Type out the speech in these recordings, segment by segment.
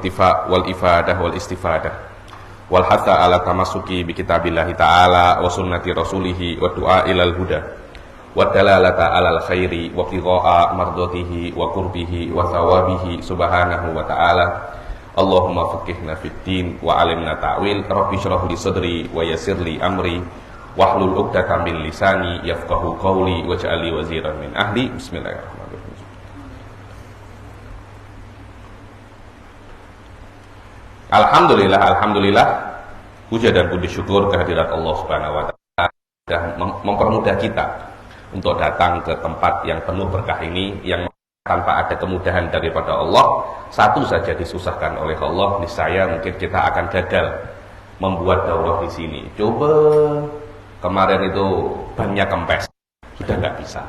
intifa wal ifadah wal istifadah wal hatha ala tamassuki bi kitabillahi ta'ala wa sunnati rasulihi wa du'a ilal huda wa dalalata alal khairi wa qira'a mardatihi wa qurbihi wa thawabihi subhanahu wa ta'ala. Allahumma faqihna fid din wa alimna ta'wil. Rabbi shrah li sadri wa yassir li amri wahlul 'uqdatam min lisani yafqahu qawli waj'al li waziran min ahli. Bismillahirrahmanirrahim. Alhamdulillah, puja dan puji syukur kehadirat Allah Subhanahu wa taala sudah mempermudah kita untuk datang ke tempat yang penuh berkah ini, yang tanpa ada kemudahan daripada Allah, satu saja disusahkan oleh Allah, niscaya mungkin kita akan gagal membuat daurah di sini. Coba kemarin itu bannya kempes, sudah nggak bisa.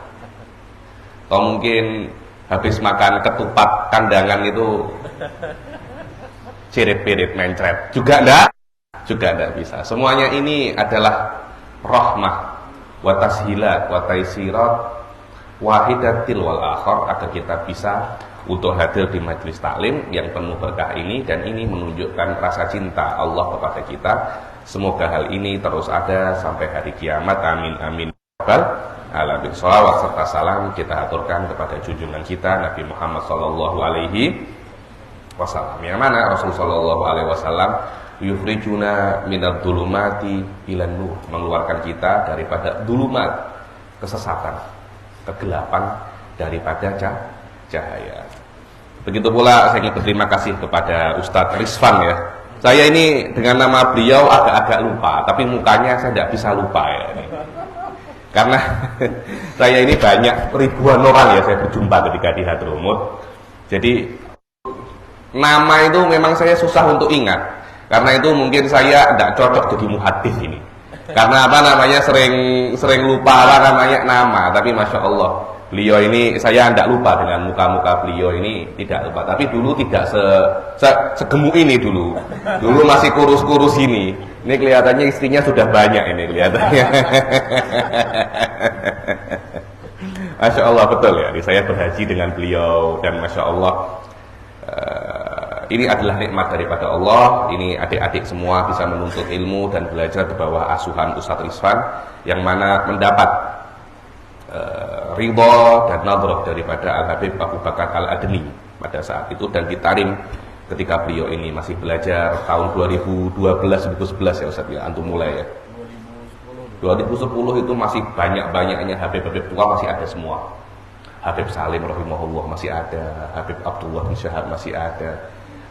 Atau mungkin habis makan ketupat kandangan itu cirit-pirit mencret, juga enggak bisa. Semuanya ini adalah rahmah wa tashilat wa taisirat wahidatil wal akhar, agar kita bisa untuk hadir di majelis taklim yang penuh berkah ini, dan ini menunjukkan rasa cinta Allah kepada kita. Semoga hal ini terus ada sampai hari kiamat. Amin amin. Alamin. Shalawat serta salam kita aturkan kepada junjungan kita Nabi Muhammad sallallahu alaihi wasallam, yang mana Rasul sallallahu alaihi wasallam yukhrijuna minadh dhulumati ilan nur, mengeluarkan kita daripada dhulumat, kesesatan, kegelapan, daripada cahaya. Begitu pula saya ingin berterima kasih kepada Ustadz Rizvan ya. Saya ini dengan nama beliau agak-agak lupa, tapi mukanya saya tidak bisa lupa ya. Karena saya ini banyak ribuan orang ya saya berjumpa ketika di Hadramut. Jadi nama itu memang saya susah untuk ingat. Karena itu mungkin saya tidak cocok jadi muhadis ini. Karena apa namanya sering lupa apa namanya nama. Tapi masya Allah beliau ini saya tidak lupa dengan muka-muka beliau ini, tidak lupa. Tapi dulu tidak segemuk ini dulu. Dulu masih kurus-kurus ini. Ini kelihatannya istrinya sudah banyak ini kelihatannya. Masya Allah, betul ya. Saya berhaji dengan beliau dan masya Allah ini adalah nikmat daripada Allah. Ini adik-adik semua bisa menuntut ilmu dan belajar di bawah asuhan Ustadz Rizvan, yang mana mendapat ridha dan nadhrah daripada Al-Habib Abu Bakar Al-Adni pada saat itu, dan ditarim ketika beliau ini masih belajar tahun 2012-2011 ya Ustaz ya, antum mulai ya. 2010 itu masih banyak-banyaknya Habib-habib tua masih ada semua. Habib Salim rahimahullah masih ada, Habib Abdullah bin Syahab masih ada,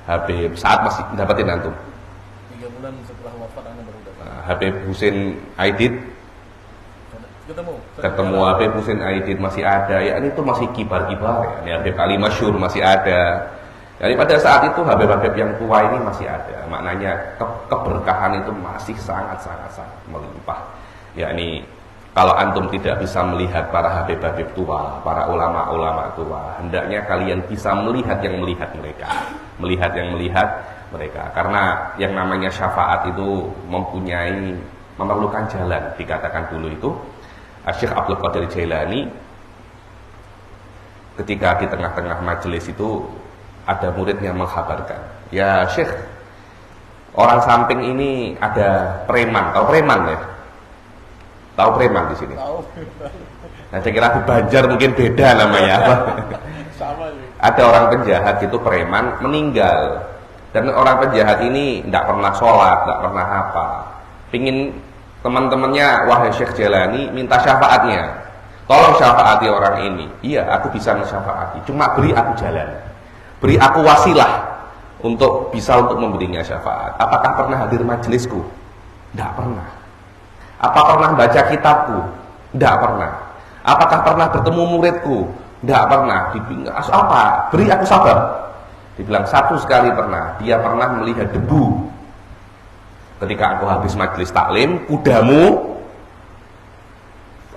Habib Sa'ad masih dapatin antum. 3 bulan setelah wafat Anda baru dapat. Habib Husin Aidid ketemu Habib Husin Aidid masih ada, ya ini tuh masih kibar-kibar ya. Ini Habib Ali Masyhur masih ada. Jadi pada saat itu Habib-habib yang tua ini masih ada. Maknanya keberkahan itu masih sangat-sangat melimpah. Yakni kalau antum tidak bisa melihat para Habib-habib tua, para ulama-ulama tua, hendaknya kalian bisa melihat yang melihat mereka. Melihat yang melihat mereka. Karena yang namanya syafaat itu memerlukan jalan. Dikatakan dulu itu Syekh Abdul Qadir Jailani ketika di tengah-tengah majelis itu ada murid yang mengkhabarkan, ya Syekh, orang samping ini ada preman. Tahu preman ya? Tahu preman di sini? Tahu. Nah, saya kira di Banjar mungkin beda namanya apa? Sama sih. Ada orang penjahat itu preman meninggal, dan orang penjahat ini tidak pernah sholat, tidak pernah apa. Pingin teman-temannya, wahai Syekh Jailani, minta syafaatnya. Tolong syafaati orang ini. Iya, aku bisa mensyafaati. Cuma beri aku jalan. Beri aku wasilah untuk memberinya syafaat. Apakah pernah hadir majelisku? Tidak pernah. Apa pernah baca kitabku? Tidak pernah. Apakah pernah bertemu muridku? Tidak pernah. Dibilang, apa? Beri aku sabar. Dibilang satu sekali pernah. Dia pernah melihat debu. Ketika aku habis majelis taklim, kudamu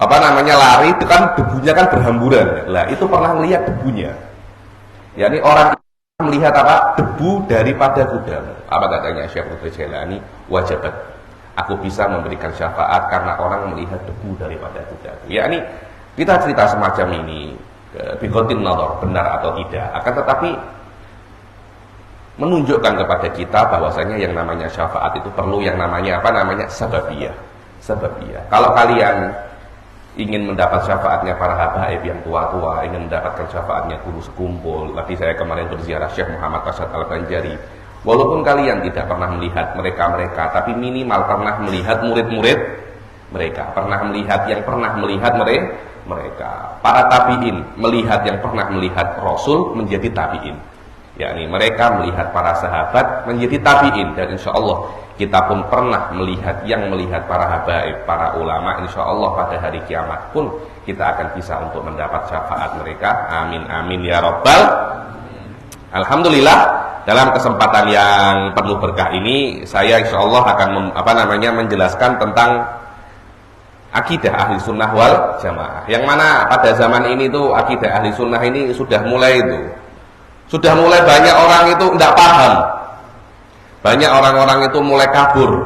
lari, itu kan debunya kan berhamburan. Lah itu pernah melihat debunya. yakni orang melihat apa? Debu daripada kudamu. Apa katanya Syekh Abdul Jailani? Wajabat, aku bisa memberikan syafaat karena orang melihat debu daripada kudamu. Yakni kita cerita semacam ini biqatin nazar, benar atau tidak. Akan tetapi menunjukkan kepada kita bahwasanya yang namanya syafaat itu perlu yang namanya sababiyah. Kalau kalian ingin mendapat syafaatnya para habaib yang tua-tua, ingin mendapatkan syafaatnya guru sekumpul. Tadi saya kemarin berziarah Syekh Muhammad Qasyad Al-Banjari. Walaupun kalian tidak pernah melihat mereka, tapi minimal pernah melihat murid-murid mereka, pernah melihat yang pernah melihat mereka. Para tabi'in melihat yang pernah melihat Rasul menjadi tabi'in. Yakni mereka melihat para sahabat menjadi tabi'in, dan insya Allah kita pun pernah melihat yang melihat para habaib, para ulama. Insya Allah pada hari kiamat pun kita akan bisa untuk mendapat syafaat mereka. Amin amin ya rabbal. Alhamdulillah, dalam kesempatan yang penuh berkah ini saya insya Allah akan menjelaskan tentang akidah ahli sunnah wal jamaah. Yang mana pada zaman ini tuh akidah ahli sunnah ini sudah mulai banyak orang itu tidak paham. Banyak orang-orang itu mulai kabur,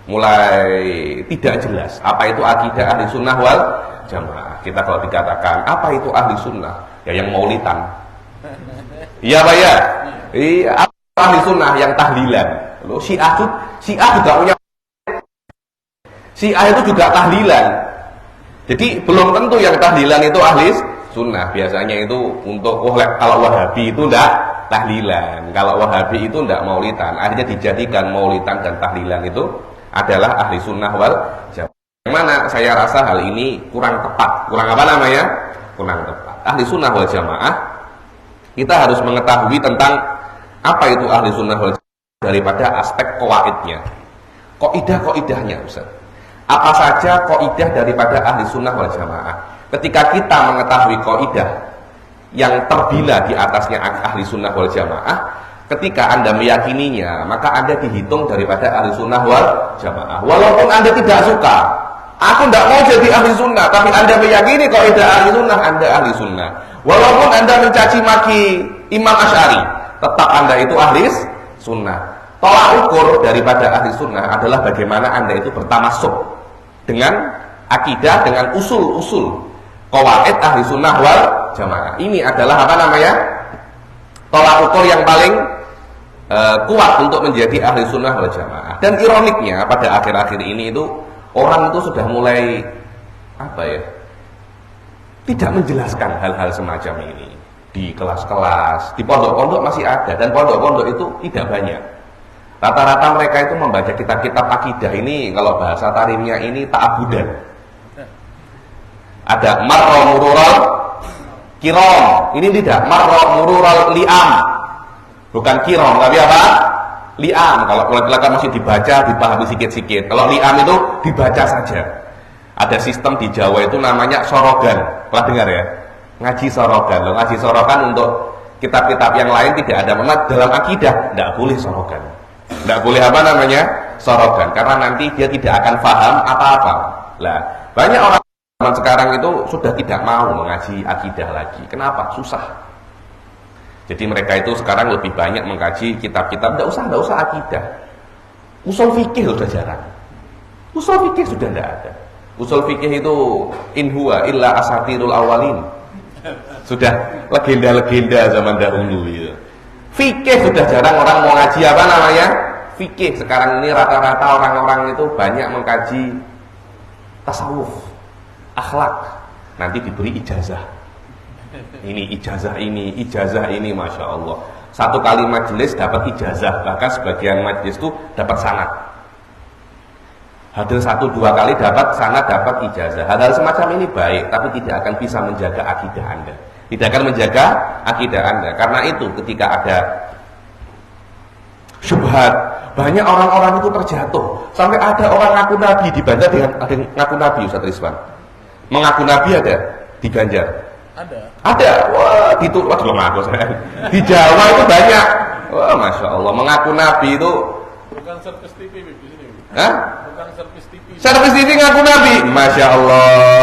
mulai tidak jelas apa itu akidah ahli sunnah wal jamaah. Kita kalau dikatakan apa itu ahli sunnah, ya yang maulidan. Iya Pak ya? Iya, ahli sunnah yang tahlilan. Loh, Syiah juga punya. Syiah itu juga tahlilan. Jadi belum tentu yang tahlilan itu ahli sunnah. Biasanya itu untuk kalau Wahabi itu enggak tahlilan, kalau Wahabi itu enggak maulidan. Akhirnya dijadikan maulidan dan tahlilan itu adalah ahli sunnah wal jamaah. Yang mana saya rasa hal ini kurang tepat. Kurang tepat. Ahli sunnah wal jamaah, kita harus mengetahui tentang apa itu ahli sunnah wal jamaah daripada aspek qawaidnya, qaidahnya Ustaz. Apa saja qaidah daripada ahli sunnah wal jamaah? Ketika kita mengetahui qaidah yang terbina di atasnya ahli sunnah wal jamaah, ketika Anda meyakininya, maka Anda dihitung daripada ahli sunnah wal jamaah. Walaupun Anda tidak suka, aku tidak mau jadi ahli sunnah, tapi Anda meyakini qaidah ahli sunnah, Anda ahli sunnah. Walaupun Anda mencaci maki Imam Asy'ari, tetap Anda itu ahli sunnah. Tolak ukur daripada ahli sunnah adalah bagaimana Anda itu bertamasuk dengan akidah, dengan usul-usul qawaid ahli sunnah wal jamaah. Ini adalah tolak ukur yang paling kuat untuk menjadi ahli sunnah wal jamaah. Dan ironiknya pada akhir-akhir ini itu orang itu sudah mulai tidak menjelaskan hal-hal semacam ini di kelas-kelas, di pondok-pondok masih ada, dan pondok-pondok itu tidak banyak. Rata-rata mereka itu membaca kitab-kitab akidah ini, kalau bahasa tarimnya ini ta'abudan. Ada marra murural kiram, ini tidak marra murural li'am, bukan kiram tapi apa? Li'am. Kalau silakan masih dibaca, dipahami sikit-sikit. Kalau li'am itu dibaca saja. Ada sistem di Jawa itu namanya sorogan. Pernah dengar ya? Ngaji sorogan. Loh, ngaji sorogan untuk kitab-kitab yang lain tidak ada. Memang dalam akidah tidak boleh sorogan. Tidak boleh sorogan, karena nanti dia tidak akan paham apa-apa. Lah, banyak orang zaman sekarang itu sudah tidak mau mengaji akidah lagi. Kenapa? Susah. Jadi mereka itu sekarang lebih banyak mengkaji kitab-kitab. Tidak usah akidah. Usul fikih sudah jarang. Usul fikih sudah tidak ada. Usul fikih itu in huwa illa asatirul awalin. Sudah legenda-legenda zaman dahulu itu. Fikih sudah jarang orang mau ngaji fikih. Sekarang ini rata-rata orang-orang itu banyak mengkaji tasawuf, akhlak. Nanti diberi ijazah. Ini ijazah ini, Masya Allah. Satu kali majelis dapat ijazah, bahkan sebagian majelis itu dapat sanad. Hadir 1-2 kali dapat sanad, dapat ijazah. Hal-hal semacam ini baik, tapi tidak akan bisa menjaga akidah Anda. Tidak akan menjaga akidah Anda. Karena itu ketika ada syubhat, banyak orang-orang itu terjatuh. Sampai ada orang ngaku nabi dibantah dengan ada yang ngaku nabi, Ustaz Rizwan. Mengaku nabi ada di Ganjar. Ada. Wah, belum ngaku saya. Di Jawa itu banyak. Wah, Masya Allah, mengaku nabi itu. Bukan servis TV di sini. Hah? Bukan servis TV. Servis TV ngaku nabi. Masya Allah.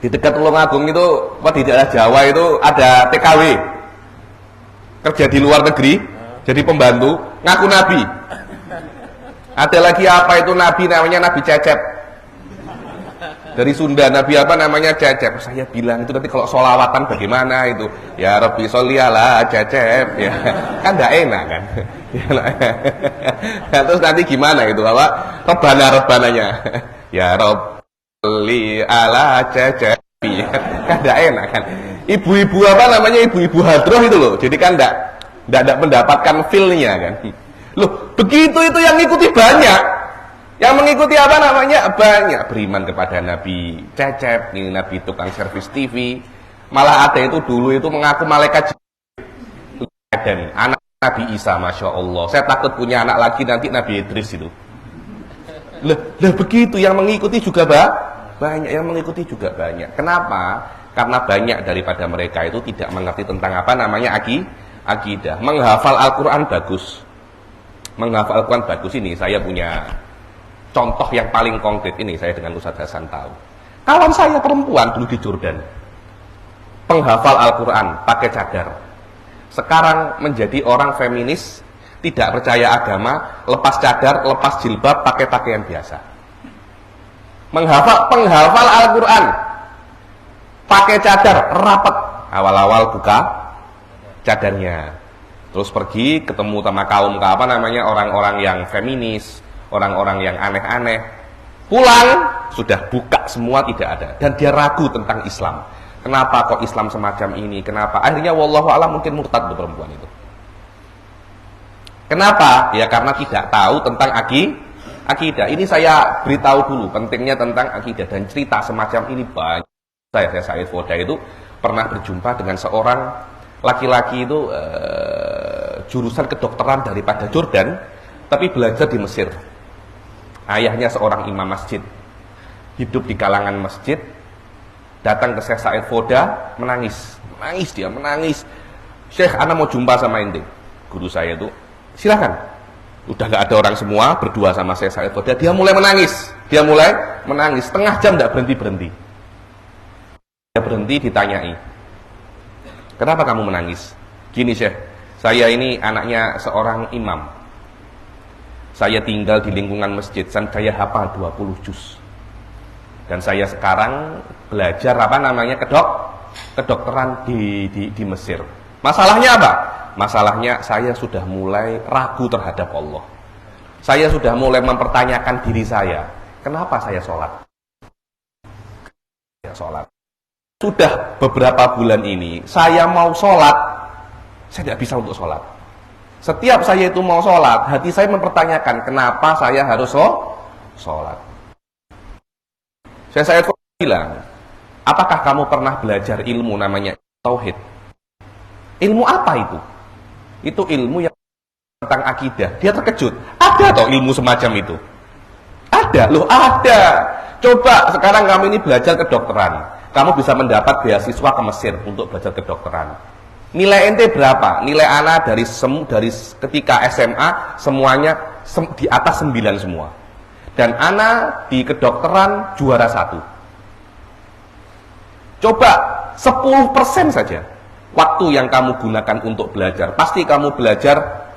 Di dekat Tulungagung itu, di daerah Jawa itu ada TKW. Kerja di luar negeri, jadi pembantu, ngaku nabi. Ada lagi apa itu nabi, namanya Nabi Cecep. Dari Sunda, Nabi apa namanya Cecep. Saya bilang itu nanti kalau sholawatan bagaimana itu? Ya Rabbi sholli ala Cecep. Ya kan tidak enak kan. Ya, terus nanti gimana itu apa? Rebananya. Ya Rabbi ala Cecep. Ya, kan tidak enak kan. Ibu-ibu apa namanya ibu-ibu hadroh itu loh. Jadi kan tidak mendapatkan feel-nya kan. Loh begitu itu yang ngikuti banyak. Yang mengikuti apa namanya? Banyak. Beriman kepada Nabi Cecep, ini Nabi tukang servis TV. Malah ada itu dulu itu mengaku malaikat dan anak Nabi Isa, Masya Allah. Saya takut punya anak lagi nanti Nabi Idris itu. Lah begitu, yang mengikuti juga banyak. Yang mengikuti juga banyak. Kenapa? Karena banyak daripada mereka itu tidak mengerti tentang apa namanya akidah. Menghafal Al-Quran bagus. Menghafal Al-Quran bagus ini saya punya contoh yang paling konkret ini, saya dengan Ustaz Hasan tahu. Kawan saya perempuan dulu di Jordan, penghafal Al-Quran, pakai cadar. Sekarang menjadi orang feminis, tidak percaya agama, lepas cadar, lepas jilbab, pakai pakaian biasa. Penghafal Al-Quran, pakai cadar, rapat. Awal-awal buka cadarnya. Terus pergi ketemu sama kaum apa namanya orang-orang yang feminis, orang-orang yang aneh-aneh, pulang sudah buka semua tidak ada, dan dia ragu tentang Islam. Kenapa kok Islam semacam ini? Kenapa? Akhirnya wallahu a'lam mungkin murtad tuh perempuan itu. Kenapa? Ya karena tidak tahu tentang akidah. Ini saya beritahu dulu pentingnya tentang akidah, dan cerita semacam ini banyak. Saya Said Foda itu pernah berjumpa dengan seorang laki-laki itu jurusan kedokteran daripada Jordan, tapi belajar di Mesir. Ayahnya seorang imam masjid, hidup di kalangan masjid, datang ke Syekh Said Foda, menangis. Syekh, ana mau jumpa sama ente. Guru saya itu, silakan. Udah gak ada orang semua, berdua sama Syekh Said Foda, dia mulai menangis, setengah jam gak berhenti. Dia berhenti, ditanyai, kenapa kamu menangis? Gini Syekh, saya ini anaknya seorang imam. Saya tinggal di lingkungan masjid, saya hafal 20 juz. Dan saya sekarang belajar apa namanya kedokteran di Mesir. Masalahnya apa? Masalahnya saya sudah mulai ragu terhadap Allah. Saya sudah mulai mempertanyakan diri saya, kenapa saya sholat? Sudah beberapa bulan ini, saya mau sholat, saya tidak bisa untuk sholat. Setiap saya itu mau sholat, hati saya mempertanyakan, kenapa saya harus sholat? Saya bilang, apakah kamu pernah belajar ilmu namanya tauhid? Ilmu apa itu? Itu ilmu yang tentang akidah. Dia terkejut. Ada toh ilmu semacam itu? Ada, loh ada. Coba sekarang kamu ini belajar kedokteran. Kamu bisa mendapat beasiswa ke Mesir untuk belajar kedokteran. Nilai ente berapa? Nilai ana dari ketika SMA semuanya di atas 9 semua. Dan ana di kedokteran juara 1. Coba 10% saja waktu yang kamu gunakan untuk belajar. Pasti kamu belajar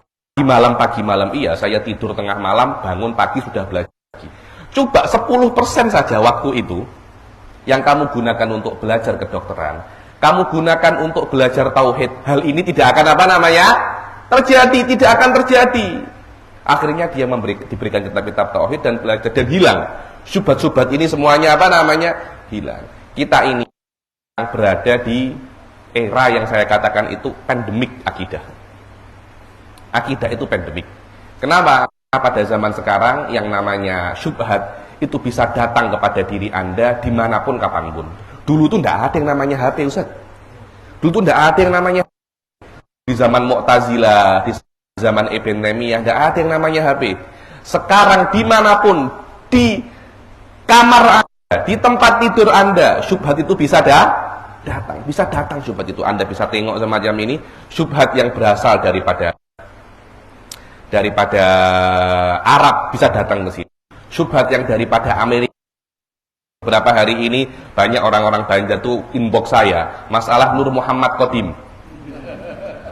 pagi malam. Iya, saya tidur tengah malam, bangun pagi sudah belajar lagi. Coba 10% saja waktu itu yang kamu gunakan untuk belajar kedokteran, kamu gunakan untuk belajar tauhid. Hal ini tidak akan apa namanya? Tidak akan terjadi. Akhirnya dia diberikan kitab-kitab tauhid dan belajar, dan hilang. Syubhat-syubhat ini semuanya apa namanya? Hilang. Kita ini berada di era yang saya katakan itu pandemik akidah. Akidah itu pandemik. Kenapa? Pada zaman sekarang yang namanya syubhat itu bisa datang kepada diri Anda dimanapun kapanpun. Dulu tuh tidak ada yang namanya HP, Ustaz. Dulu tuh tidak ada yang namanya di zaman Mu'tazilah, di zaman Ibn Taimiyah, tidak ada yang namanya HP. Sekarang dimanapun, di kamar Anda, di tempat tidur Anda, syubhat itu bisa datang. Bisa datang syubhat itu. Anda bisa tengok semacam ini, syubhat yang berasal daripada Arab bisa datang ke sini. Syubhat yang daripada Amerika. Beberapa hari ini banyak orang-orang Banjar tuh inbox saya, masalah Nur Muhammad Qadim.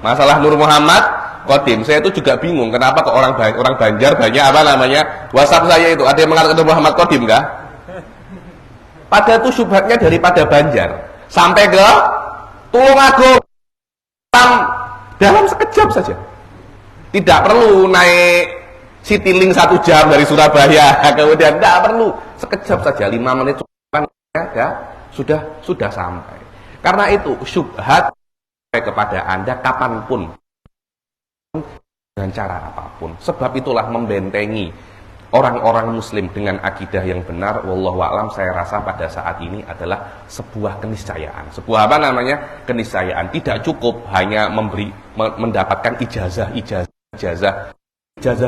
Masalah Nur Muhammad Qadim. Saya itu juga bingung kenapa kok orang Banjar banyak apa namanya WhatsApp saya itu. Ada yang mengatakan Nur Muhammad Qadim kah? Padahal itu syubhatnya daripada Banjar sampai ke Tulungagung dalam sekejap saja. Tidak perlu naik Citylink 1 jam dari Surabaya, kemudian tidak perlu, sekejap saja 5 menit ya, sudah sampai. Karena itu syubhat kepada Anda kapanpun dengan cara apapun. Sebab itulah membentengi orang-orang muslim dengan akidah yang benar, wallahu a'lam, saya rasa pada saat ini adalah sebuah keniscayaan. Sebuah apa namanya? Keniscayaan. Tidak cukup hanya mendapatkan ijazah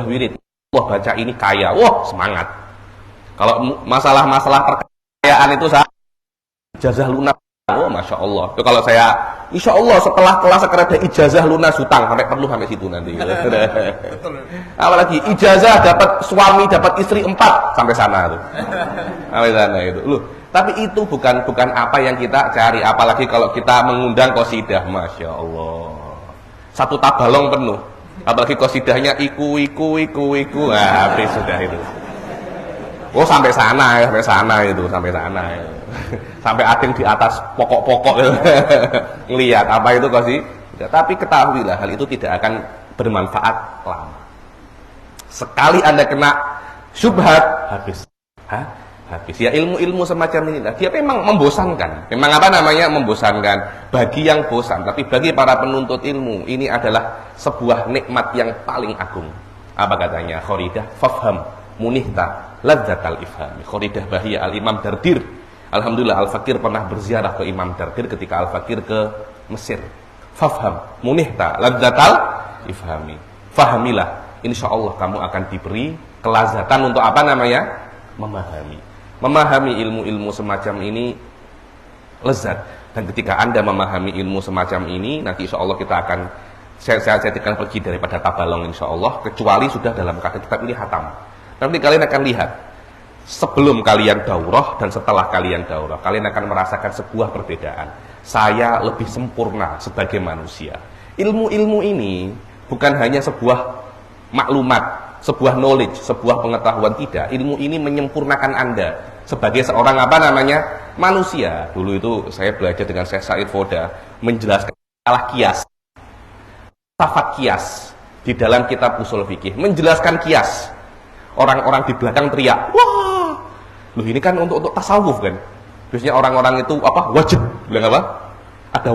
wirid. Wah, baca ini kaya. Wah, semangat. Kalau masalah-masalah perkayaan itu saya ijazah lunas. Oh, masya Allah. Itu kalau saya, insya Allah setelah kelas ada ijazah lunas hutang sampai situ nanti. Apalagi ijazah dapat suami, dapat istri 4 sampai sana tuh. Sampai sana itu. Loh, tapi itu bukan apa yang kita cari. Apalagi kalau kita mengundang qasidah, masya Allah. 1 tabalong penuh. Apalagi qasidahnya iku. Nah, habis sudah itu. Oh, sampai sana itu. Sampai ada yang di atas pokok-pokok ngelihat apa itu qasidah. Tapi ketahuilah hal itu tidak akan bermanfaat lama. Sekali Anda kena syubhat, habis. Habis. Ya ilmu semacam ini dia memang membosankan. Memang apa namanya? Membosankan bagi yang bosan, tapi bagi para penuntut ilmu ini adalah sebuah nikmat yang paling agung. Apa katanya Khoridah? Fafham munihta ladzatal ifhami. Khoridah Bahiyah Al-Imam Dardir. Alhamdulillah Al-Fakir pernah berziarah ke Imam Dardir ketika Al-Fakir ke Mesir. Fafham munihta ladzatal ifhami. Fahamilah, insyaallah kamu akan diberi kelazatan untuk apa namanya? Memahami ilmu-ilmu semacam ini lezat. Dan ketika Anda memahami ilmu semacam ini, nanti insyaallah kita akan saya akan pergi daripada tabalong insyaallah, kecuali sudah dalam keadaan kitab ini hatam. Nanti kalian akan lihat sebelum kalian daurah dan setelah kalian daurah, kalian akan merasakan sebuah perbedaan. Saya lebih sempurna sebagai manusia. Ilmu-ilmu ini bukan hanya sebuah maklumat, sebuah knowledge, sebuah pengetahuan, tidak. Ilmu ini menyempurnakan Anda sebagai seorang apa namanya? Manusia. Dulu itu saya belajar dengan Syekh Said Foda menjelaskan masalah kias. Sifat kias di dalam kitab usul fikih menjelaskan kias. Orang-orang di belakang teriak, "Wah!" Loh, ini kan untuk tasawuf kan. Biasanya orang-orang itu apa? Wajib. Bilang apa? Ada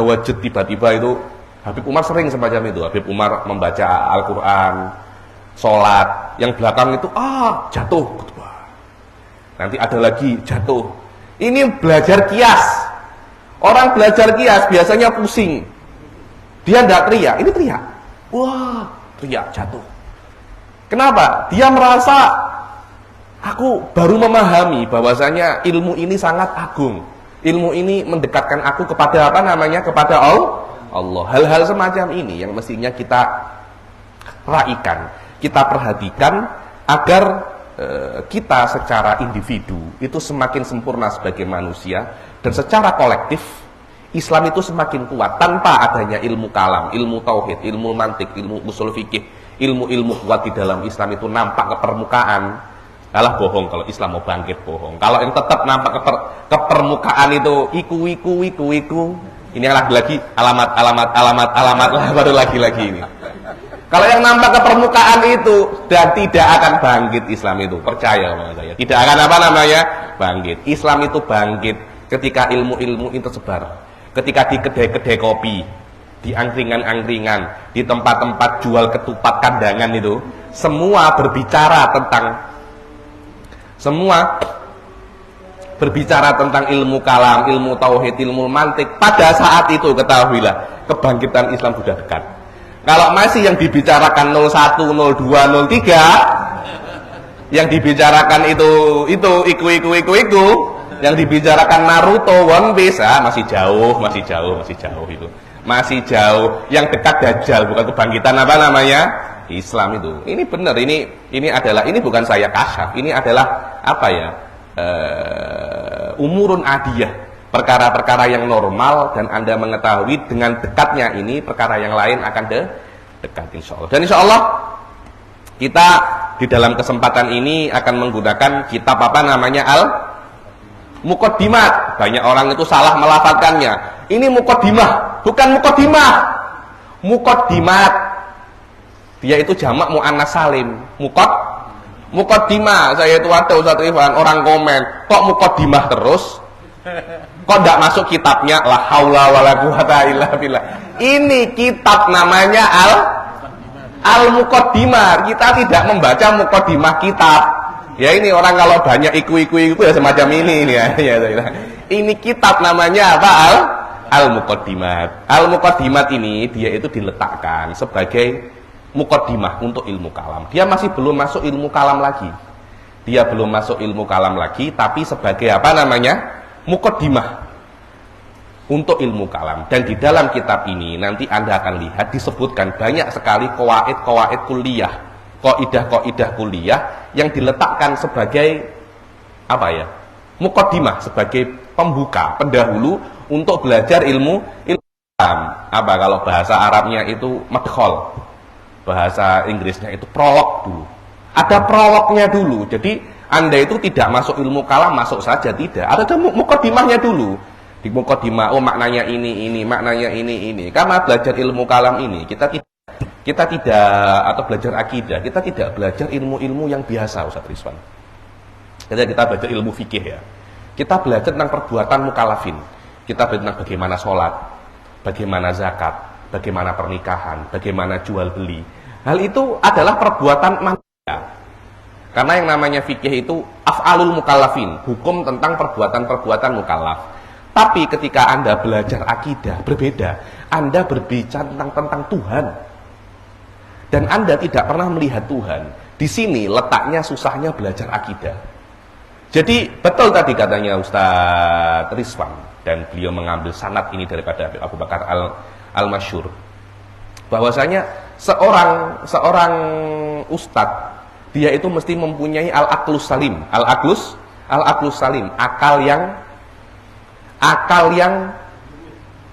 wajib tiba-tiba itu. Habib Umar sering semacam itu. Habib Umar membaca Al-Quran, sholat, yang belakang itu jatuh. Nanti ada lagi jatuh. Ini belajar kias. Orang belajar kias biasanya pusing. Dia tidak teriak, ini teriak. Wah, teriak jatuh. Kenapa? Dia merasa aku baru memahami bahwasanya ilmu ini sangat agung. Ilmu ini mendekatkan aku kepada apa namanya? Kepada Allah. Hal-hal semacam ini yang mestinya kita raikan, kita perhatikan agar kita secara individu itu semakin sempurna sebagai manusia, dan secara kolektif Islam itu semakin kuat tanpa adanya ilmu kalam, ilmu tauhid, ilmu mantik, ilmu usul fikih, ilmu-ilmu kuat di dalam Islam itu nampak ke permukaan. Alah, bohong kalau Islam mau bangkit, bohong. Kalau yang tetap nampak ke permukaan itu iku. Ini lagi alamat lah, baru lagi ini. Kalau yang nampak ke permukaan itu dan tidak akan bangkit Islam itu, percaya sama saya. Tidak akan apa namanya? Bangkit. Islam itu bangkit ketika ilmu-ilmu itu tersebar. Ketika di kedai-kedai kopi, di angkringan-angkringan, di tempat-tempat jual ketupat kandangan itu, semua berbicara tentang ilmu kalam, ilmu tauhid, ilmu mantik. Pada saat itu ketahuilah kebangkitan Islam sudah dekat. Kalau masih yang dibicarakan 01, 02, 03, yang dibicarakan itu yang dibicarakan Naruto, One Piece, masih jauh itu. Masih jauh. Yang dekat Dajjal, bukan kebangkitan apa namanya? Islam itu. Ini benar, ini bukan saya kasyaf. Ini adalah apa ya? Umurun adiyah, perkara-perkara yang normal, dan Anda mengetahui dengan dekatnya ini perkara yang lain akan dekat insyaallah. Dan insyaallah kita di dalam kesempatan ini akan menggunakan kitab apa namanya? Muqaddimat, banyak orang itu salah melafalkannya. Ini muqaddimah, bukan muqaddimah. Muqaddimat. Dia itu jamak muannas salim. Muqaddimah. Saya itu ada Ustaz Rifan, orang komen, kok muqaddimah terus? Kok tidak masuk kitabnya? La haula wala quwata illa billah. Ini kitab namanya Al-Muqaddimah. Kita tidak membaca muqaddimah kitab. Ya ini orang kalau banyak iku ya semacam ini ya. Ini kitab namanya apa? Al-Muqaddimat. Al-Muqaddimat ini dia itu diletakkan sebagai muqaddimah untuk ilmu kalam. Dia masih belum masuk ilmu kalam lagi. Dia belum masuk ilmu kalam lagi, tapi sebagai apa namanya? Muqaddimah untuk ilmu kalam. Dan di dalam kitab ini nanti Anda akan lihat disebutkan banyak sekali qawaid kuliah, kaidah kuliah yang diletakkan sebagai apa ya? Muqaddimah, sebagai pembuka, pendahulu untuk belajar ilmu kalam. Apa kalau bahasa Arabnya itu madkhal, bahasa Inggrisnya itu prolog dulu. Ada prolognya dulu. Jadi Anda itu tidak masuk ilmu kalam masuk saja, tidak. Ada muqaddimahnya dulu. Di muqaddimah, oh maknanya ini, maknanya ini. Karena belajar ilmu kalam ini kita tidak atau belajar akidah, kita tidak belajar ilmu-ilmu yang biasa, Ustaz Rizwan. Kita belajar ilmu fikih ya. Kita belajar tentang perbuatan mukallafin. Kita belajar tentang bagaimana sholat, bagaimana zakat, bagaimana pernikahan, bagaimana jual beli. Hal itu adalah perbuatan manusia. Karena yang namanya fikih itu af'alul mukallafin, hukum tentang perbuatan-perbuatan mukallaf. Tapi ketika Anda belajar akidah berbeda. Anda berbicara tentang Tuhan. Dan Anda tidak pernah melihat Tuhan. Di sini letaknya susahnya belajar akidah. Jadi betul tadi katanya Ustaz Rizwan, dan beliau mengambil sanad ini daripada Abu Bakar Al-Masyhur, bahwasanya seorang ustadz dia itu mesti mempunyai al-aqlus salim. Al-aqlus salim, akal yang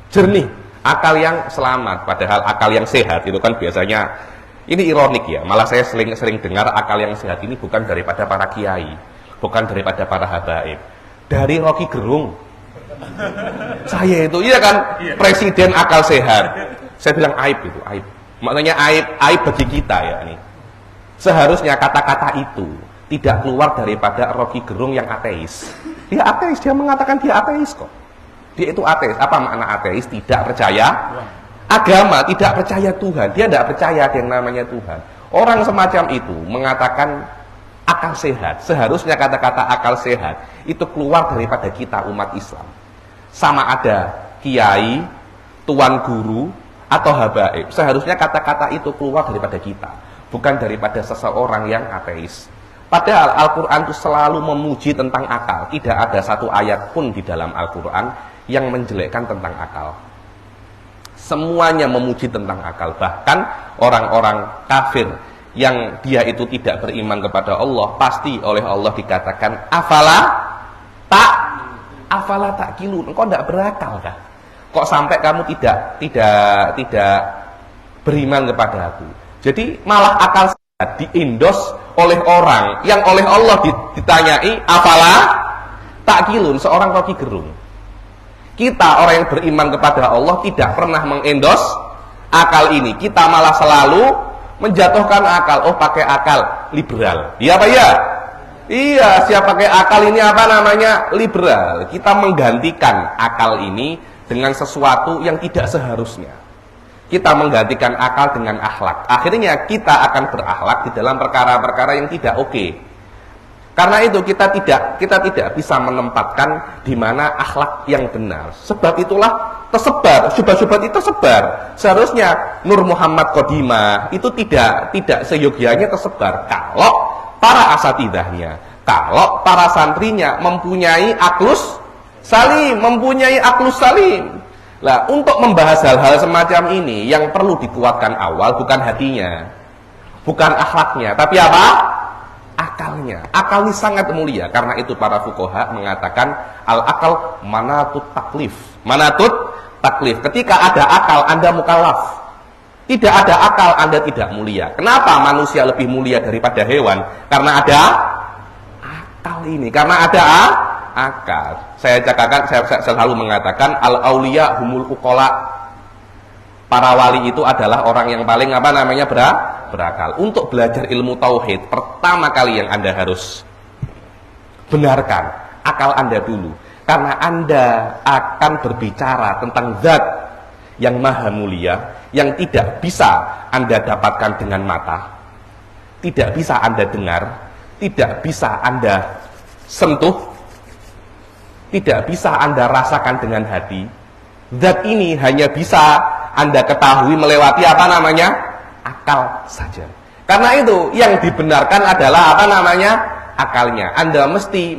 jernih, akal yang selamat. Padahal akal yang sehat itu kan biasanya, ini ironik ya, malah saya sering dengar akal yang sehat ini bukan daripada para kiai, bukan daripada para habaib, dari Rocky Gerung. Saya itu, iya kan, presiden akal sehat. Saya bilang aib itu, aib. Maknanya aib bagi kita ya ini. Seharusnya kata-kata itu tidak keluar daripada Rocky Gerung yang ateis. Dia ateis, dia mengatakan dia ateis kok. Dia itu ateis. Apa makna ateis? Tidak percaya agama, tidak percaya Tuhan. Dia tidak percaya ada yang namanya Tuhan. Orang semacam itu mengatakan akal sehat. Seharusnya kata-kata akal sehat itu keluar daripada kita umat Islam. Sama ada kiai, tuan guru, atau habaib. Seharusnya kata-kata itu keluar daripada kita, bukan daripada seseorang yang ateis. Padahal Al-Quran itu selalu memuji tentang akal. Tidak ada satu ayat pun di dalam Al-Quran yang menjelekkan tentang akal. Semuanya memuji tentang akal. Bahkan orang-orang kafir yang dia itu tidak beriman kepada Allah, pasti oleh Allah dikatakan afala ta'qilun. Engkau tidak berakal kah? Kok sampai kamu tidak beriman kepada aku? Jadi malah akal sehat diendos oleh orang yang oleh Allah ditanyai afala ta'qilun, seorang Rocky Gerung. Kita orang yang beriman kepada Allah tidak pernah mengendos akal ini. Kita malah selalu menjatuhkan akal. Oh, pakai akal liberal. Iya apa ya? Iya, siapa pakai akal ini apa namanya? Liberal. Kita menggantikan akal ini dengan sesuatu yang tidak seharusnya. Kita menggantikan akal dengan akhlak. Akhirnya kita akan berakhlak di dalam perkara-perkara yang tidak oke. Karena itu kita tidak bisa menempatkan di mana akhlak yang benar. Sebab itulah tersebar, syubhat-syubhat itu tersebar. Seharusnya Nur Muhammad Qodimah itu tidak seyogianya tersebar kalau para asatidahnya, kalau para santrinya mempunyai aklus salim, Lah, untuk membahas hal-hal semacam ini yang perlu dikuatkan awal bukan hatinya, bukan akhlaknya, tapi apa? Akalnya. Akal ini sangat mulia. Karena itu para fuqaha mengatakan al-akal manatut taklif. Manatut taklif. Ketika ada akal, Anda mukallaf. Tidak ada akal, Anda tidak mulia. Kenapa manusia lebih mulia daripada hewan? Karena ada akal ini. Karena ada akal. Saya selalu mengatakan al-auliya humul uqala. Para wali itu adalah orang yang paling berakal. Untuk belajar ilmu tauhid, pertama kali yang Anda harus benarkan akal Anda dulu. Karena Anda akan berbicara tentang zat yang maha mulia, yang tidak bisa Anda dapatkan dengan mata, tidak bisa Anda dengar, tidak bisa Anda sentuh, tidak bisa Anda rasakan dengan hati. Zat ini hanya bisa Anda ketahui melewati akal saja. Karena itu yang dibenarkan adalah akalnya. Anda mesti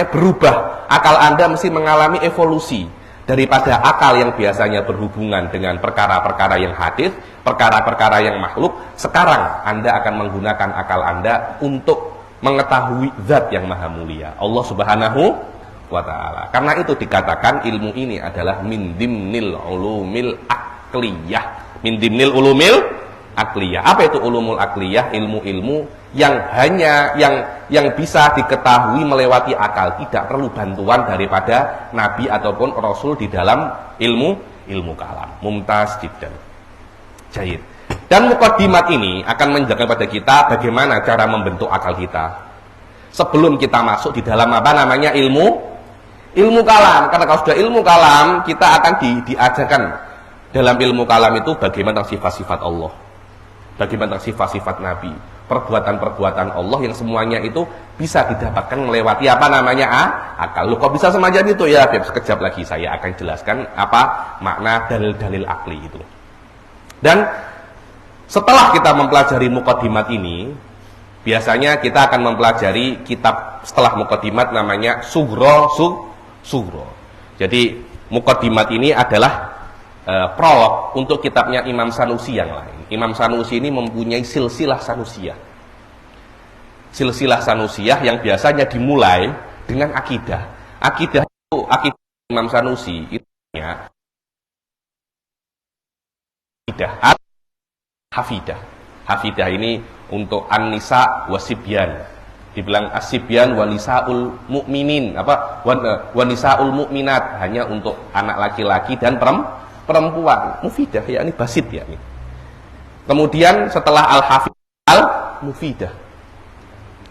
berubah. Akal Anda mesti mengalami evolusi daripada akal yang biasanya berhubungan dengan perkara-perkara yang hadis, perkara-perkara yang makhluk. Sekarang Anda akan menggunakan akal Anda untuk mengetahui zat yang maha mulia, Allah Subhanahu wa ta'ala. Karena itu dikatakan ilmu ini adalah min dimnil ulumil akliyah. Min dimnil ulumil akliyah. Apa itu ulumul akliyah? Ilmu-ilmu yang hanya yang bisa diketahui melewati akal, tidak perlu bantuan daripada nabi ataupun rasul di dalam ilmu kalam. Mumtaz jiddan. Jayid. Dan mukaddimat ini akan menjelaskan kepada kita bagaimana cara membentuk akal kita sebelum kita masuk di dalam ilmu kalam. Karena kalau sudah ilmu kalam, kita akan diajarkan dalam ilmu kalam itu bagaimana sifat-sifat Allah, bagaimana sifat-sifat Nabi, perbuatan-perbuatan Allah yang semuanya itu bisa didapatkan melewati akal. Loh, kok bisa semacam itu ya? Biar sekejap lagi saya akan jelaskan apa makna dalil-dalil akli itu. Dan setelah kita mempelajari mukaddimat ini, biasanya kita akan mempelajari kitab setelah mukaddimat namanya Sugro. Jadi mukaddimat ini adalah prolog untuk kitabnya Imam Sanusi yang lain. Imam Sanusi ini mempunyai silsilah Sanusiyah. Silsilah Sanusiyah yang biasanya dimulai dengan akidah. Akidah Imam Sanusi itu akidah hafidah. Hafidah ini untuk an-nisa wasibyan. Dibilang asibyan wa nisaul mukminin, wa nisaul mukminat, hanya untuk anak laki-laki dan perempuan. Mufidah yakni basit yakni. Kemudian setelah al-hafidah al-mufidah.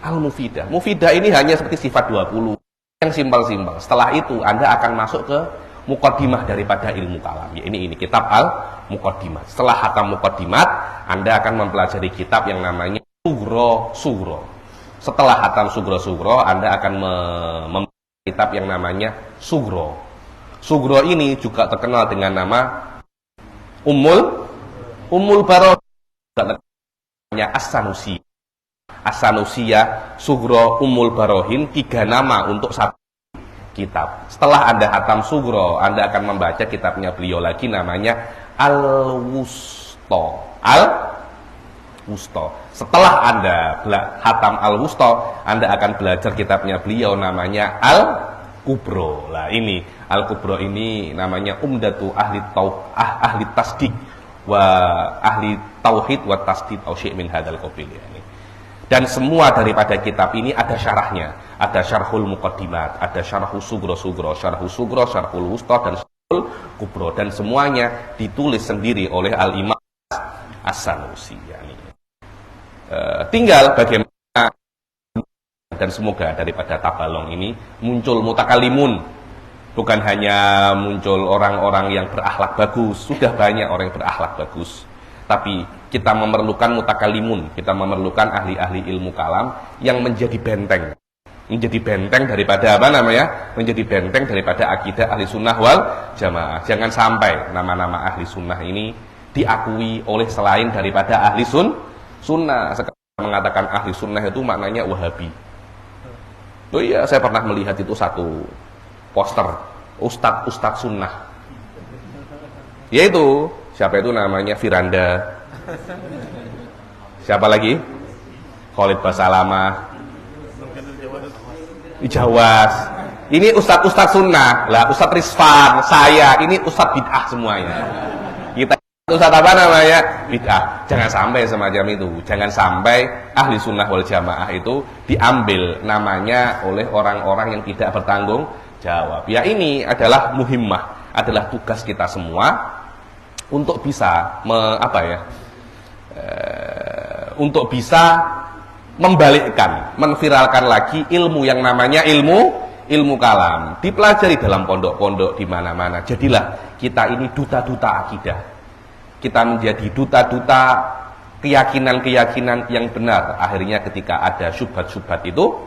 Al-mufidah. Mufidah ini hanya seperti sifat 20 yang simpel-simpel. Setelah itu Anda akan masuk ke mukaddimah daripada ilmu kalam. Ya, ini kitab al-mukaddimah. Setelah hatam mukaddimat, Anda akan mempelajari kitab yang namanya Sugro. Setelah hatam Sugro, Anda akan membaca kitab yang namanya Sugro. Sugro ini juga terkenal dengan nama Ummul Barohin, namanya As-Sanusi. As-Sanusiyah, Sugro, Ummul Barohin, 3 nama untuk satu kitab. Setelah Anda hatam Sugro, Anda akan membaca kitabnya beliau lagi namanya Al-Wusto. Setelah Anda hatam Al-Wusto, Anda akan belajar kitabnya beliau namanya Al-Kubro. Lah ini Al-Kubro ini namanya Umdatu ahli tasdik wa ahli tauhid wa tasdid au syai' min hadzal qabil yani. Dan semua daripada kitab ini ada syarahnya, ada syarhul muqaddimat, ada syarhul sugro, syarhul wusta dan syarhul kubro, dan semuanya ditulis sendiri oleh Al-Imam As-Sanusi yani. Tinggal bagaimana, dan semoga daripada tabalong ini muncul mutakalimun, bukan hanya muncul orang-orang yang berakhlak bagus. Sudah banyak orang yang berakhlak bagus, tapi kita memerlukan mutakalimun, kita memerlukan ahli-ahli ilmu kalam yang menjadi benteng daripada menjadi benteng daripada akidah ahli sunnah wal jamaah. Jangan sampai nama-nama ahli sunnah ini diakui oleh selain daripada ahli sunnah. Sekarang mengatakan ahli sunnah itu maknanya wahabi. Oh iya, saya pernah melihat itu satu poster Ustadz sunnah, yaitu siapa itu namanya Firanda, siapa lagi, Khalid Basalamah, Jawas. Ini Ustadz sunnah lah, Ustadz Rizvan, saya ini Ustadz bid'ah semuanya. Kita Ustaz apa namanya? Bid'ah. Jangan sampai semacam itu. Jangan sampai ahli sunnah wal jamaah itu diambil namanya oleh orang-orang yang tidak bertanggung jawab. Ya, ini adalah muhimmah, adalah tugas kita semua untuk bisa untuk bisa membalikkan, menviralkan lagi ilmu yang namanya ilmu kalam, dipelajari dalam pondok-pondok di mana-mana. Jadilah kita ini duta-duta akidah. Kita menjadi duta-duta keyakinan-keyakinan yang benar. Akhirnya ketika ada syubhat-syubhat itu,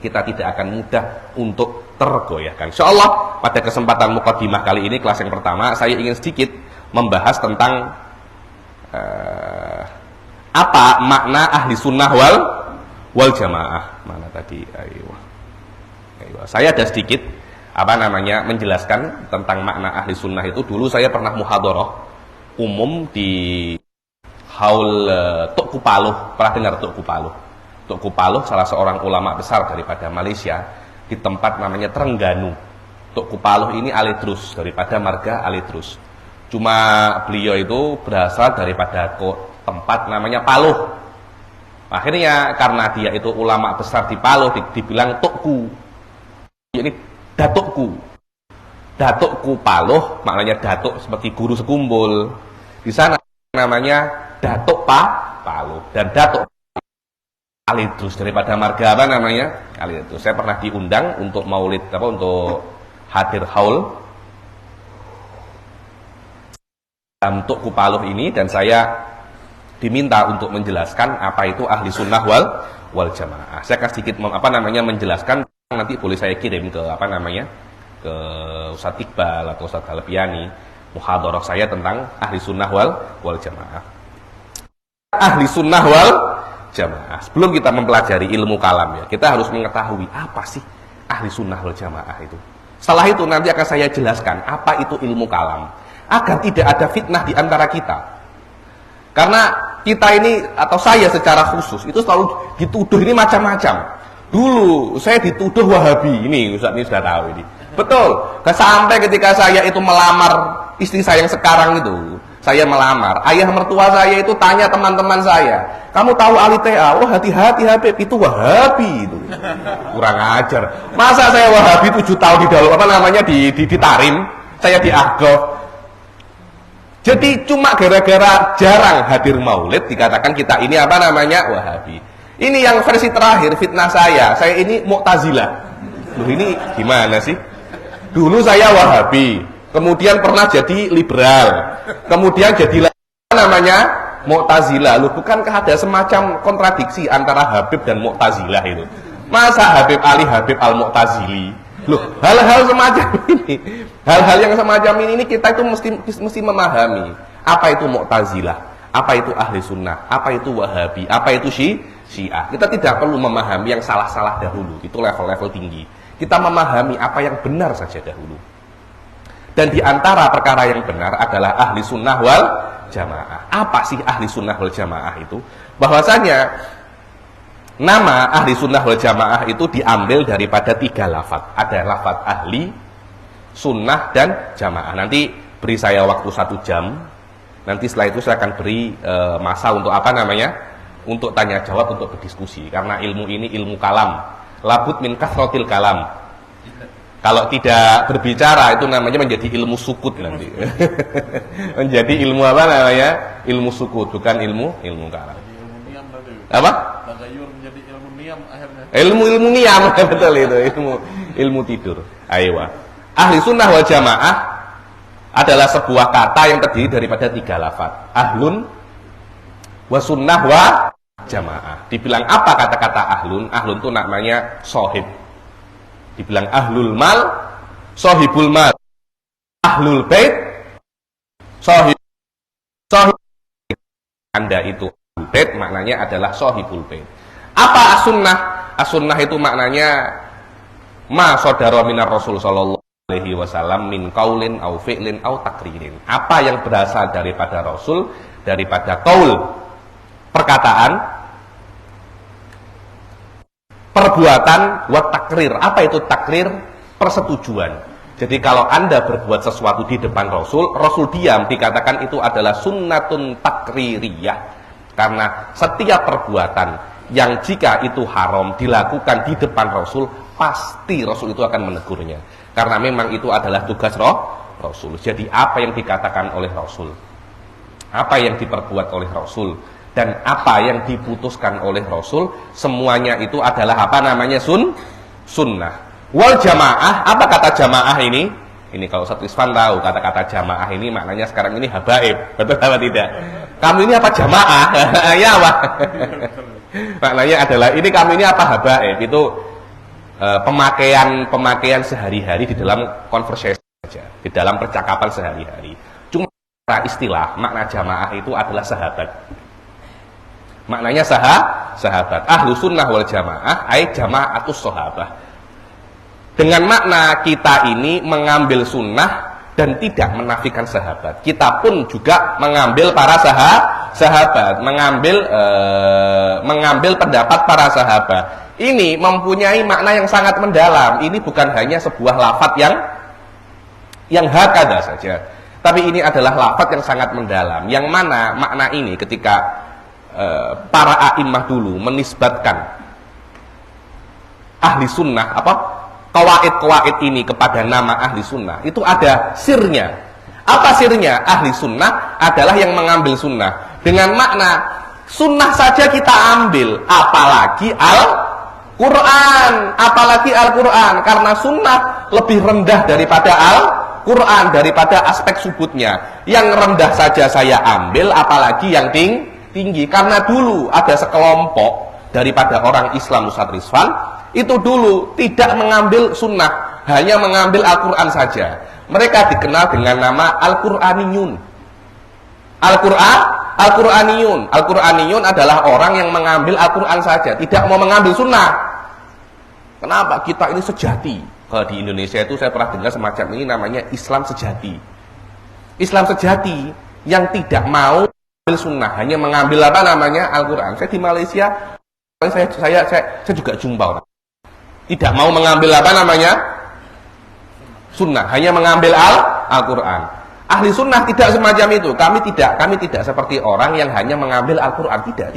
kita tidak akan mudah untuk tergoyahkan. Insyaallah pada kesempatan muqaddimah kali ini, kelas yang pertama, saya ingin sedikit membahas tentang apa makna ahli sunnah wal jamaah. Mana tadi? Ayo. Saya ada sedikit menjelaskan tentang makna ahli sunnah itu. Dulu saya pernah muhadharah umum di Haul Tok Kupaluh. Pernah dengar Tok Kupaluh? Tok Kupaluh salah seorang ulama besar daripada Malaysia, di tempat namanya Terengganu. Tok Kupaluh ini Alidrus, daripada marga Alidrus. Cuma beliau itu berasal daripada tempat namanya Paluh. Akhirnya karena dia itu ulama besar di Paluh, dibilang Tokku. Ini Datukku. Datukku Paluh, maknanya datuk seperti guru sekumpul. Di sana namanya Datuk Paluh, dan Datuk Alidrus daripada marga Alidrus. Saya pernah diundang untuk maulid untuk hadir haul Datuk Paluh ini, dan saya diminta untuk menjelaskan apa itu ahli sunnah wal jamaah. Saya akan sedikit menjelaskan, nanti boleh saya kirim ke ke Ustaz Iqbal atau Ustaz Alpiani, muhadharah saya tentang ahli sunnah wal jamaah. Ahli sunnah wal jamaah. Sebelum kita mempelajari ilmu kalam, ya, kita harus mengetahui apa sih ahli sunnah wal jamaah itu. Setelah itu nanti akan saya jelaskan apa itu ilmu kalam, agar tidak ada fitnah di antara kita. Karena kita ini, atau saya secara khusus, itu selalu dituduh ini macam-macam. Dulu saya dituduh Wahabi, ini Ustaz ini sudah tahu ini. Betul, sampai ketika saya itu melamar istri saya yang sekarang itu, saya melamar, ayah mertua saya itu tanya teman-teman saya, kamu tahu Ali TA? Oh, hati-hati Habib, itu Wahabi itu. Kurang ajar. Masa saya Wahabi 7 tahun di dalam di Tarim, saya di Ahqaf. Jadi cuma gara-gara jarang hadir maulid dikatakan kita ini Wahabi. Ini yang versi terakhir fitnah saya ini Mu'tazilah. Loh, ini gimana sih? Dulu saya Wahabi, kemudian pernah jadi liberal, kemudian jadi Mu'tazilah. Loh, bukankah ada semacam kontradiksi antara Habib dan Mu'tazilah itu? Masa Habib Ali Habib al-Mu'tazili? Loh, hal-hal semacam ini, hal-hal yang semacam ini kita itu mesti memahami apa itu Mu'tazilah, apa itu ahli sunnah, apa itu Wahabi, apa itu Syiah. Kita tidak perlu memahami yang salah-salah dahulu, itu level-level tinggi. Kita memahami apa yang benar saja dahulu. Dan di antara perkara yang benar adalah ahli sunnah wal jamaah. Apa sih ahli sunnah wal jamaah itu? Bahwasanya nama ahli sunnah wal jamaah itu diambil daripada 3 lafaz. Ada lafaz ahli, sunnah, dan jamaah. Nanti beri saya waktu 1 jam. Nanti setelah itu saya akan beri masa untuk untuk tanya jawab, untuk berdiskusi. Karena ilmu ini ilmu kalam. Labud min kathrotil kalam. Kalau tidak berbicara itu namanya menjadi ilmu sukut nanti. Menjadi ilmu ilmu sukut, bukan ilmu kalam. Ilmu niam tadi. Apa? Tagayur menjadi ilmu niam akhirnya. Ilmu niam, betul itu, ilmu tidur. Ayo. Ahli sunnah wal jamaah adalah sebuah kata yang terdiri daripada 3 lafaz. Ahlun wa sunnah wa jamaah. Dibilang apa kata-kata ahlun? Ahlun itu namanya sohib. Dibilang ahlul mal, sohibul mal. Ahlul bait, sohib. Anda itu ahlul bait, maknanya adalah sohibul bait. Apa as-sunnah? As-sunnah itu maknanya ma sodara minar rasul sallallahu alaihi wasallam min qaulin au fi'lin au takririn. Apa yang berasal daripada rasul, daripada qaul, perkataan, perbuatan, wa takrir. Apa itu takrir? Persetujuan. Jadi kalau Anda berbuat sesuatu di depan Rasul, Rasul diam, dikatakan itu adalah sunnatun takririyah. Karena setiap perbuatan yang jika itu haram dilakukan di depan Rasul, pasti Rasul itu akan menegurnya. Karena memang itu adalah tugas Rasul. Jadi apa yang dikatakan oleh Rasul, apa yang diperbuat oleh Rasul, dan apa yang diputuskan oleh Rasul, semuanya itu adalah apa namanya sunnah. Wal jamaah, apa kata jamaah ini? Ini kalau Ustaz Rizwan tahu kata-kata jamaah ini maknanya sekarang ini habaib, betul apa tidak? Kamu ini apa jamaah? Ya apa? Maknanya adalah ini kamu ini apa habaib? Itu pemakaian sehari-hari di dalam conversation saja, di dalam percakapan sehari-hari. Cuma istilah makna jamaah itu adalah sahabat. Maknanya sahabat. Ahlu sunnah wal jamaah ay jamaatus sahabah. Dengan makna kita ini mengambil sunnah dan tidak menafikan sahabat. Kita pun juga mengambil para sahabat, mengambil pendapat para sahabat. Ini mempunyai makna yang sangat mendalam. Ini bukan hanya sebuah lafaz yang hakada saja, tapi ini adalah lafaz yang sangat mendalam. Yang mana makna ini ketika para a'immah dulu menisbatkan ahli sunnah qawaid ini kepada nama ahli sunnah, itu ada sirnya. Apa sirnya? Ahli sunnah adalah yang mengambil sunnah. Dengan makna sunnah saja kita ambil, apalagi Al-Quran. Karena sunnah lebih rendah daripada Al-Quran, daripada aspek subutnya. Yang rendah saja saya ambil, apalagi yang tinggi. Karena dulu ada sekelompok daripada orang Islam, Ustaz Rizwan, itu dulu tidak mengambil sunnah, hanya mengambil Al-Quran saja. Mereka dikenal dengan nama Al-Quraniyun. Al-Quraniyun adalah orang yang mengambil Al-Quran saja, tidak mau mengambil sunnah. Kenapa? Kita ini sejati. Kalau di Indonesia itu saya pernah dengar semacam ini, namanya Islam sejati. Islam sejati yang tidak mau mengambil sunnah, hanya mengambil Al-Quran. Saya di Malaysia, saya juga jumpa orang tidak mau mengambil sunnah, hanya mengambil Al-Quran. Ahli sunnah tidak semacam itu. Kami tidak seperti orang yang hanya mengambil Al-Quran. Tidak.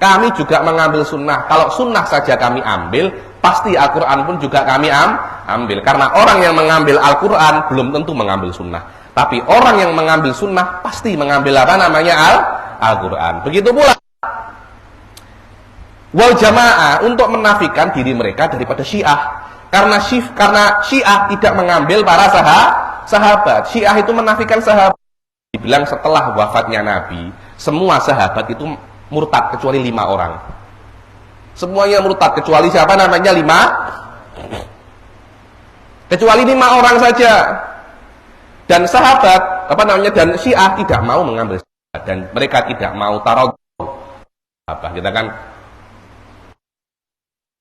Kami juga mengambil sunnah. Kalau sunnah saja kami ambil, pasti Al-Quran pun juga kami ambil. Karena orang yang mengambil Al-Quran belum tentu mengambil sunnah. Tapi orang yang mengambil sunnah pasti mengambil Al-Quran. Begitu pula wal jamaah untuk menafikan diri mereka daripada Syiah. Karena Syiah tidak mengambil para sahabat. Syiah itu menafikan sahabat. Dibilang setelah wafatnya Nabi, semua sahabat itu murtad kecuali 5 orang. Semuanya murtad kecuali siapa namanya? 5. Kecuali 5 orang saja. Dan sahabat dan Syiah tidak mau mengambil sahabat, dan mereka tidak mau taradhu. Kita kan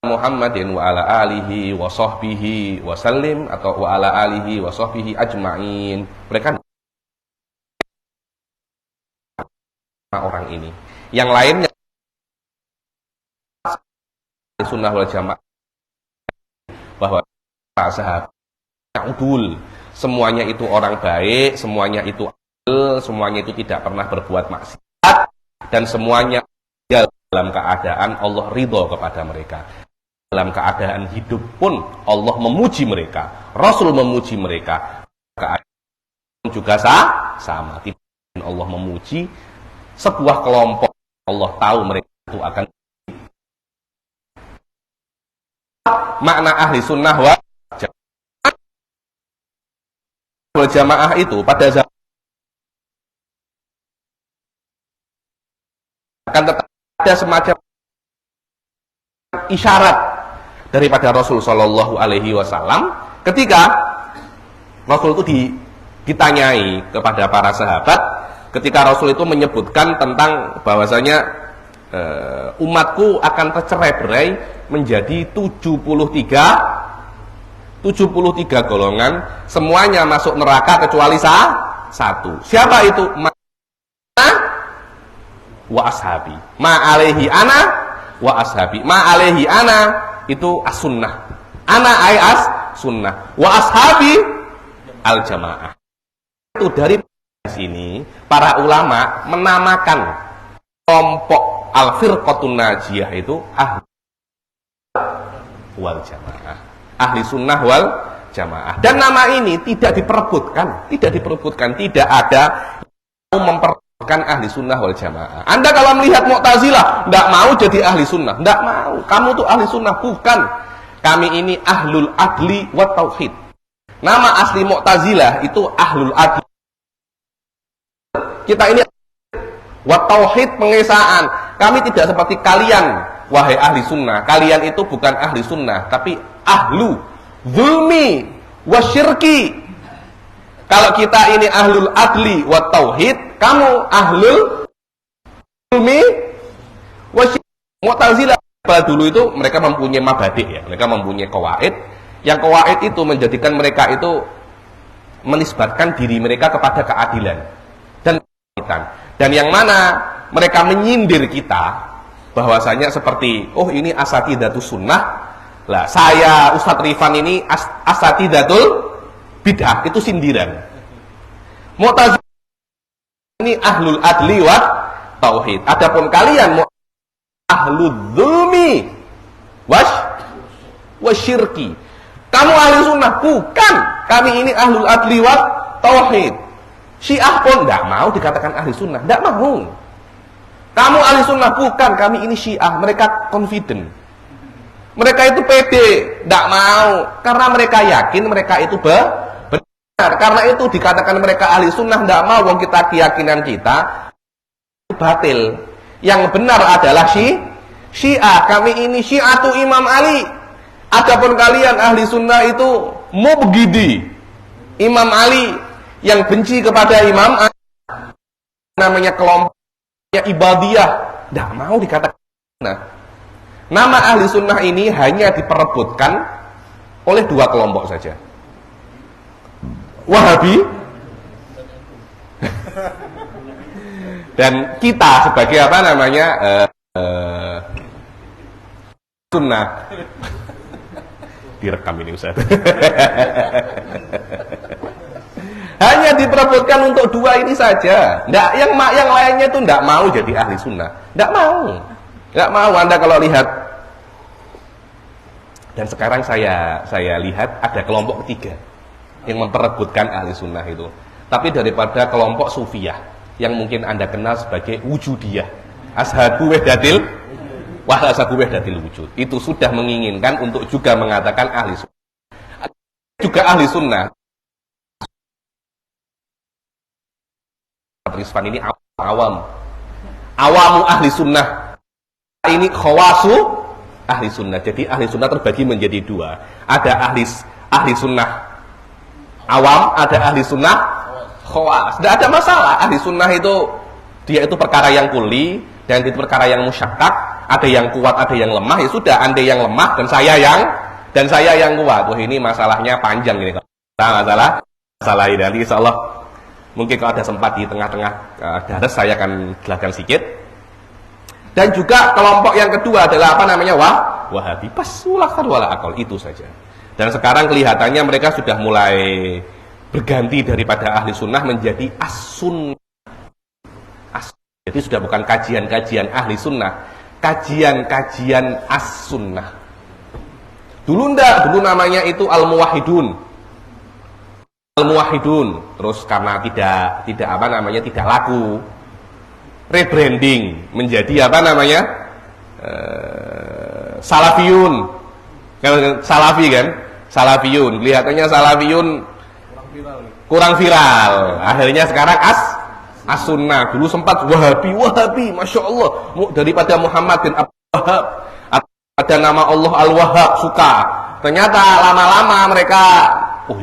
Muhammadin wa ala alihi wa sahbihi wa sallim, atau wa ala alihi wa sahbihi ajma'in. Mereka orang ini. Yang lainnya sunnah wal jamaah bahwa sahabat udul, semuanya itu orang baik, semuanya itu adil, semuanya itu tidak pernah berbuat maksiat, dan semuanya dalam keadaan Allah ridho kepada mereka. Dalam keadaan hidup pun Allah memuji mereka, Rasul memuji mereka. Keadaan juga sama. Allah memuji sebuah kelompok, Allah tahu mereka itu akan. Makna ahli sunnah wal jamaah itu pada zaman akan tetap ada semacam isyarat daripada Rasul Shallallahu Alaihi Wasallam ketika Rasul itu ditanyai kepada para sahabat, ketika Rasul itu menyebutkan tentang bahwasanya umatku akan tercerai-berai menjadi 73 golongan, semuanya masuk neraka kecuali satu. Siapa itu? Wa ashabi. Ma alaihi ana wa ashabi. Ma alaihi ana itu as-sunnah. Ana ay as-sunnah. Wa ashabi al-jamaah. Itu dari sini para ulama menamakan kelompok al-firqatun najiyah itu ahli wal jamaah, ahli sunnah wal jamaah. Dan nama ini tidak diperebutkan, tidak ada yang memperebutkan ahli sunnah wal jamaah. Anda kalau melihat Mu'tazilah, tidak mau jadi ahli sunnah, tidak mau. Kamu tuh ahli sunnah, bukan. Kami ini ahlul adli wa tauhid. Nama asli Mu'tazilah itu ahlul adli. Kita ini wa tauhid, pengesaan. Kami tidak seperti kalian, wahai ahli sunnah. Kalian itu bukan ahli sunnah, tapi ahlu zulmi wa syirki. Kalau kita ini ahlul adli wa tauhid, kamu ahlul zulmi wa syirki. Mu'tazilah dulu itu mereka mempunyai mabadi' ya, mereka mempunyai qawaid. Yang qawaid itu menjadikan mereka itu menisbatkan diri mereka kepada keadilan dan yang mana mereka menyindir kita bahwasanya seperti, oh ini asatidatus sunnah lah, saya Ustadz Rifan ini asatidatul bid'ah, itu sindiran. Mu'tazilah ini ahlul adli wa tauhid. Adapun kalian ahlul zulmi wasyirki. Kamu ahli sunnah, bukan. Kami ini ahlul adli wa tauhid. Syiah pun tidak mau dikatakan ahli sunnah, tidak mau. Kamu ahli sunnah, bukan. Kami ini Syiah. Mereka confident, mereka itu pede, tidak mau, karena mereka yakin mereka itu benar. Karena itu dikatakan mereka ahli sunnah, tidak mau. Wong kita, keyakinan kita itu batil. Yang benar adalah Syiah. Kami ini Syiatu Imam Ali. Adapun kalian ahli sunnah itu mubghidi Imam Ali, yang benci kepada Imam Ali, namanya kelompoknya Ibadiyah, tidak mau dikatakan. Nah, nama ahli sunnah ini hanya diperebutkan oleh dua kelompok saja, Wahabi dan kita sebagai apa namanya sunnah. Direkam ini Ustaz. Hanya diperebutkan untuk dua ini saja. Nggak, yang lainnya itu tidak mau jadi ahli sunnah, tidak mau. Anda kalau lihat, dan sekarang saya lihat ada kelompok ketiga yang memperebutkan ahli sunnah itu. Tapi daripada kelompok sufiyah yang mungkin Anda kenal sebagai wujudiyah, ashabu wahdatil wujud, itu sudah menginginkan untuk juga mengatakan ahli sunnah. Juga ahli sunnah. Rizwan ini awamu ahli sunnah, ini khawasu ahli sunnah. Jadi ahli sunnah terbagi menjadi dua. Ada ahli sunnah awam, ada ahli sunnah khawas. Tidak ada masalah. Ahli sunnah itu dia itu perkara yang kuli dan itu perkara yang musyakkak. Ada yang kuat, ada yang lemah. Ya sudah, Anda yang lemah dan saya yang kuat. Wah, ini masalahnya panjang ini. Masalah ini nanti insyaallah mungkin kalau ada sempat di tengah-tengah daras saya akan jelaskan sedikit. Dan juga kelompok yang kedua adalah apa namanya? Wahabi. Pasulakar wala akal, itu saja. Dan sekarang kelihatannya mereka sudah mulai berganti daripada ahli sunnah menjadi as-sunnah. Jadi sudah bukan kajian-kajian ahli sunnah, kajian-kajian as-sunnah. Dulu dulu namanya itu al-muwahhidun. Terus karena tidak apa namanya, tidak laku, rebranding menjadi apa namanya, salafiyun. Salafiyun kelihatannya salafiyun kurang viral. Akhirnya sekarang as-sunnah. Dulu sempat wahabi, masya Allah, daripada Muhammad bin Abdul Wahab, ada nama Allah Al-Wahhab, suka. Ternyata lama-lama mereka,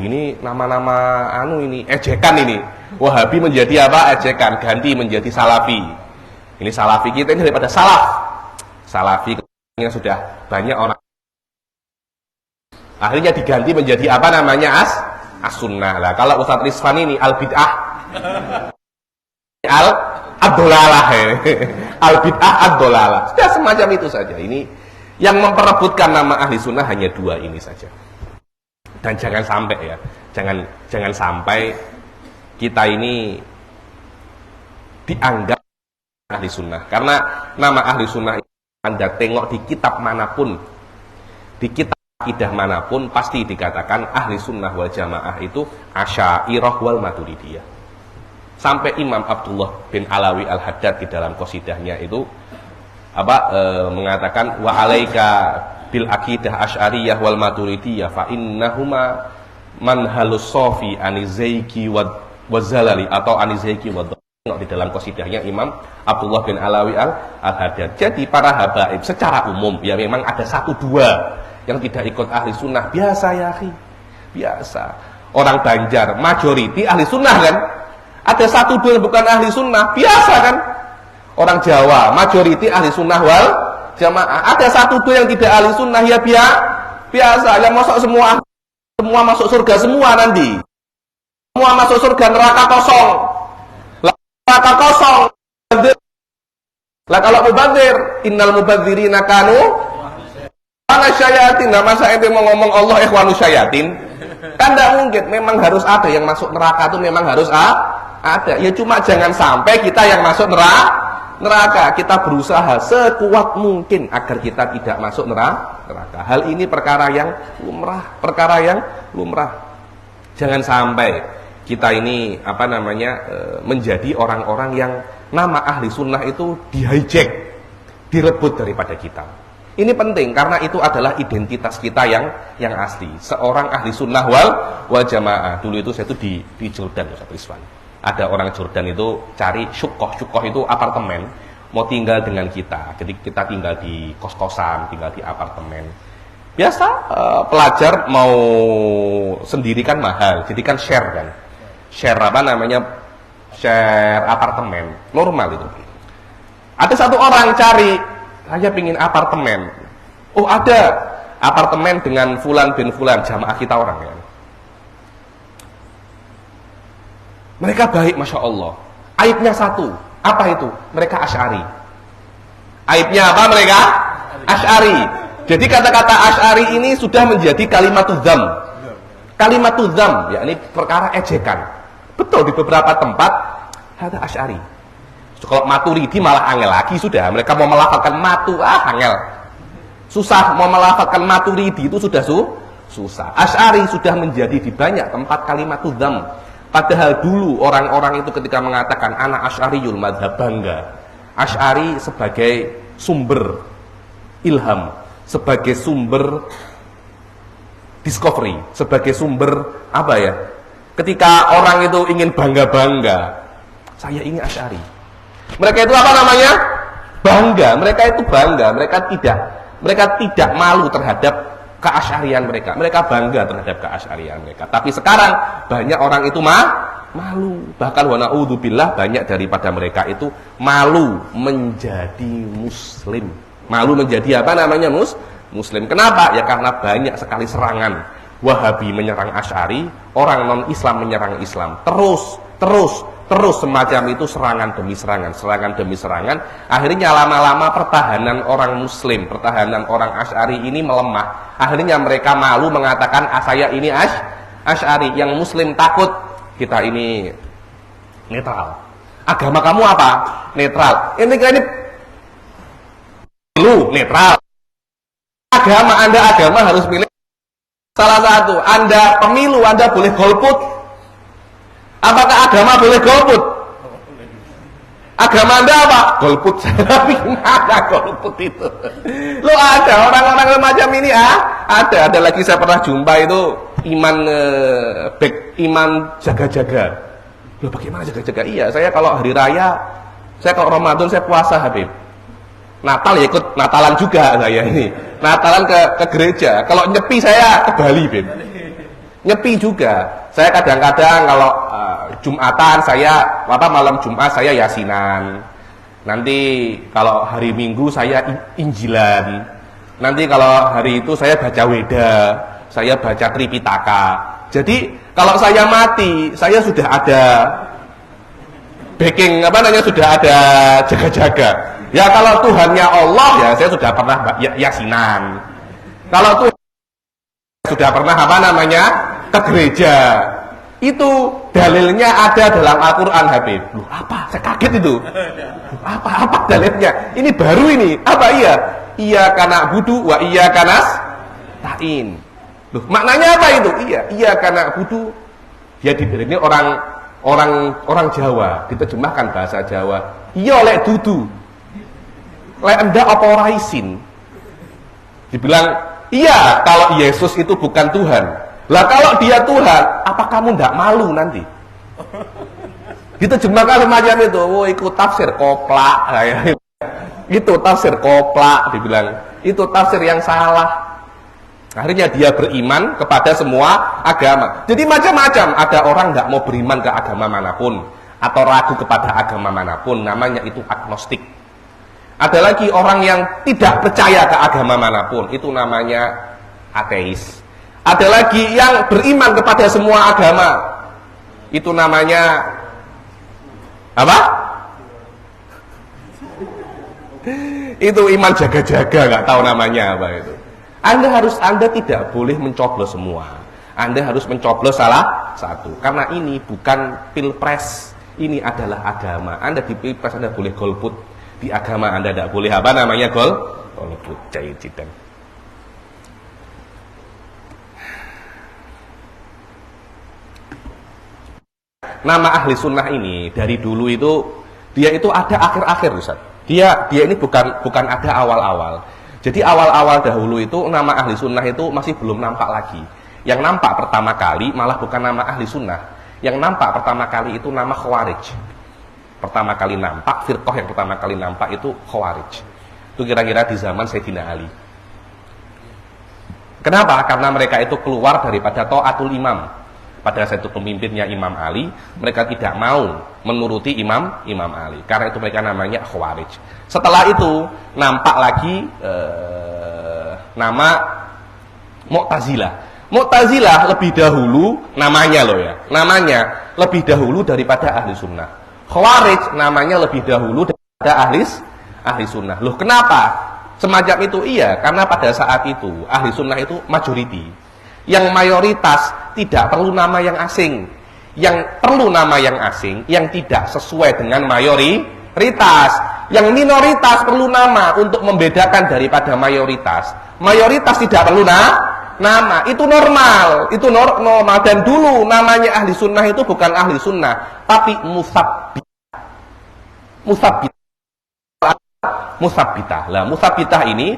ini nama-nama ini ejekan ini. Wahabi menjadi apa? Ejekan, ganti menjadi salafi. Ini salafi kita ini daripada salafi yang sudah banyak orang. Akhirnya diganti menjadi apa namanya? As-sunnah. Lah kalau Ustadz Rizwan ini al-bid'ah. Al-dolalah. Al-bid'ah ad-dolalah. Sudah semacam itu saja. Ini yang memperebutkan nama ahli sunnah hanya dua ini saja. Dan jangan sampai ya, jangan sampai kita ini dianggap ahli sunnah. Karena nama ahli sunnah Anda tengok di kitab manapun, di kitab akidah manapun pasti dikatakan ahli sunnah wal jamaah itu Asy'ariyah wal Maturidiyah. Sampai Imam Abdullah bin Alawi Al-Haddad di dalam qasidahnya itu mengatakan wa alaika bil aqidah Asy'ariyah wal Maturidiyah fa innahuma manhalus sofi anizaiki wa zalali atau anizaiki wa di dalam qasidahnya Imam Abdullah bin Alawi Al-Haddad. Jadi para habaib secara umum ya memang ada 1-2 yang tidak ikut ahli sunnah, biasa ya akhi, biasa. Orang Banjar majority ahli sunnah kan, ada 1-2 yang bukan ahli sunnah, biasa kan. Orang Jawa majority ahli sunnah wal jamaah, ada 1-2 yang tidak ahli sunnah, ya biasa. Yang masuk semua masuk surga semua nanti, semua masuk surga, neraka kosong, neraka kosong. Lah kalau mubadzir, innal mubadzirina kanu syayatin. Nah, masa ente mau ngomong Allah ikhwanu syayatin? Kan tidak mungkin, memang harus ada yang masuk neraka itu, memang harus ada. Ya cuma jangan sampai kita yang masuk neraka. Kita berusaha sekuat mungkin agar kita tidak masuk neraka. Hal ini perkara yang lumrah. Jangan sampai kita ini menjadi orang-orang yang nama ahli sunnah itu dihijack, direbut daripada kita. Ini penting karena itu adalah identitas kita yang asli. Seorang ahli sunnah wal jamaah. Dulu itu saya itu di Jordan, Ustaz Rizwan. Ada orang Jordan itu cari syukoh itu apartemen, mau tinggal dengan kita. Jadi kita tinggal di kos-kosan, tinggal di apartemen. Biasa pelajar mau sendiri kan mahal, jadi kan share kan. Share share apartemen, normal itu. Ada satu orang cari, saya pingin apartemen. Oh ada apartemen dengan fulan bin fulan, jamaah kita orang ya. Mereka baik, masya Allah. Aibnya satu, apa itu? Mereka Asy'ari. Aibnya apa mereka? Asy'ari. Jadi kata-kata Asy'ari ini sudah menjadi kalimatul dzam. Kalimatul dzam, yakni perkara ejekan. Betul di beberapa tempat ada Asy'ari. Kalau Maturidi malah angel lagi sudah. Mereka mau melafalkan angel. Susah mau melafalkan Maturidi itu sudah susah. Asy'ari sudah menjadi di banyak tempat kalimatul dzam. Padahal dulu orang-orang itu ketika mengatakan anak Asy'ariyul madhab, bangga. Asy'ari sebagai sumber ilham, sebagai sumber discovery, sebagai sumber ketika orang itu ingin bangga-bangga, saya ini Asy'ari. Mereka itu bangga. Mereka itu bangga. Mereka tidak malu terhadap keasy'arian mereka. Mereka bangga terhadap keasy'arian mereka. Tapi sekarang banyak orang itu malu. Bahkan wa na'udzubillah, banyak daripada mereka itu malu menjadi muslim. Malu menjadi muslim. Kenapa? Ya karena banyak sekali serangan. Wahabi menyerang Asy'ari, orang non-Islam menyerang Islam. Terus semacam itu, serangan demi serangan. Akhirnya lama-lama pertahanan orang muslim, pertahanan orang Asy'ari ini melemah. Akhirnya mereka malu mengatakan saya ini Asy'ari. Yang muslim takut kita ini netral. Agama kamu apa? Netral. Ini lu netral. Agama harus pilih salah satu. Anda pemilu, Anda boleh golput. Apakah agama boleh golput? Agama Anda apa? Golput. Tapi ada golput itu. Lo ada orang-orang semacam ini ada lagi saya pernah jumpa itu iman jaga-jaga. Loh bagaimana jaga-jaga? Iya, saya kalau hari raya, saya kalau Ramadan saya puasa Habib. Natal ya ikut Natalan juga saya ini. Natalan ke gereja. Kalau nyepi saya ke Bali, Habib. Nyepi juga. Saya kadang-kadang kalau Jumatan saya malam Jumat saya yasinan. Nanti kalau hari Minggu saya injilan. Nanti kalau hari itu saya baca Weda, saya baca Tripitaka. Jadi kalau saya mati, saya sudah ada backing sudah ada jaga-jaga. Ya kalau Tuhannya Allah ya saya sudah pernah yasinan. Kalau Tuhan sudah pernah apa namanya ke gereja. Itu dalilnya ada dalam Al-Quran, Habib. Loh, apa? Saya kaget itu. Apa dalilnya? Ini baru ini. Apa iya? Iya karena budu wa iya karena ta'in. Loh, maknanya apa itu? Iya karena budu. Ya ini orang Jawa, diterjemahkan bahasa Jawa. Iya lek dudu. Lek enggak apa ora isin. Dibilang, iya kalau Yesus itu bukan Tuhan. Lah kalau dia Tuhan, apa kamu ndak malu nanti? Diterjemahkan semacam itu. Oh, ikut tafsir koplak. Itu tafsir koplak, dibilang. Itu tafsir yang salah. Akhirnya dia beriman kepada semua agama. Jadi macam-macam. Ada orang nggak mau beriman ke agama manapun, atau ragu kepada agama manapun. Namanya itu agnostik. Ada lagi orang yang tidak percaya ke agama manapun. Itu namanya ateis. Ada lagi yang beriman kepada semua agama. Itu namanya apa? Itu iman jaga-jaga, nggak tahu namanya apa itu. Anda tidak boleh mencoblos semua. Anda harus mencoblos salah satu. Karena ini bukan pilpres. Ini adalah agama. Anda di pilpres Anda boleh golput. Di agama Anda tidak boleh apa namanya golput. Jahit jidang. Nama ahli sunnah ini dari dulu itu dia itu ada akhir-akhir, Ustaz. Dia ini bukan ada awal-awal. Jadi awal-awal dahulu itu nama ahli sunnah itu masih belum nampak lagi. Yang nampak pertama kali malah bukan nama ahli sunnah. Yang nampak pertama kali itu nama Khawarij. Pertama kali nampak, firqah yang pertama kali nampak itu Khawarij. Itu kira-kira di zaman Sayyidina Ali. Kenapa? Karena mereka itu keluar daripada ta'atul imam. Pada saat itu pemimpinnya Imam Ali, mereka tidak mau menuruti Imam Ali. Karena itu mereka namanya Khawarij. Setelah itu nampak lagi nama Mu'tazilah. Mu'tazilah lebih dahulu namanya loh ya. Namanya lebih dahulu daripada ahli sunnah. Khawarij namanya lebih dahulu daripada ahli sunnah. Loh kenapa? Semacam itu iya, karena pada saat itu ahli sunnah itu majority. Yang mayoritas tidak perlu nama yang asing. Yang perlu nama yang asing yang tidak sesuai dengan mayoritas. Yang minoritas perlu nama untuk membedakan daripada mayoritas. Mayoritas tidak perlu nama. Itu normal. Itu normal. Dan dulu namanya ahli sunnah itu bukan ahli sunnah, tapi musabbitah. Lah musabbitah ini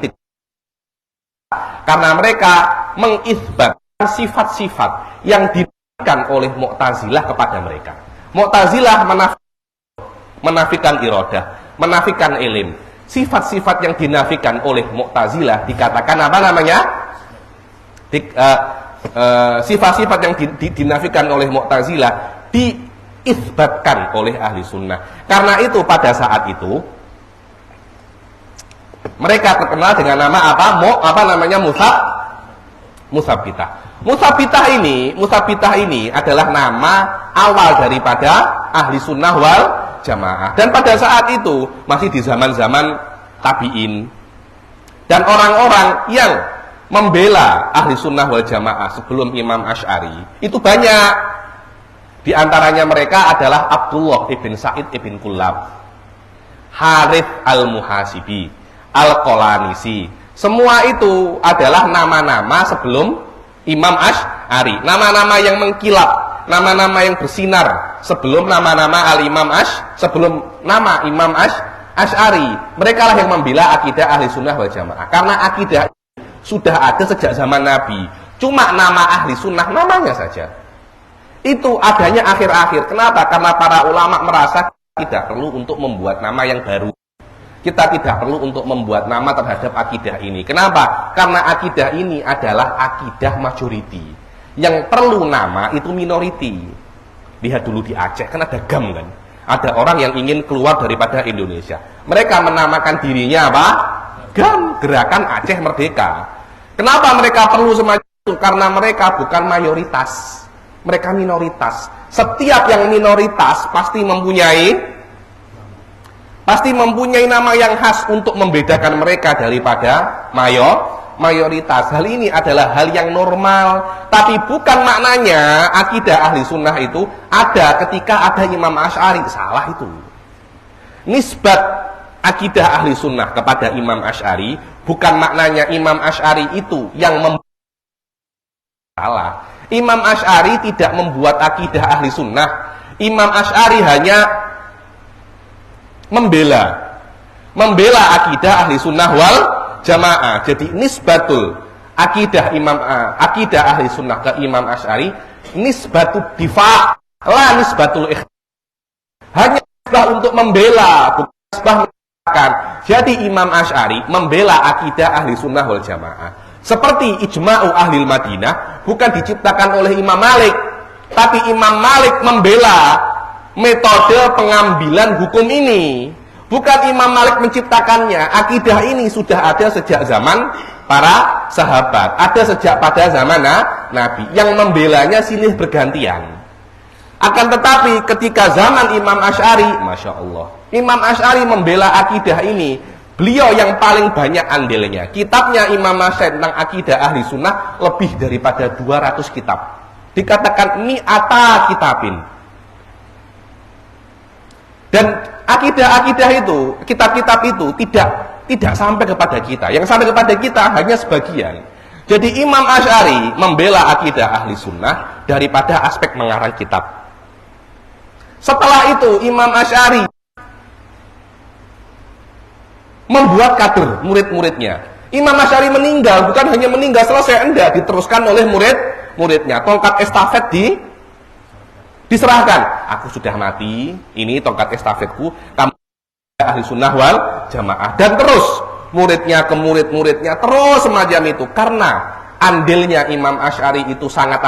karena mereka mengisbatkan sifat-sifat yang dinafikan oleh Mu'tazilah kepada mereka. Mu'tazilah menafikan iradah, menafikan ilm. Sifat-sifat yang dinafikan oleh Mu'tazilah dikatakan apa namanya? Sifat-sifat yang dinafikan oleh Mu'tazilah diisbatkan oleh ahli sunnah. Karena itu pada saat itu mereka terkenal dengan nama apa namanya musabbitah. Musabbitah ini adalah nama awal daripada ahli sunnah wal jamaah. Dan pada saat itu masih di zaman-zaman tabi'in. Dan orang-orang yang membela ahli sunnah wal jamaah sebelum Imam Asy'ari itu banyak. Di antaranya mereka adalah Abdullah ibn Sa'id ibn Kullab, Harith al-Muhasibi, Al-Qalanisi. Semua itu adalah nama-nama sebelum Imam Asy'ari. Nama-nama yang mengkilap, nama-nama yang bersinar sebelum nama-nama sebelum nama Imam Asy'ari. Mereka lah yang membela akidah ahli sunnah wal jamaah. Karena akidah sudah ada sejak zaman Nabi. Cuma nama ahli sunnah namanya saja. Itu adanya akhir-akhir. Kenapa? Karena para ulama merasa tidak perlu untuk membuat nama yang baru. Kita tidak perlu untuk membuat nama terhadap akidah ini. Kenapa? Karena akidah ini adalah akidah majority. Yang perlu nama itu minority. Lihat dulu di Aceh, kan ada GAM kan? Ada orang yang ingin keluar daripada Indonesia. Mereka menamakan dirinya apa? GAM, Gerakan Aceh Merdeka. Kenapa mereka perlu semacam itu? Karena mereka bukan mayoritas. Mereka minoritas. Setiap yang minoritas pasti mempunyai nama yang khas untuk membedakan mereka daripada mayoritas. Hal ini adalah hal yang normal, tapi bukan maknanya akidah ahli sunnah itu ada ketika ada Imam Asy'ari. Salah itu. Nisbat akidah ahli sunnah kepada Imam Asy'ari bukan maknanya Imam Asy'ari itu yang salah. Imam Asy'ari tidak membuat akidah ahli sunnah. Imam Asy'ari hanya membela akidah ahli sunnah wal jamaah. Jadi nisbatul akidah akidah ahli sunnah ke Imam Asy'ari nisbatul difa' la nisbatul ikhlas. Hanya nisbah untuk membela, bukan nisbah menyalahkan. Jadi Imam Asy'ari membela akidah ahli sunnah wal jamaah. Seperti ijma'u ahli Madinah bukan diciptakan oleh Imam Malik, tapi Imam Malik membela metode pengambilan hukum ini. Bukan Imam Malik menciptakannya. Akidah ini sudah ada sejak zaman para sahabat, ada sejak pada zaman Nabi. Yang membelanya silih bergantian. Akan tetapi ketika zaman Imam Asy'ari, Masya Allah, Imam Asy'ari membela akidah ini. Beliau yang paling banyak andilnya. Kitabnya Imam Asy'ari tentang akidah ahli sunnah lebih daripada 200 kitab. Dikatakan mi'ata kitabin. Dan akidah-akidah itu, kitab-kitab itu tidak sampai kepada kita. Yang sampai kepada kita hanya sebagian. Jadi Imam Asy'ari membela akidah ahli sunnah daripada aspek mengarang kitab. Setelah itu Imam Asy'ari membuat kader murid-muridnya. Imam Asy'ari meninggal, bukan hanya meninggal selesai, enggak, diteruskan oleh murid-muridnya. Tongkat estafet diserahkan. Aku sudah mati, ini tongkat estafetku, kamu ahli sunnah wal jamaah. Dan terus muridnya ke murid-muridnya terus semacam itu. Karena andilnya Imam Asy'ari itu sangat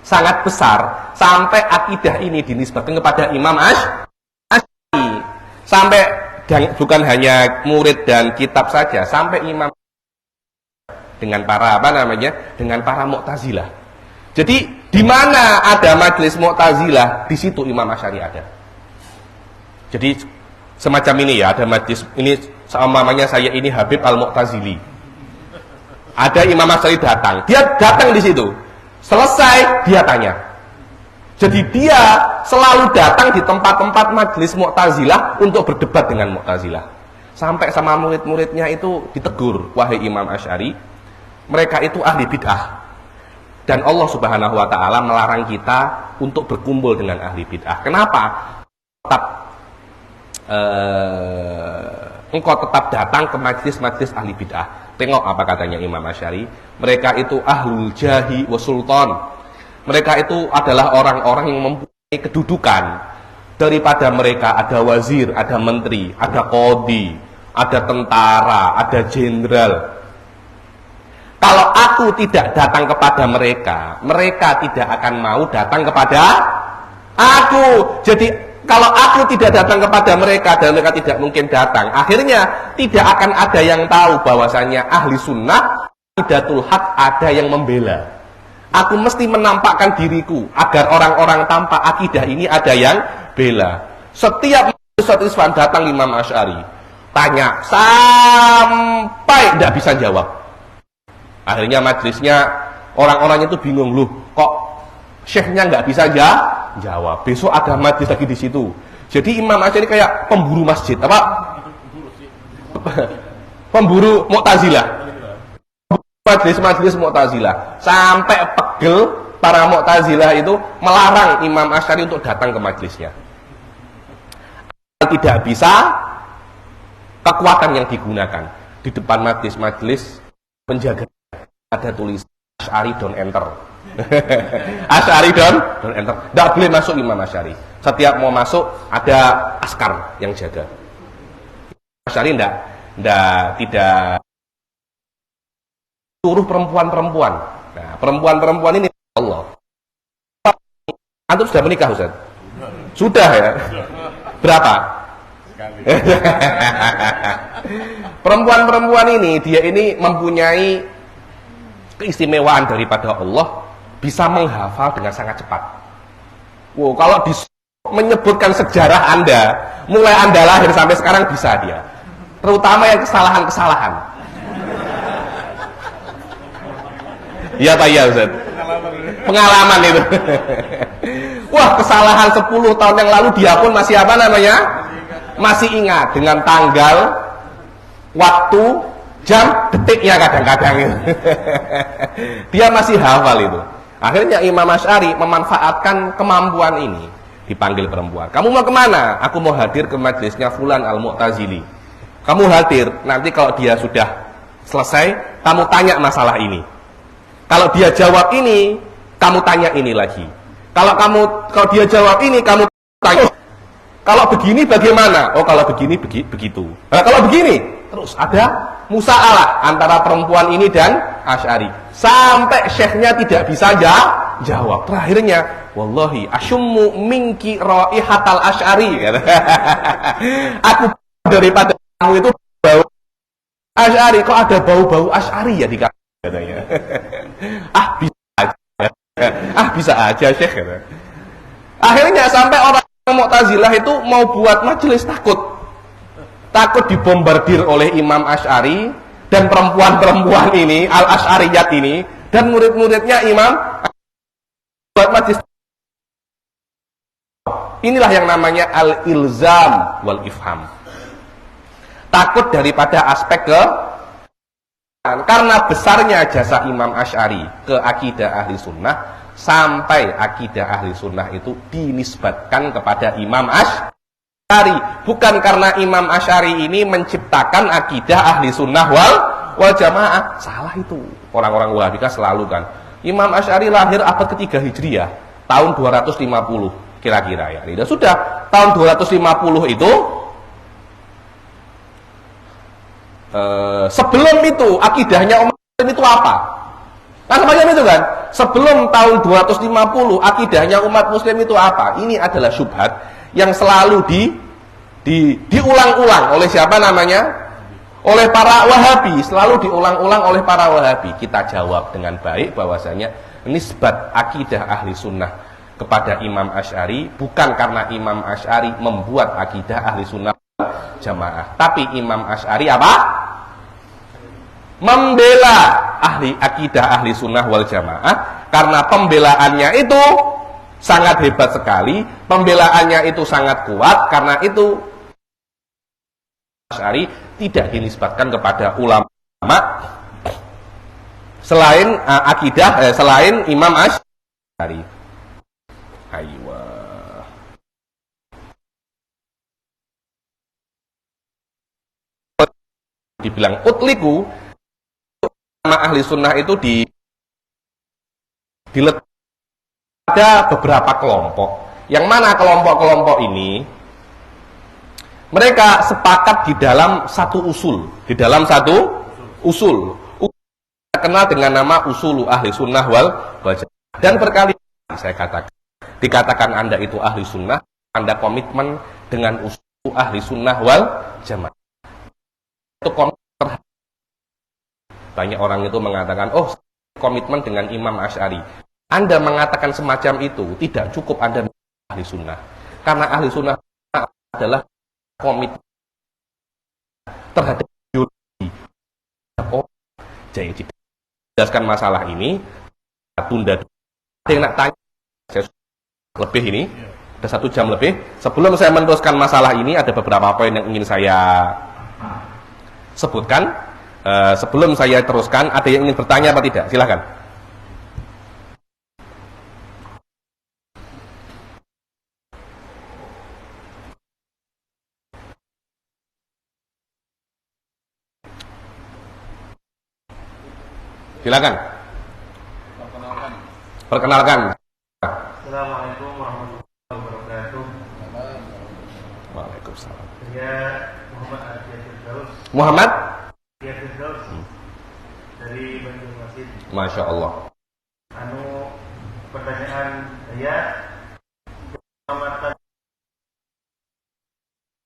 sangat besar, sampai akidah ini dinisbatkan kepada Imam Asy'ari. Sampai dan bukan hanya murid dan kitab saja, sampai imam dengan para dengan para Mu'tazilah. Jadi di mana ada majelis Mu'tazilah, di situ Imam Asy'ari ada. Jadi semacam ini ya, ada majelis ini, seumpamanya saya ini Habib Al-Mu'tazili. Ada Imam Asy'ari datang, dia datang di situ. Selesai dia tanya. Jadi dia selalu datang di tempat-tempat majelis Mu'tazilah untuk berdebat dengan Mu'tazilah. Sampai sama murid-muridnya itu ditegur, wahai Imam Asy'ari, mereka itu ahli bid'ah. Dan Allah Subhanahu wa taala melarang kita untuk berkumpul dengan ahli bid'ah. Kenapa? Engkau tetap datang ke majelis-majelis ahli bid'ah. Tengok apa katanya Imam Asy'ari, mereka itu ahlul jahi wa sultan. Mereka itu adalah orang-orang yang mempunyai kedudukan. Daripada mereka ada wazir, ada menteri, ada qadhi, ada tentara, ada jenderal. Kalau aku tidak datang kepada mereka, mereka tidak akan mau datang kepada aku. Jadi kalau aku tidak datang kepada mereka dan mereka tidak mungkin datang, akhirnya tidak akan ada yang tahu bahwasanya ahli sunnah, aqidatul haq ada yang membela. Aku mesti menampakkan diriku agar orang-orang tanpa akidah ini ada yang bela. Setiap majelis Islam datang Imam Asy'ari, tanya sampai tidak bisa jawab. Akhirnya majelisnya orang-orang itu bingung, loh kok syekhnya nggak bisa jawab. Besok ada majelis lagi di situ. Jadi Imam Asy'ari kayak pemburu masjid, apa? Pemburu Mu'tazilah. Majelis Mu'tazilah, sampai pegel para Mu'tazilah itu melarang Imam Asy'ari untuk datang ke majelisnya. Tidak bisa, kekuatan yang digunakan di depan majelis penjaga ada tulis Asy'ari don't enter. Asy'ari don't enter. Tidak boleh masuk Imam Asy'ari. Setiap mau masuk ada askar yang jaga. Asy'ari tidak suruh perempuan-perempuan. Nah, perempuan-perempuan ini Allah. Antum sudah menikah, Ustaz? Sudah ya? Berapa? Perempuan-perempuan ini, dia ini mempunyai keistimewaan daripada Allah, bisa menghafal dengan sangat cepat. Wow, kalau menyebutkan sejarah Anda, mulai Anda lahir sampai sekarang bisa dia. Terutama yang kesalahan-kesalahan. Iya Pak, iya Ustaz. Pengalaman itu. Wah, kesalahan 10 tahun yang lalu dia pun masih apa namanya? Masih ingat dengan tanggal, waktu, jam, detiknya kadang-kadang itu. Dia masih hafal itu. Akhirnya Imam Asy'ari memanfaatkan kemampuan ini. Dipanggil perempuan. Kamu mau kemana? Aku mau hadir ke majelisnya Fulan Al-Mu'tazili. Kamu hadir, nanti kalau dia sudah selesai, kamu tanya masalah ini. Kalau dia jawab ini, kamu tanya ini lagi. Kalau dia jawab ini, kamu tanya. Kalau begini bagaimana? Oh, kalau begini begitu. Nah, kalau begini, terus ada musa'alah antara perempuan ini dan Asy'ari. Sampai syekhnya tidak bisa jawab. Terakhirnya, wallahi asyummu minki raihatal Asy'ari. Aku daripada kamu itu bau Asy'ari, kok ada bau-bau Asy'ari ya di katanya. Bisa aja Syekh kata. Akhirnya sampai orang Mu'tazilah itu mau buat majelis takut dibombardir oleh Imam Asy'ari dan perempuan-perempuan ini, Al-Asy'ariyat ini, dan murid-muridnya Imam buat majelis. Inilah yang namanya al-ilzam wal ifham. Takut daripada aspek karena besarnya jasa Imam Asy'ari ke akidah ahli sunnah, sampai akidah ahli sunnah itu dinisbatkan kepada Imam Asy'ari. Bukan karena Imam Asy'ari ini menciptakan akidah ahli sunnah wal jamaah. Salah itu. Orang-orang Wahabi selalu kan. Imam Asy'ari lahir abad ketiga Hijriah, tahun 250 kira-kira ya. Sudah tahun 250 itu sebelum itu akidahnya umat Muslim itu apa? Kan semacam itu kan? Sebelum tahun 250 akidahnya umat Muslim itu apa? Ini adalah syubhat yang selalu diulang-ulang oleh siapa namanya? Oleh para Wahabi, selalu diulang-ulang oleh para Wahabi. Kita jawab dengan baik bahwasanya nisbat akidah ahli sunnah kepada Imam Asy'ari bukan karena Imam Asy'ari membuat akidah ahli sunnah jamaah, tapi Imam Asy'ari apa? Membela ahli akidah ahli sunnah wal jamaah, karena pembelaannya itu sangat hebat sekali, pembelaannya itu sangat kuat, karena itu Asy'ari tidak dinisbatkan kepada ulama selain selain Imam Asy'ari. Aywa. Dibilang utliku, nama ahli sunnah itu diletak ada beberapa kelompok. Yang mana kelompok-kelompok ini mereka sepakat di dalam satu usul, terkenal dengan nama usulu ahli sunnah wal jamaah. Dan berkali saya dikatakan Anda itu ahli sunnah, Anda komitmen dengan usul ahli sunnah wal jamaah. Itu komitmen. Banyak orang itu mengatakan, oh komitmen dengan Imam Asy'ari. Anda mengatakan semacam itu tidak cukup Anda ahli sunnah, karena ahli sunnah adalah komitmen terhadap ideologi. Oh, jadi jelaskan masalah ini. Tunda. Ada yang nak tanya? Saya lebih ini, ada 1 jam lebih. Sebelum saya meneruskan masalah ini, ada beberapa poin yang ingin saya sebutkan. Sebelum saya teruskan, ada yang ingin bertanya apa tidak? Silakan. Silakan. Perkenalkan. Assalamualaikum warahmatullahi wabarakatuh. Waalaikumsalam. Saya Muhammad Adiyah Firdaus. Muhammad dari Banjarmasin. Masya Allah. Pertanyaan saya, pengamatan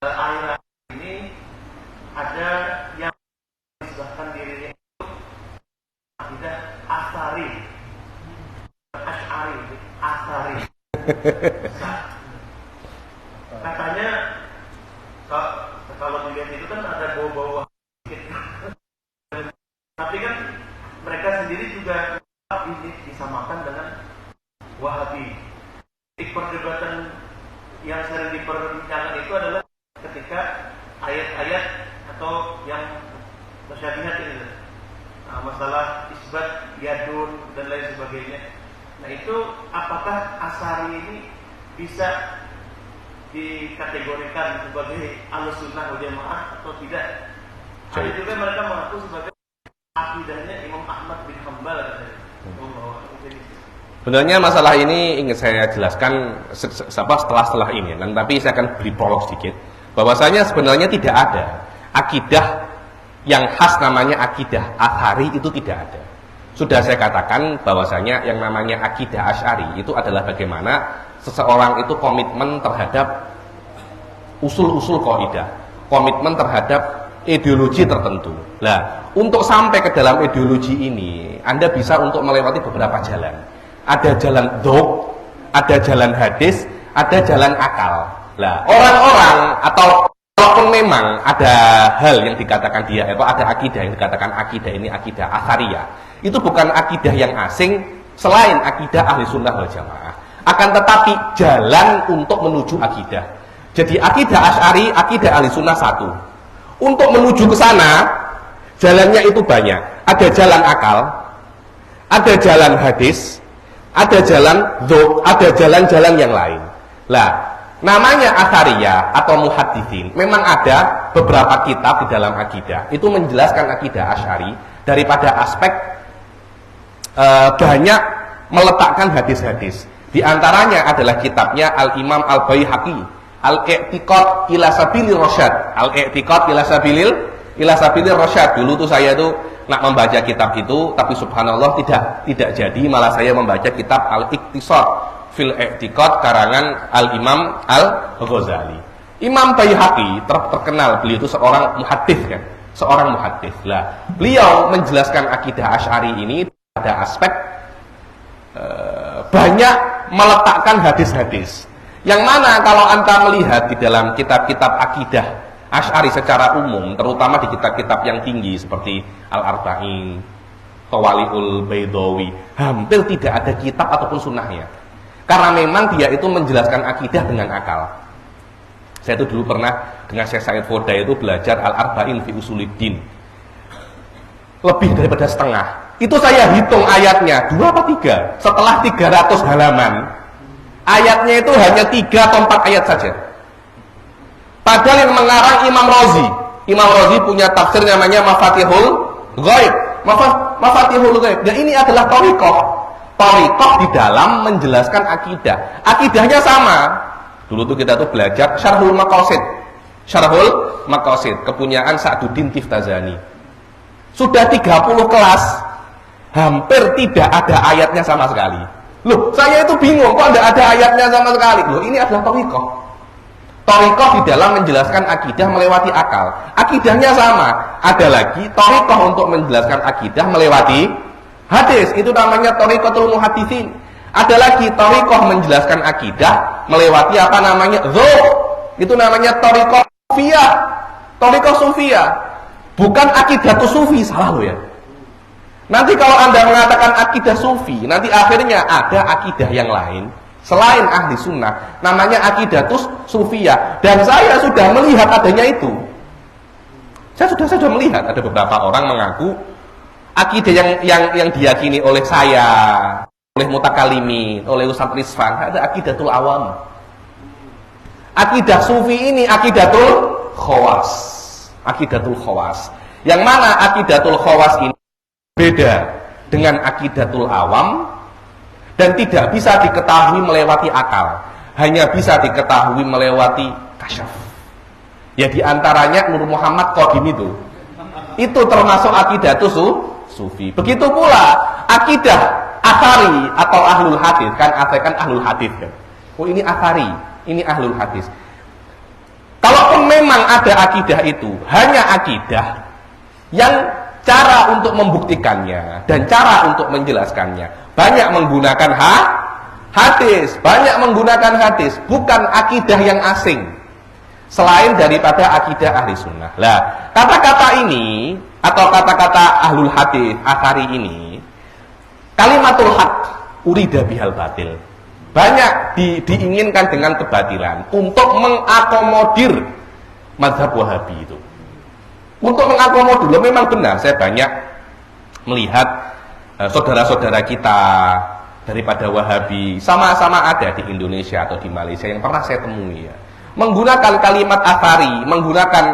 akhir ini ada yang menisbahkan dirinya itu akidah Asy'ari. Katanya kalau dilihat itu kan ada bau-bau sedikit. Tapi kan mereka sendiri juga Wahabi. Perdebatan yang sering diperbincangkan itu adalah ketika ayat-ayat atau yang musyabbihat ini, masalah isbat yadun dan lain sebagainya. Nah itu apakah Asy'ari ini bisa dikategorikan sebagai Ahlussunnah wal Jamaah atau tidak? Ada juga mereka mengaku sebagai akidahnya Imam Ahmad bin Hanbal katanya. Sebenarnya masalah ini ingin saya jelaskan setelah ini, tapi saya akan beri prolog sedikit. Bahwasanya sebenarnya tidak ada akidah yang khas namanya akidah Asy'ari, itu tidak ada. Sudah saya katakan bahwasanya yang namanya akidah Asy'ari itu adalah bagaimana seseorang itu komitmen terhadap usul-usul kaidah, komitmen terhadap ideologi tertentu. Nah, untuk sampai ke dalam ideologi ini, Anda bisa untuk melewati beberapa jalan. Ada jalan dzauq, ada jalan hadis, ada jalan akal. Nah, orang-orang atau walaupun memang ada hal yang dikatakan dia, atau ada akidah yang dikatakan akidah ini akidah Asy'ariyah, itu bukan akidah yang asing selain akidah Ahlussunnah wal Jamaah. Akan tetapi jalan untuk menuju akidah. Jadi akidah Asy'ari, akidah Ahlussunnah satu. Untuk menuju ke sana, jalannya itu banyak. Ada jalan akal, ada jalan hadis, ada jalan dzauq, ada jalan-jalan yang lain. Lah, namanya Asy'ariyah atau muhadditsin, memang ada beberapa kitab di dalam akidah itu menjelaskan akidah Asy'ari daripada aspek banyak meletakkan hadis-hadis. Di antaranya adalah kitabnya Al-Imam Al-Baihaqi, Al-I'tiqad ila Sabilir Rasyad. Al-I'tiqad ila Sabilir Rasyad. Dulu tuh saya tuh nak membaca kitab itu, tapi subhanallah tidak jadi, malah saya membaca kitab Al-Iqtisad fil I'tiqad karangan Al-Imam Al-Ghazali. Imam Baihaqi terkenal, beliau itu seorang muhaddits kan, seorang muhaddits. Lah, beliau menjelaskan akidah Asy'ari ini pada aspek banyak meletakkan hadis-hadis. Yang mana kalau Anda melihat di dalam kitab-kitab akidah Asy'ari secara umum, terutama di kitab-kitab yang tinggi seperti Al-Arba'in, Tawali'ul Baydawi, hampir tidak ada kitab ataupun sunnahnya. Karena memang dia itu menjelaskan akidah dengan akal. Saya itu dulu pernah dengan Syekh Said Foda itu belajar Al-Arba'in fi Usuluddin. Lebih daripada setengah. Itu saya hitung ayatnya, 2 apa 3? Setelah 300 halaman, ayatnya itu hanya 3 atau 4 ayat saja. Padahal yang mengarang Imam Razi. Imam Razi punya tafsir namanya Mafatihul Ghaib. Mafatihul Ghaib. Dan ini adalah thariqah. Thariqah di dalam menjelaskan akidah. Akidahnya sama. Dulu tuh kita tuh belajar Syarhul Maqasid. Syarhul Maqasid, kepunyaan Sa'duddin Tiftazani. Sudah 30 kelas, hampir tidak ada ayatnya sama sekali. Loh, saya itu bingung, kok tidak ada ayatnya sama sekali? Loh, ini adalah thariqah. Thariqah di dalam menjelaskan akidah melewati akal. Akidahnya sama. Ada lagi thariqah untuk menjelaskan akidah melewati hadis. Itu namanya thariqatul muhadditsin. Ada lagi thariqah menjelaskan akidah melewati apa namanya? Dzauq. Itu namanya thariqah sufiyah. Thariqah sufiyah. Bukan akidah sufi, salah loh ya. Nanti kalau Anda mengatakan akidah sufi, nanti akhirnya ada akidah yang lain selain ahli sunnah, namanya akidatus sufiyah. Dan saya sudah melihat adanya itu. Saya sudah melihat ada beberapa orang mengaku akidah yang diyakini oleh saya, oleh mutakalimin, oleh Ustadz Rizvan, ada akidatul awam. Akidah sufi ini akidatul khawas. Akidatul khawas. Yang mana akidatul khawas ini beda dengan akidatul awam dan tidak bisa diketahui melewati akal, hanya bisa diketahui melewati kasyaf. Ya diantaranya Nur Muhammad Qadim itu termasuk akidatus sufi. Begitu pula akidah Asy'ari atau ahlul hadis, kan kan ahlul hadis kan. Oh ini Asy'ari, ini ahlul hadis. Kalaupun memang ada akidah itu, hanya akidah yang cara untuk membuktikannya dan cara untuk menjelaskannya banyak menggunakan hadis, banyak menggunakan hadis, bukan akidah yang asing selain daripada akidah ahli sunnah. Lah, kata-kata ini atau kata-kata ahlul hadis Asy'ari ini, kalimatul haq urida bihal batil. Banyak diinginkan dengan kebatilan untuk mengakomodir mazhab Wahabi itu. Untuk mengakomodir, memang benar. Saya banyak melihat saudara-saudara kita daripada Wahabi, sama-sama ada di Indonesia atau di Malaysia yang pernah saya temui ya, menggunakan kalimat athari, menggunakan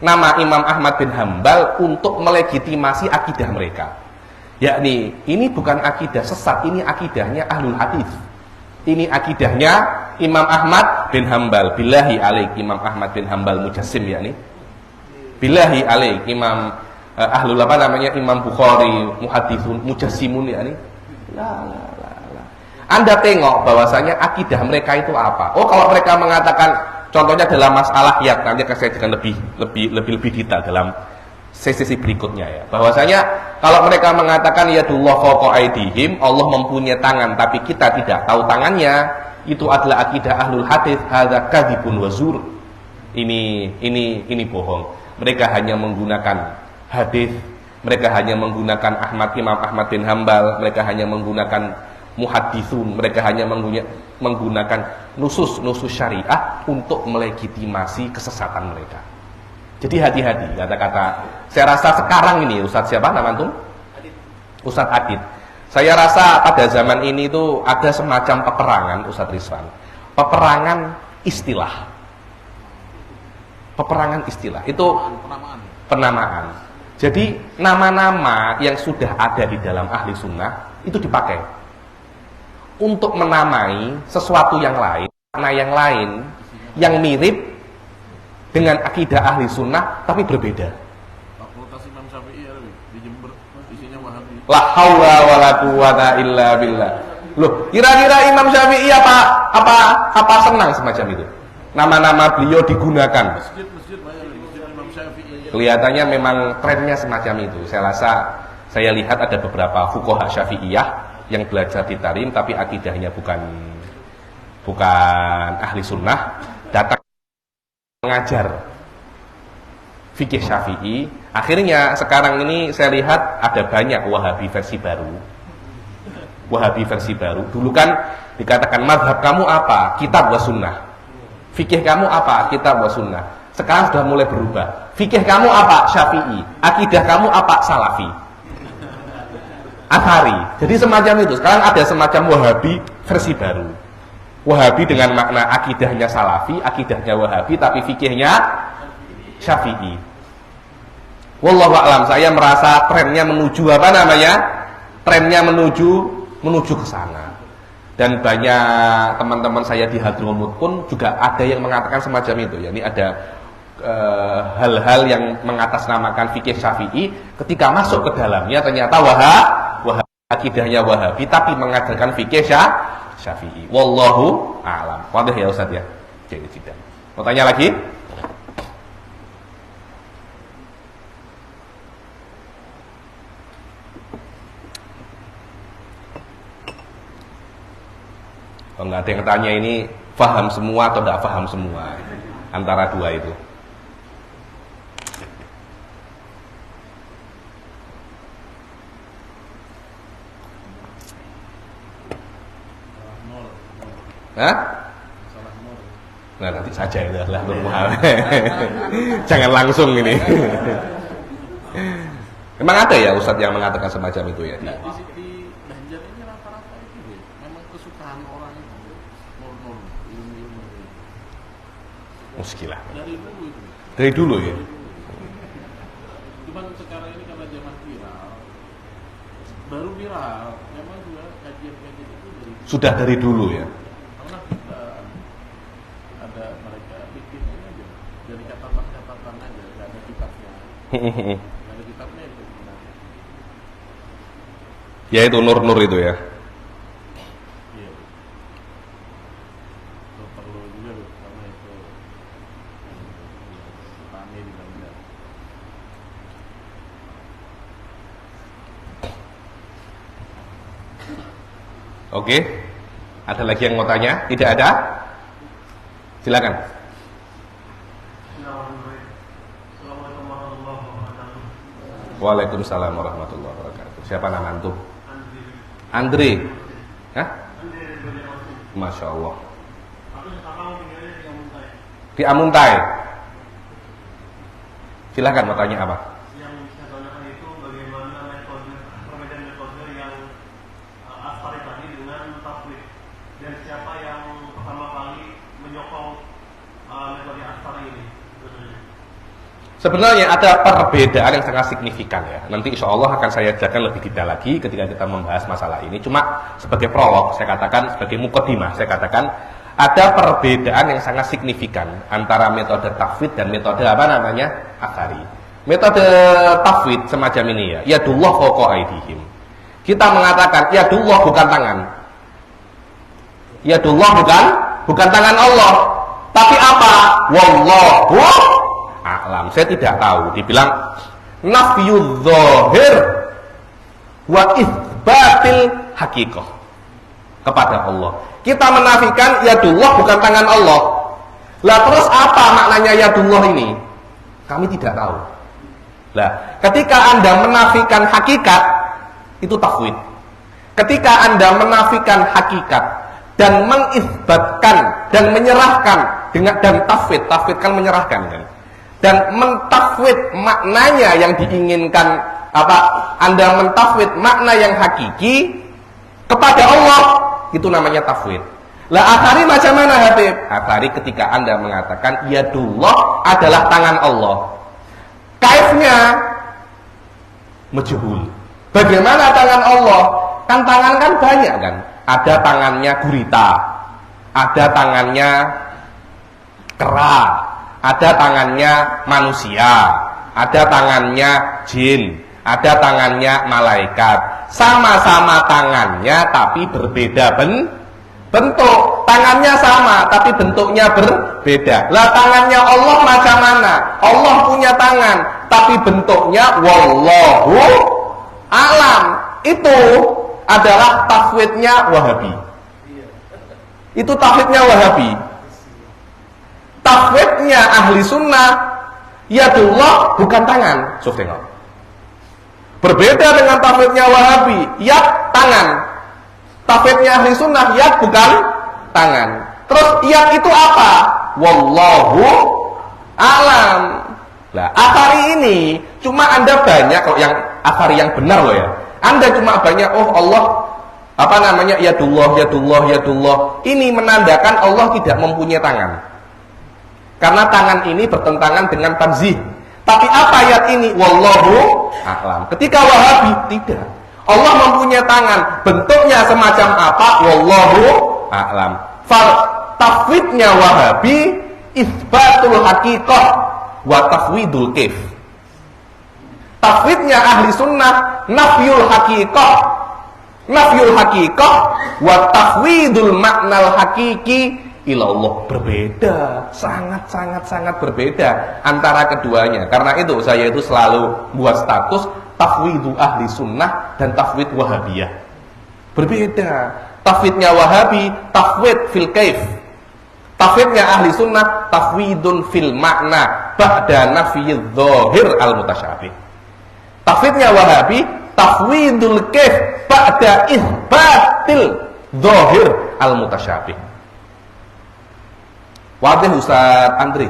nama Imam Ahmad bin Hambal untuk melegitimasi akidah mereka. Yakni, ini bukan akidah sesat, ini akidahnya ahlul hadis. Ini akidahnya Imam Ahmad bin Hambal. Billahi alaik Imam Ahmad bin Hambal Mujassim yakni. Billahi alaik Imam ahlul apa namanya Imam Bukhari muhaddisun mujassimun yakni. La. Anda tengok bahwasanya akidah mereka itu apa? Oh, kalau mereka mengatakan contohnya dalam masalah ya, nanti akan saya jelaskan lebih detail dalam sesi berikutnya ya. Bahwasanya kalau mereka mengatakan yadullah fawqa aydihim, Allah mempunyai tangan tapi kita tidak tahu tangannya, itu adalah akidah ahlul hadis, hadza kadzibun wa zur. Ini bohong. Mereka hanya menggunakan hadis, mereka hanya menggunakan Imam Ahmad bin Hambal, mereka hanya menggunakan muhaddisun, mereka hanya menggunakan nusus syariah untuk melegitimasi kesesatan mereka. Jadi hati-hati kata-kata. Saya rasa sekarang ini Ustadz siapa nama antum? Ustadz Adit. Saya rasa pada zaman ini itu ada semacam peperangan Ustadz Rizwan. Peperangan istilah. Peperangan istilah. Itu penamaan. Jadi nama-nama yang sudah ada di dalam ahli sunnah itu dipakai untuk menamai sesuatu yang lain, makna yang lain yang mirip dengan akidah ahli sunnah tapi berbeda. Fakultas Imam Syafi'i di Jember isinya Wahabi. La haula wala quwata illa billah. Loh, kira-kira Imam Syafi'i apa senang semacam itu? Nama-nama beliau digunakan. Masjid banyak masjid Imam Syafi'i. Kelihatannya memang trennya semacam itu. Saya lihat ada beberapa fuqaha Syafi'iyah yang belajar di Tarim tapi akidahnya bukan ahli sunnah, datang mengajar fikih Syafi'i. Akhirnya sekarang ini saya lihat ada banyak Wahabi versi baru. Wahabi versi baru. Dulu kan dikatakan mazhab kamu apa? Kitab wa sunnah. Fikih kamu apa? Kitab wa sunnah. Sekarang sudah mulai berubah. Fikih kamu apa? Syafi'i. Akidah kamu apa? Salafi. Athari. Jadi semacam itu. Sekarang ada semacam Wahabi versi baru. Wahabi dengan makna akidahnya Salafi, akidahnya Wahabi, tapi fikihnya Syafi'i. Wallahu a'lam. Saya merasa trennya menuju apa namanya? Trennya menuju ke sana. Dan banyak teman-teman saya di Hadramut pun juga ada yang mengatakan semacam itu. Yani ada hal-hal yang mengatasnamakan fikih Syafi'i, ketika masuk ke dalamnya ternyata Wahabi, akidahnya Wahabi, tapi mengajarkan fikih Syafi'i. Wallahu a'lam. Wadah ya Ustaz ya. Jadi tidak. Mau tanya lagi? Kalau nggak ada yang tanya ini paham semua atau tidak paham semua, antara dua itu. Hah? Nah nanti saja itu adalah Nur Muhammad. Jangan langsung ini. Memang ada ya Ustadz yang mengatakan semacam itu ya? Di Banjar ini rata-rata itu memang kesukaan orang itu nur ilmu. Muskilah. Dari dulu itu. Dari dulu ya? Cuman sekarang ini karena zaman viral, baru viral. Memang juga kajian-kajian itu Sudah dari dulu ya? karena kita ada mereka bikin aja dari catatan aja, nggak ada kitabnya. Nggak ada kitabnya itu sebenarnya. Ya itu nur-nur itu ya. Iya. Itu perlu juga loh karena itu petani di Banjar. Oke. Ada lagi yang mau tanya? Tidak ada? Silakan. Assalamualaikum warahmatullahi wabarakatuh. Waalaikumsalam warahmatullahi wabarakatuh. Siapa nama antum? Andre. Hah? Masya Allah. Aku sekarang tinggalnya di Amuntai. Di Amuntai. Silahkan mau tanya apa? Yang saya tanyakan itu bagaimana perbedaan metode yang Astari tadi dengan tafwid, dan siapa yang pertama kali menyokong metode Astari ini? Sebenarnya ada perbedaan yang sangat signifikan ya. Nanti insya Allah akan saya jelaskan lebih detail lagi ketika kita membahas masalah ini. Cuma sebagai prolog, saya katakan, sebagai mukaddimah, saya katakan ada perbedaan yang sangat signifikan antara metode tafwid dan metode apa namanya Athari. Metode tafwid semacam ini ya, yadullah fawqa aydihim. Kita mengatakan yadullah bukan tangan. Yadullah bukan tangan Allah. Tapi apa? Wallahu a'lam. Saya tidak tahu. Dibilang nafyudz dzahir wa itsbatil haqiqah kepada Allah. Kita menafikan yadullah bukan tangan Allah. Lah terus apa maknanya yadullah ini? Kami tidak tahu. Lah, ketika Anda menafikan hakikat, itu tafwid. Ketika Anda menafikan hakikat dan mengisbatkan dan menyerahkan dan tafwid kan menyerahkan kan. Dan mentafwid maknanya yang diinginkan apa? Anda mentafwid makna yang hakiki kepada Allah, itu namanya tafwid. Lah Athari macam mana Habib? Athari ketika Anda mengatakan yadullah adalah tangan Allah, kaifnya majhul. Bagaimana tangan Allah? Kan tangan kan banyak kan. Ada tangannya gurita, ada tangannya kera, ada tangannya manusia, ada tangannya jin, ada tangannya malaikat. Sama-sama tangannya tapi berbeda bentuk. Tangannya sama tapi bentuknya berbeda. Lah tangannya Allah macam mana? Allah punya tangan tapi bentuknya wallahu a'lam. Itu adalah tafwidnya Wahabi. Itu tafwidnya Wahabi. Tafwidnya ahli sunnah yadullah bukan tangan. Sof tengok. Berbeda dengan tafwidnya Wahabi, yad tangan. Tafwidnya ahli sunnah yad bukan tangan. Terus yad itu apa? Wallahu a'lam. Lah, Athari ini cuma Anda banyak kalau yang Athari yang benar loh ya. Anda cuma banyak Allah apa namanya yadullah. Ini menandakan Allah tidak mempunyai tangan. Karena tangan ini bertentangan dengan tanzih. Tapi apa ayat ini? Wallahu a'lam. Ketika Wahabi tidak. Allah mempunyai tangan. Bentuknya semacam apa? Wallahu a'lam. Tafwidnya Wahabi isbatul haqiqah wa tafwidul kaif. Tafwidnya ahli sunnah nafyul haqiqah wa tafwidul maknal hakiki ila Allah. Berbeda, sangat berbeda antara keduanya. Karena itu saya itu selalu buat status tafwidu ahli sunnah dan tafwid wahabiyah. Berbeda. Tafwidnya Wahabi tafwid fil kaif. Tafwidnya ahli sunnah tafwidun fil makna ba'da nafiyidz dzahir al mutasyabih. Tafwidnya Wahabi tafwidul kaif ba'da isbatil dzahir al mutasyabih. Wadih Ustaz Andri.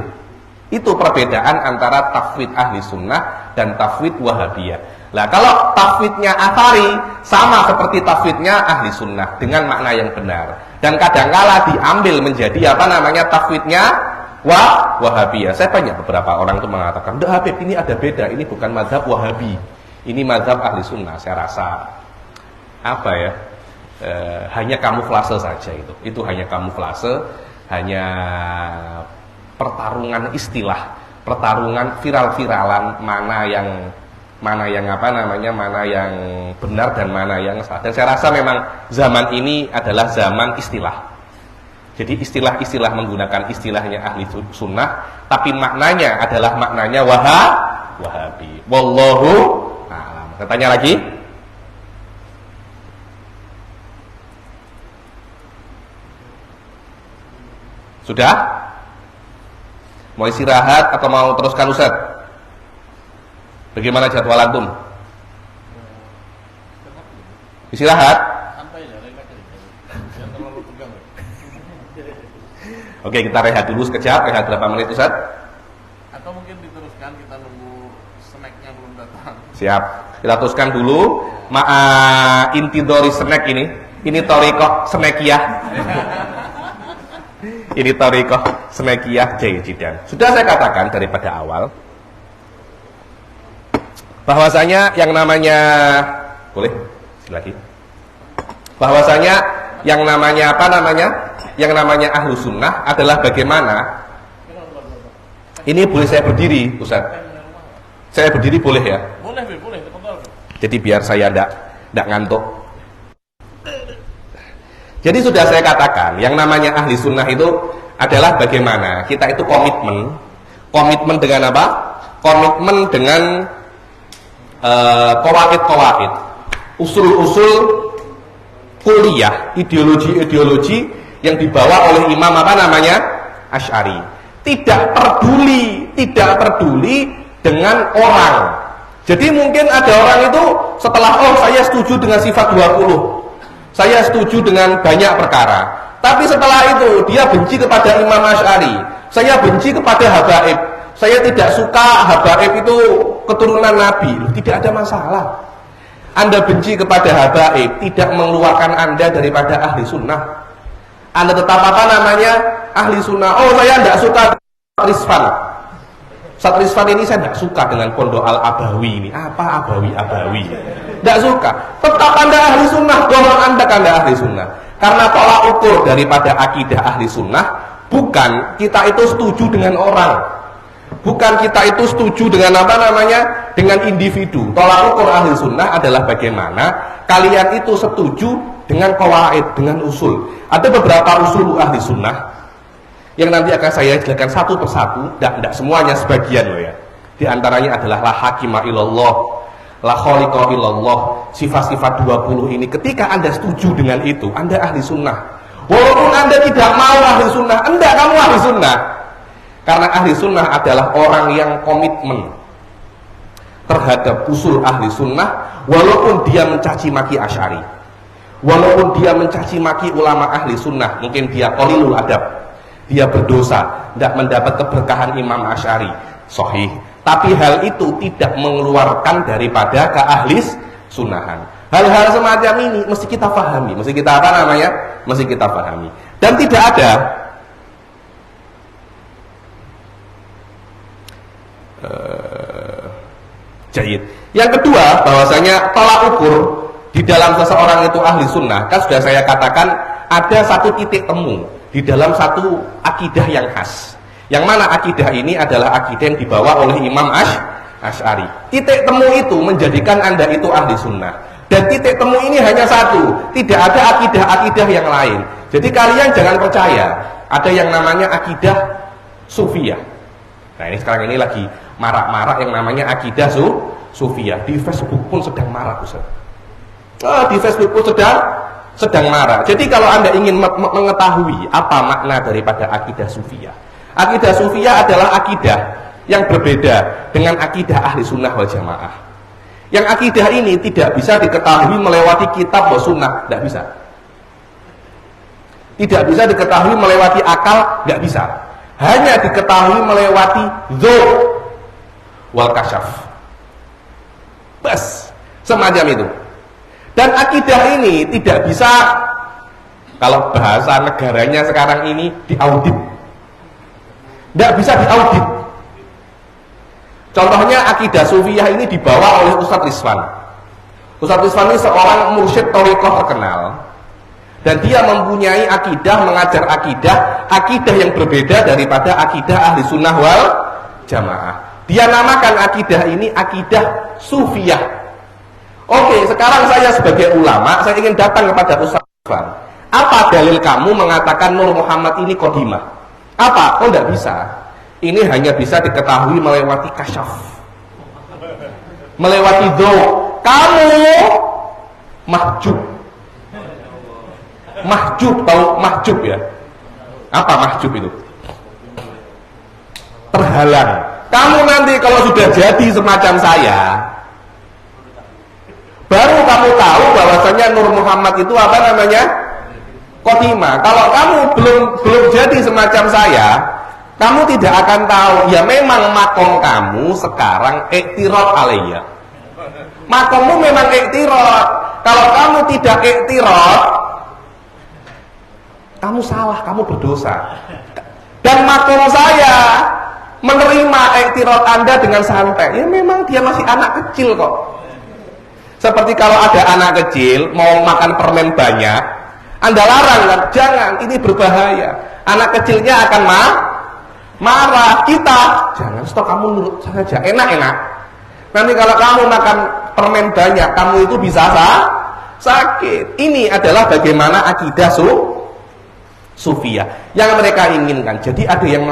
Itu perbedaan antara tafwid ahli sunnah dan tafwid wahabiyah. Lah kalau tafwidnya Athari sama seperti tafwidnya ahli sunnah dengan makna yang benar. Dan kadangkala diambil menjadi apa namanya tafwidnya wahabiyah. Saya banyak beberapa orang itu mengatakan, "Ndak Habib, ini ada beda, ini bukan mazhab Wahabi. Ini mazhab ahli sunnah." Saya rasa apa ya? Hanya kamuflase saja itu. Itu hanya kamuflase, hanya pertarungan istilah, pertarungan viral-viralan mana yang apa namanya, mana yang benar dan mana yang salah. Dan saya rasa memang zaman ini adalah zaman istilah. Jadi istilah-istilah menggunakan istilahnya ahli sunnah, tapi maknanya adalah maknanya Wahabi. Wallahu a'lam. Saya tanya lagi. Sudah? Mau istirahat atau mau teruskan Ustaz? Bagaimana jadwal antum? Istirahat? Santai ya, relax aja. Oke, kita rehat dulu sekejap, rehat berapa menit Ustaz? Atau mungkin diteruskan, kita nunggu snacknya belum datang. Siap, kita teruskan dulu. Inti dari snack ini torikoh snackiyah. Ini torikoh snackiyah jayidan. Sudah saya katakan daripada awal bahwasanya yang namanya boleh lagi bahwasanya yang namanya yang namanya ahlu sunnah adalah bagaimana ini. Boleh saya berdiri Ustaz? Saya berdiri boleh ya? Boleh, betul. Jadi biar saya tidak ngantuk. Jadi sudah saya katakan yang namanya ahli sunnah itu adalah bagaimana kita itu komitmen dengan apa? Komitmen dengan qawaid, usul-usul kuliah, ideologi yang dibawa oleh Imam Asy'ari. Tidak peduli dengan orang. Jadi mungkin ada orang itu setelah saya setuju dengan sifat 20, saya setuju dengan banyak perkara, tapi setelah itu dia benci kepada Imam Asy'ari, saya benci kepada habaib, saya tidak suka habaib itu keturunan Nabi. Tidak ada masalah. Anda benci kepada habaib tidak mengeluarkan Anda daripada ahli sunnah. Anda tetap ahli sunnah. Saya tidak suka Ustaz Rizwan ini saya tidak suka dengan pondok Al-Abawi ini. Apa Abawi? Tidak suka. Tetap Anda ahli sunnah. Bahwa Anda ahli sunnah. Karena tolak ukur daripada akidah ahli sunnah bukan kita itu setuju dengan orang. Bukan kita itu setuju dengan dengan individu. Tolak ukur ahli sunnah adalah bagaimana kalian itu setuju dengan qawaid, dengan usul. Ada beberapa usul ahli sunnah yang nanti akan saya jelaskan satu persatu. Tidak semuanya, sebagian loh ya. Di antaranya adalah la hakima illallah, la khaliqa illallah. Sifat-sifat 20 ini ketika Anda setuju dengan itu, Anda ahli sunnah. Walaupun Anda tidak mau ahli sunnah, enggak, kamu ahli sunnah. Karena ahli sunnah adalah orang yang komitmen terhadap usul ahli sunnah, walaupun dia mencaci maki Asy'ari, walaupun dia mencaci maki ulama ahli sunnah, mungkin dia qalilul adab, dia berdosa, tidak mendapat keberkahan Imam Asy'ari, sahih. Tapi hal itu tidak mengeluarkan daripada keahlis sunnahan. Hal-hal semacam ini mesti kita pahami, mesti kita pahami. Dan tidak ada jahit. Yang kedua, bahwasanya tolak ukur di dalam seseorang itu ahli sunnah, kan sudah saya katakan ada satu titik temu di dalam satu akidah yang khas. Yang mana akidah ini adalah akidah yang dibawa oleh Imam Asy'ari. Titik temu itu menjadikan Anda itu ahli sunnah. Dan titik temu ini hanya satu, tidak ada akidah-akidah yang lain. Jadi kalian jangan percaya ada yang namanya akidah sufiyah. Nah ini sekarang ini lagi marak-marak yang namanya akidah sufiyah. Di Facebook pun sedang marak Ustaz. Di Facebook pun sedang marak. Jadi kalau Anda ingin mengetahui apa makna daripada akidah sufiyah, akidah sufiyah adalah akidah yang berbeda dengan akidah ahli sunnah wal jamaah. Yang akidah ini tidak bisa diketahui melewati kitab wa sunnah, tidak bisa. Tidak bisa diketahui melewati akal, tidak bisa. Hanya diketahui melewati dzul wal kasyaf. Bas, semacam itu. Dan akidah ini tidak bisa, kalau bahasa negaranya sekarang ini, diaudit. Tidak bisa diaudit. Contohnya akidah sufiyah ini dibawa oleh Ustaz Rizwan. Ustaz Rizwan ini seorang mursyid thariqah terkenal. Dan dia mempunyai akidah, mengajar akidah yang berbeda daripada akidah ahli sunnah wal jamaah. Dia namakan akidah ini akidah sufiyah. Oke, sekarang saya sebagai ulama, saya ingin datang kepada Ustaz Rizwan. Apa dalil kamu mengatakan Nur Muhammad ini qadimah? Apa? Tidak bisa. Ini hanya bisa diketahui melewati kasyaf, melewati dzau. Kamu mahjub, tahu mahjub ya? Apa mahjub itu? Terhalang. Kamu nanti kalau sudah jadi semacam saya, baru kamu tahu bahwasanya Nur Muhammad itu apa namanya? Qadimah. Kalau kamu belum jadi semacam saya, kamu tidak akan tahu. Ya memang makom kamu sekarang iktirad alayya. Makommu memang iktirad. Kalau kamu tidak iktirad, kamu salah, kamu berdosa. Dan makom saya menerima iktirad Anda dengan santai. Ya memang dia masih anak kecil kok. Seperti kalau ada anak kecil mau makan permen banyak, Anda larang kan? Jangan, ini berbahaya. Anak kecilnya akan marah. Kita jangan, stop, kamu nurut saja, enak-enak. Nanti kalau kamu makan permen banyak, kamu itu bisa sakit. Ini adalah bagaimana akidah Sufiyah yang mereka inginkan. Jadi ada yang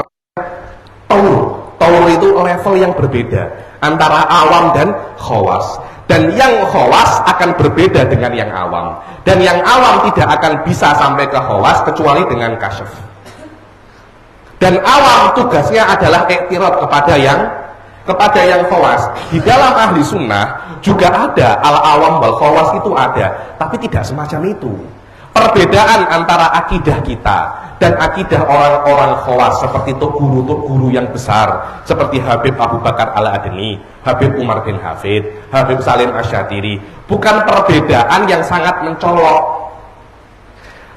Taur itu level yang berbeda antara awam dan khawas. Dan yang khawas akan berbeda dengan yang awam. Dan yang awam tidak akan bisa sampai ke khawas kecuali dengan kasyaf. Dan awam tugasnya adalah iktirad kepada yang khawas. Di dalam ahli sunnah juga ada al-awam wal khawas, itu ada, tapi tidak semacam itu. Perbedaan antara akidah kita dan akidah orang-orang khawas seperti guru yang besar seperti Habib Abu Bakar Al-Adni, Habib Umar bin Hafid, Habib Salim Asyatiri, bukan perbedaan yang sangat mencolok,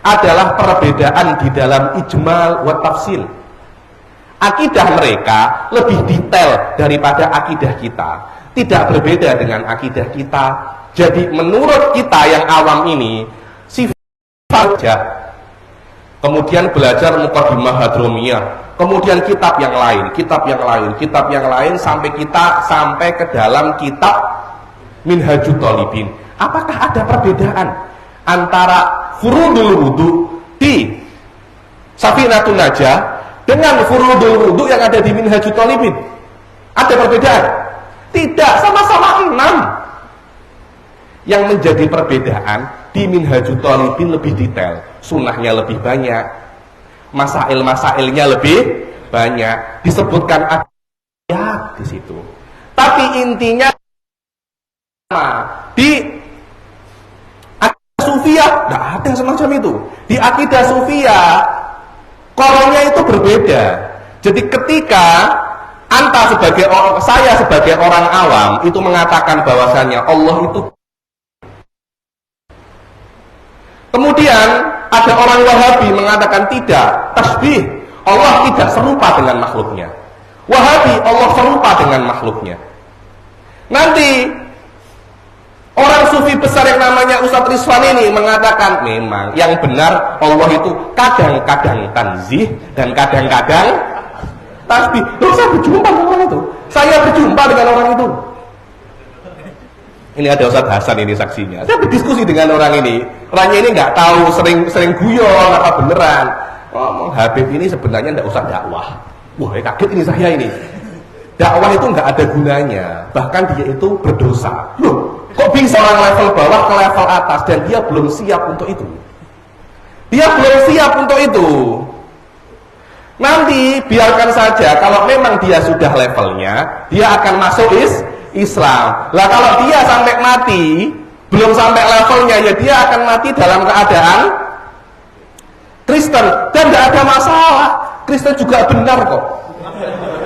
adalah perbedaan di dalam ijmal wa tafsil. Akidah mereka lebih detail daripada akidah kita, tidak berbeda dengan akidah kita. Jadi menurut kita yang awam ini, saja, kemudian belajar Muqaddimah Hadromiyah, kemudian kitab yang lain, sampai ke dalam kitab Minhajut Thalibin. Apakah ada perbedaan antara furudul wudu di Safinatun Najah dengan furudul wudu yang ada di Minhajut Thalibin? Ada perbedaan? Tidak, sama-sama 6. Yang menjadi perbedaan di Minhajut Thalibin lebih detail, sunnahnya lebih banyak, masail-masailnya lebih banyak, disebutkan ayat di situ. Tapi intinya di akidah Sufiyah tidak ada yang semacam itu. Di akidah Sufiyah kolomnya itu berbeda. Jadi ketika saya sebagai orang awam itu mengatakan bahwasannya Allah itu, kemudian ada orang Wahabi mengatakan tidak, tasbih, Allah tidak serupa dengan makhluknya. Wahabi, Allah serupa dengan makhluknya. Nanti orang sufi besar yang namanya Ustadz Rizwan ini mengatakan memang yang benar Allah itu kadang-kadang tanzih dan kadang-kadang tasbih. Loh, saya berjumpa dengan orang itu. Saya berjumpa dengan orang itu. Ini ada Ustadz Hasan ini saksinya. Saya berdiskusi dengan orang ini. Orangnya ini nggak tahu, sering guyon apa beneran. Ngomong Habib ini sebenarnya nggak usah dakwah. Wah, kaget ini saya ini. Dakwah itu nggak ada gunanya. Bahkan dia itu berdosa. Loh, kok bisa orang level bawah ke level atas dan dia belum siap untuk itu? Dia belum siap untuk itu. Nanti biarkan saja, kalau memang dia sudah levelnya, dia akan masuk Islam. Lah kalau dia sampai mati belum sampai levelnya, ya dia akan mati dalam keadaan Kristen dan tidak ada masalah. Kristen juga benar kok.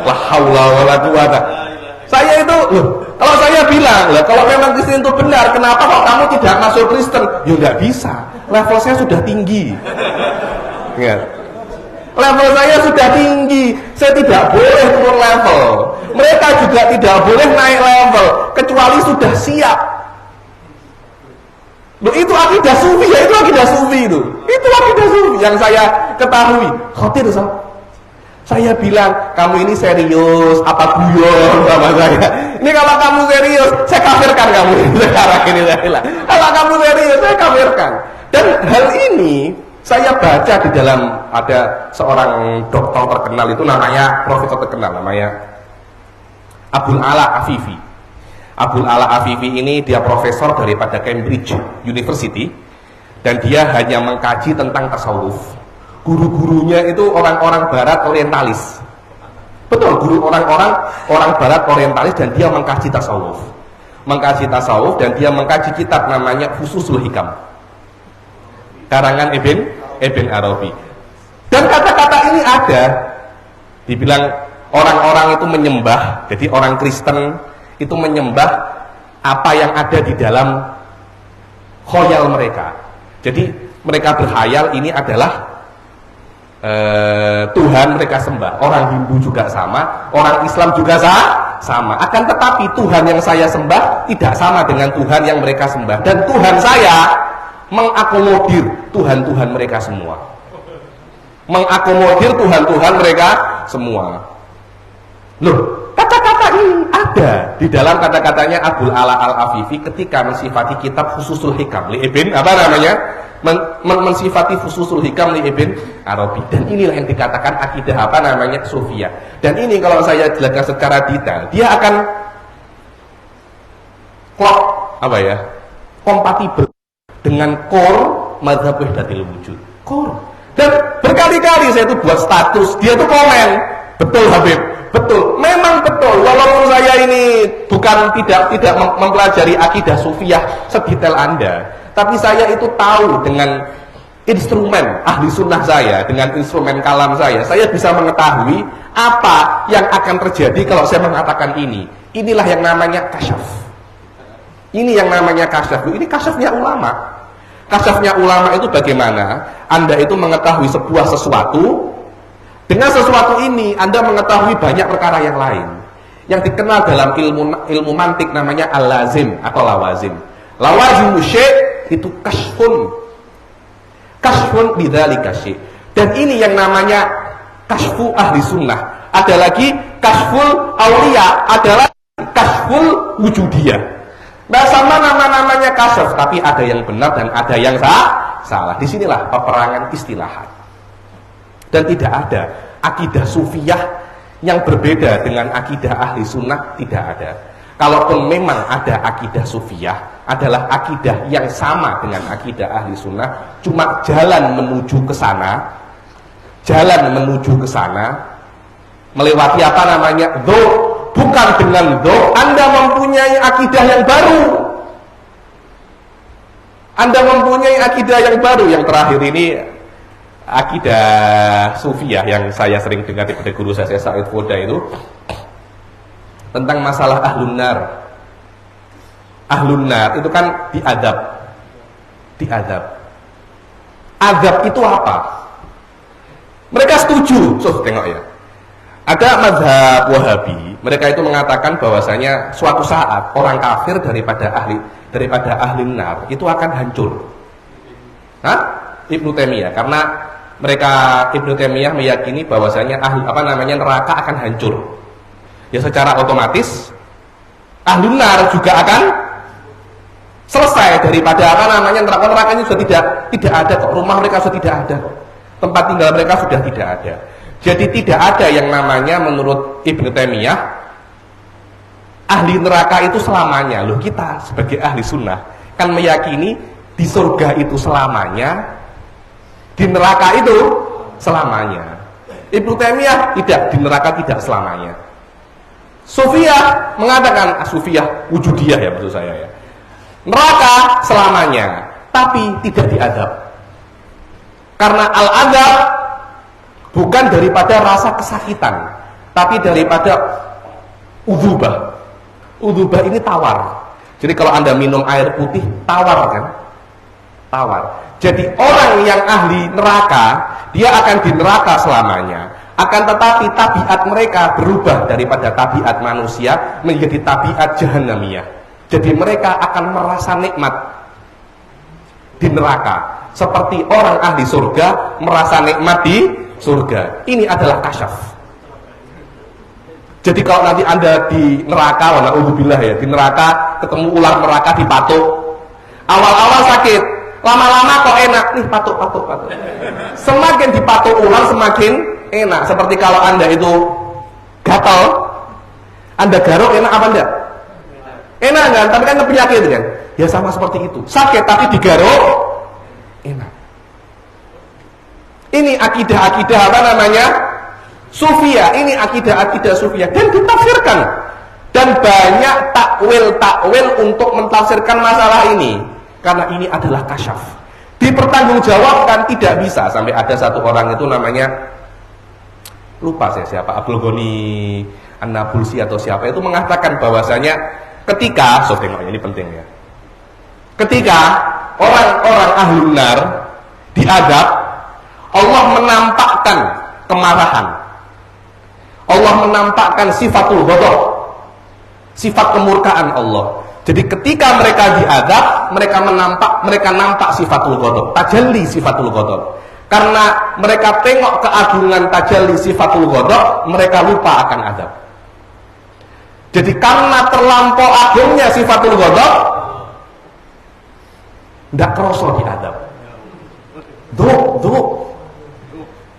La haula wala quwata. Saya itu, loh, kalau saya bilang, lah kalau memang Kristen itu benar, kenapa kok kamu tidak masuk Kristen? Ya nggak bisa. Level saya sudah tinggi. Ingat. Level saya sudah tinggi, saya tidak boleh turun level. Mereka juga tidak boleh naik level kecuali sudah siap. Loh, itu akidah sufi ya, itu akidah sufi itu. Itu akidah sufi yang saya ketahui. Khotir, saya bilang, kamu ini serius apa guyon sama saya? Ini kalau kamu serius, saya kafirkan kamu sekarang ini. Kalau kamu serius, saya kafirkan. Dan hal ini saya baca di dalam, ada seorang dokter terkenal itu namanya, profesor terkenal namanya Abul Ala Afifi. Abul Ala Afifi ini dia profesor daripada Cambridge University dan dia hanya mengkaji tentang tasawuf. Guru-gurunya itu orang-orang barat orientalis. Betul, guru orang barat orientalis dan dia mengkaji tasawuf. Mengkaji tasawuf dan dia mengkaji kitab namanya Fususul Hikam. Karangan Ibn Ibn Arabi. Dan kata-kata ini ada, dibilang orang-orang itu menyembah, jadi orang Kristen itu menyembah apa yang ada di dalam khoyal mereka. Jadi mereka berkhayal ini adalah Tuhan mereka sembah. Orang Hindu juga sama, orang Islam juga sama. Akan tetapi Tuhan yang saya sembah tidak sama dengan Tuhan yang mereka sembah. Dan Tuhan saya mengakomodir Tuhan-Tuhan mereka semua. Mengakomodir Tuhan-Tuhan mereka semua. Loh, kata-kata ini ada di dalam kata-katanya Abul Ala Al-Afifi ketika mensifati kitab Fususul Hikam li Ibn mensifati Fususul Hikam li Ibn Arabi. Dan inilah yang dikatakan akidah Sufiyah. Dan ini kalau saya jelaskan secara detail, dia akan kompatibel dengan core mazhab wahdatul wujud. Core. Dan berkali-kali saya itu buat status, dia tuh komen, betul Habib, betul, memang betul. Walaupun saya ini tidak mempelajari akidah Sufiyah sedetail Anda, tapi saya itu tahu dengan instrumen ahli sunnah saya, dengan instrumen kalam saya bisa mengetahui apa yang akan terjadi kalau saya mengatakan ini. Inilah yang namanya kasyaf. Ini yang namanya kasyaf. Ini kasyafnya ulama. Kasyafnya ulama itu bagaimana? Anda itu mengetahui sebuah sesuatu, dengan sesuatu ini Anda mengetahui banyak perkara yang lain. Yang dikenal dalam ilmu mantik namanya al-lazim atau lawazim. Lawazim syai' itu kasyfun bidzalika syai'. Dan ini yang namanya kasyfu ahli sunnah. Ada lagi kasyful auliya, adalah kasyful wujudiyah. Nah, sama nama-namanya kasyaf, tapi ada yang benar dan ada yang salah. Disinilah peperangan istilahat. Dan tidak ada akidah Sufiyah yang berbeda dengan akidah ahli sunnah, tidak ada. Kalaupun memang ada akidah Sufiyah, adalah akidah yang sama dengan akidah ahli sunnah, cuma jalan menuju ke sana, melewati bukan dengan Anda mempunyai akidah yang baru. Anda mempunyai akidah yang baru. Yang terakhir ini akidah Sufiyah yang saya sering dengar dari guru saya Said Foda itu tentang masalah ahlun nar. Ahlun nar itu kan diadab. Azab itu apa? Mereka setuju. Tengok ya. Ada mazhab Wahabi, mereka itu mengatakan bahwasanya suatu saat orang kafir daripada ahli nar itu akan hancur. Ibnu Taimiyah, karena Ibnu Taimiyah meyakini bahwasanya neraka akan hancur. Ya secara otomatis ahli nar juga akan selesai daripada nerakanya sudah tidak ada kok, rumah mereka sudah tidak ada kok, tempat tinggal mereka sudah tidak ada. Jadi tidak ada yang namanya menurut Ibnu Taimiyah ahli neraka itu selamanya. Loh, kita sebagai ahli sunnah kan meyakini di surga itu selamanya, di neraka itu selamanya. Ibnu Taimiyah tidak, di neraka tidak selamanya. Sufiyah mengatakan, Sufiyah wujudiyah ya maksud saya ya, neraka selamanya, tapi tidak diadab. Karena al-adab bukan daripada rasa kesakitan, tapi daripada udzubah. Udzubah ini tawar. Jadi kalau Anda minum air putih, tawar kan? Tawar. Jadi orang yang ahli neraka, dia akan di neraka selamanya. Akan tetapi tabiat mereka berubah daripada tabiat manusia menjadi tabiat jahannamiyah. Jadi mereka akan merasa nikmat di neraka, seperti orang ahli surga merasa nikmat di surga. Ini adalah kasyaf. Jadi kalau nanti Anda di neraka, na'udzubillah ya, di neraka ketemu ular neraka dipatuk. Awal-awal sakit, lama-lama kok enak nih, patuk. Semakin dipatuk ular semakin enak. Seperti kalau Anda itu gatal, Anda garuk enak apa enggak? Enak kan? Tapi kan penyakit kan? Ya sama seperti itu. Sakit tapi digaruk enak. Ini akidah-akidah Sufiyah, ini akidah-akidah Sufiyah dan ditafsirkan. Dan banyak takwil-takwil untuk mentafsirkan masalah ini. Karena ini adalah kasyaf. dipertanggungjawabkan, tidak bisa. Sampai ada satu orang itu namanya, lupa saya siapa, Abdul Ghani An-Nabulsi atau siapa, itu mengatakan bahwasanya ketika, tengok ini penting ya, ketika orang-orang ahlun nar diadab, Allah menampakkan kemarahan, Allah menampakkan sifatul ghadab, sifat kemurkaan Allah. Jadi ketika mereka diadab, mereka nampak sifatul ghadab, tajalli sifatul ghadab. Karena mereka tengok keagungan tajalli sifatul ghadab, mereka lupa akan adab. Jadi karena terlampau agungnya sifatul ghadab, tidak kerasa diadab. Dzuk.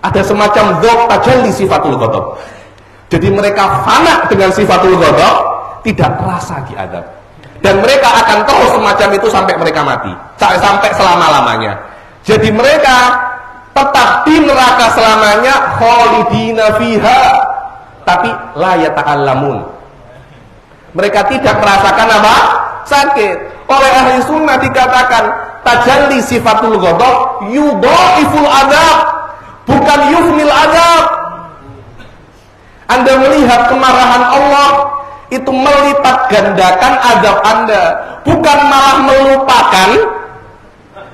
Ada semacam dzuk tajalli sifatul ghadab. Jadi mereka fana dengan sifatul ghadab, tidak terasa diadab. Dan mereka akan terus semacam itu sampai mereka mati, sampai selama-lamanya. Jadi mereka tetap di neraka selamanya, khalidina fiha, tapi la yata'allamun. Mereka tidak merasakan apa? Sakit. Oleh ahli sunnah dikatakan tajalli sifatul ghadab yudhaiful adab, bukan yufnil adab. Anda melihat kemarahan Allah, itu melipat gandakan adab Anda, bukan malah melupakan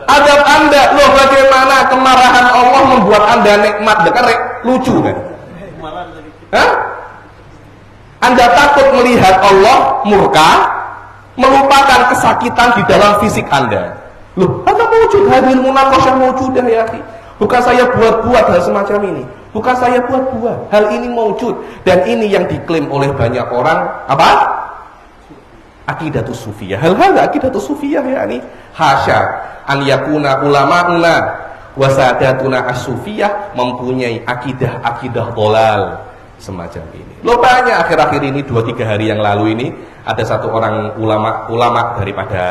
adab Anda. Loh, bagaimana kemarahan Allah membuat Anda nikmat? Kan lucu kan? Hah? Anda takut melihat Allah murka, melupakan kesakitan di dalam fisik Anda. Loh, Anda mewujud hadil munaqasyah mewujudah ya akhi. Bukan saya buat-buat hal semacam ini. Bukan saya buat-buat. Hal ini mewujud. Dan ini yang diklaim oleh banyak orang. Apa? Aqidatus sufiyah. Hal-hal aqidatus sufiyah ya ini. Hasya an yakuna ulama'una wa sadatuna as-sufiyah mempunyai akidah dolal semacam ini. Loh, banyak akhir-akhir ini 2-3 hari yang lalu ini ada satu orang ulama daripada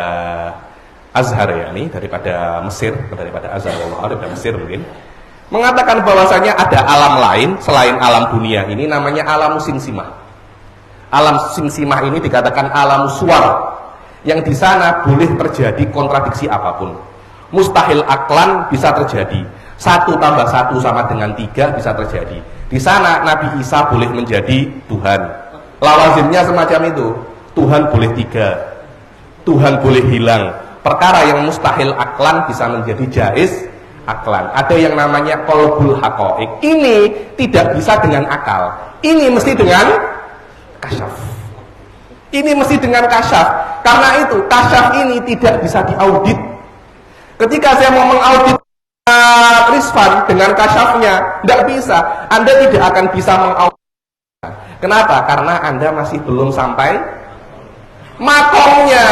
Azhar ya ini, daripada Mesir, daripada Azhar Allah, dari Mesir mungkin, mengatakan bahwasanya ada alam lain selain alam dunia ini, namanya alam simsimah. Alam simsimah ini dikatakan alam suar, yang di sana boleh terjadi kontradiksi apapun. Mustahil aklan bisa terjadi. 1 tambah 1 sama dengan 3 bisa terjadi. Di sana Nabi Isa boleh menjadi Tuhan. Lawazimnya semacam itu. Tuhan boleh 3. Tuhan boleh hilang. Perkara yang mustahil aklan bisa menjadi jaiz aklan. Ada yang namanya qalbul haqaiq. Ini tidak bisa dengan akal. Ini mesti dengan kasyaf. Ini mesti dengan kasyaf. Karena itu kasyaf ini tidak bisa diaudit. Ketika saya mau mengaudit Rizvan dengan kasyafnya, tidak bisa. Anda tidak akan bisa mengaudit. Kenapa? Karena Anda masih belum sampai makomnya.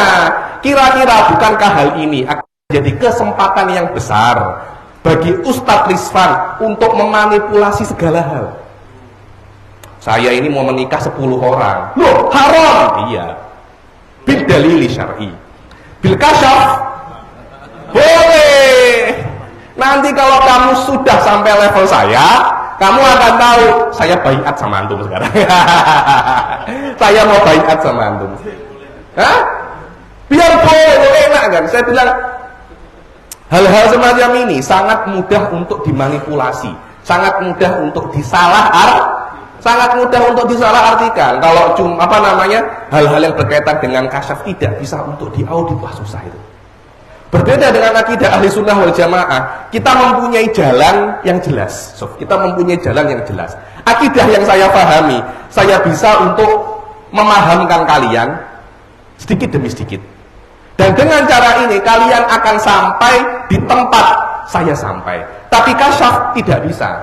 Kira-kira bukankah hal ini akan menjadi kesempatan yang besar bagi Ustadz Rizvan untuk memanipulasi segala hal? Saya ini mau menikah 10 orang. Loh, haram. Iya. Bil dalili syar'i. Bil kasyaf boleh. Nanti kalau kamu sudah sampai level saya, kamu akan tahu saya baiat sama antum sekarang. Saya mau baiat sama antum. Hah? Biar boleh, enak kan? Saya bilang hal-hal semacam ini sangat mudah untuk dimanipulasi, sangat mudah untuk disalahartikan. Kalau cuma hal-hal yang berkaitan dengan kasyaf tidak bisa untuk diaudit, wah susah itu. Berbeda dengan akidah ahli sunnah wal jamaah, kita mempunyai jalan yang jelas. Kita mempunyai jalan yang jelas. Akidah yang saya pahami, saya bisa untuk memahamkan kalian sedikit demi sedikit. Dan dengan cara ini kalian akan sampai di tempat saya sampai. Tapi kasyaf tidak bisa.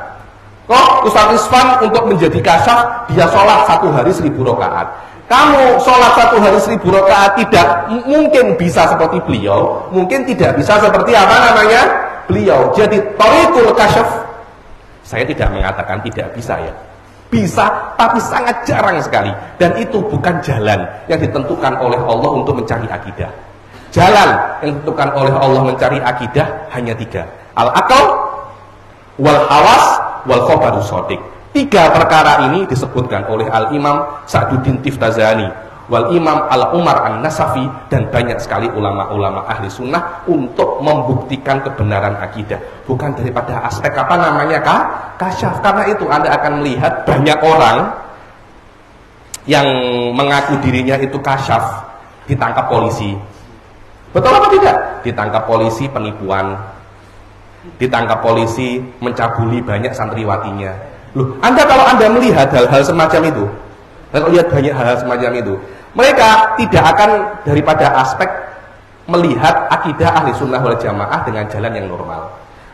Kok Ustaz Rizvan untuk menjadi kasyaf, dia sholat 1 hari 1000 rakaat. Kamu sholat 1 hari 1000 rakaat tidak mungkin bisa seperti beliau, mungkin tidak bisa seperti beliau. Jadi thariqul kasyaf, saya tidak mengatakan tidak bisa ya. Bisa, tapi sangat jarang sekali. Dan itu bukan jalan yang ditentukan oleh Allah untuk mencari akidah. Jalan yang ditentukan oleh Allah mencari akidah hanya 3. Al-aql, wal hawas, wal khabarus shadiq. 3 perkara ini disebutkan oleh Al-Imam Sa'duddin Tiftazani. wal Imam Al-Umar An-Nasafi, dan banyak sekali ulama-ulama ahli sunnah untuk membuktikan kebenaran akidah, bukan daripada aspek kasyaf. Karena itu Anda akan melihat banyak orang yang mengaku dirinya itu kasyaf ditangkap polisi. Betul apa tidak? Ditangkap polisi penipuan, ditangkap polisi mencabuli banyak santriwatinya. Loh, kalau Anda melihat hal-hal semacam itu, kalau lihat banyak hal semacam itu, mereka tidak akan daripada aspek melihat akidah ahli sunnah wal jamaah dengan jalan yang normal.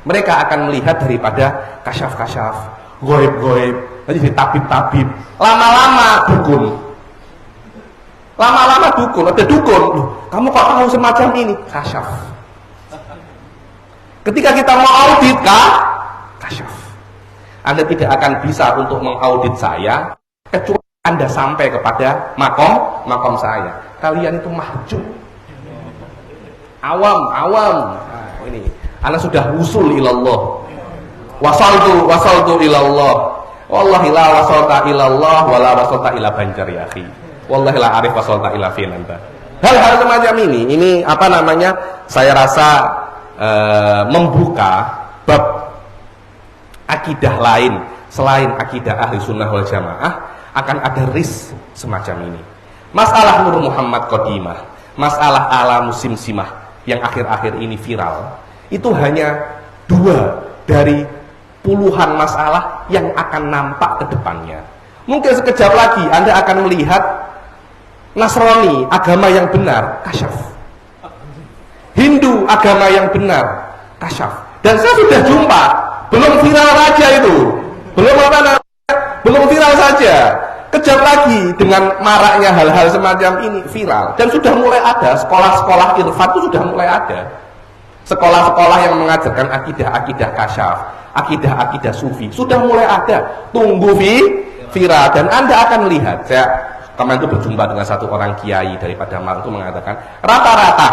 Mereka akan melihat daripada kasyaf-kasyaf, goib-goib, jadi tabib-tabib, lama-lama dukun. Ada dukun. Loh, kamu kok tahu semacam ini? Kasyaf. Ketika kita mau audit kasyaf. Anda tidak akan bisa untuk mengaudit saya kecuali Anda sampai kepada makom saya. Kalian itu mahjub, awam. Nah, ini Anda sudah usul ilallah. Wasaltu ilallah. Wallahi la wasalta ilallah wala wasalta ila Banjar ya akhi. Wallahi la arif wasalta ila finanta. Hal-hal semacam ini saya rasa membuka bab akidah lain selain akidah ahli sunnah wal jamaah. Akan ada risk semacam ini. Masalah Nur Muhammad Qadimah, masalah ala musim simah yang akhir-akhir ini viral, itu hanya 2 dari puluhan masalah yang akan nampak ke depannya. Mungkin sekejap lagi Anda akan melihat Nasrani, agama yang benar, kasyaf. Hindu, agama yang benar, kasyaf. Dan saya sudah jumpa, belum viral saja itu, belum viral saja. Kejap lagi dengan maraknya hal-hal semacam ini viral, dan sudah mulai ada sekolah-sekolah irfan itu sudah mulai ada. Sekolah-sekolah yang mengajarkan akidah-akidah kasyaf, akidah-akidah sufi sudah mulai ada. Tunggu viral dan Anda akan melihat. Saya kemarin itu berjumpa dengan satu orang kiai daripada Malang itu mengatakan rata-rata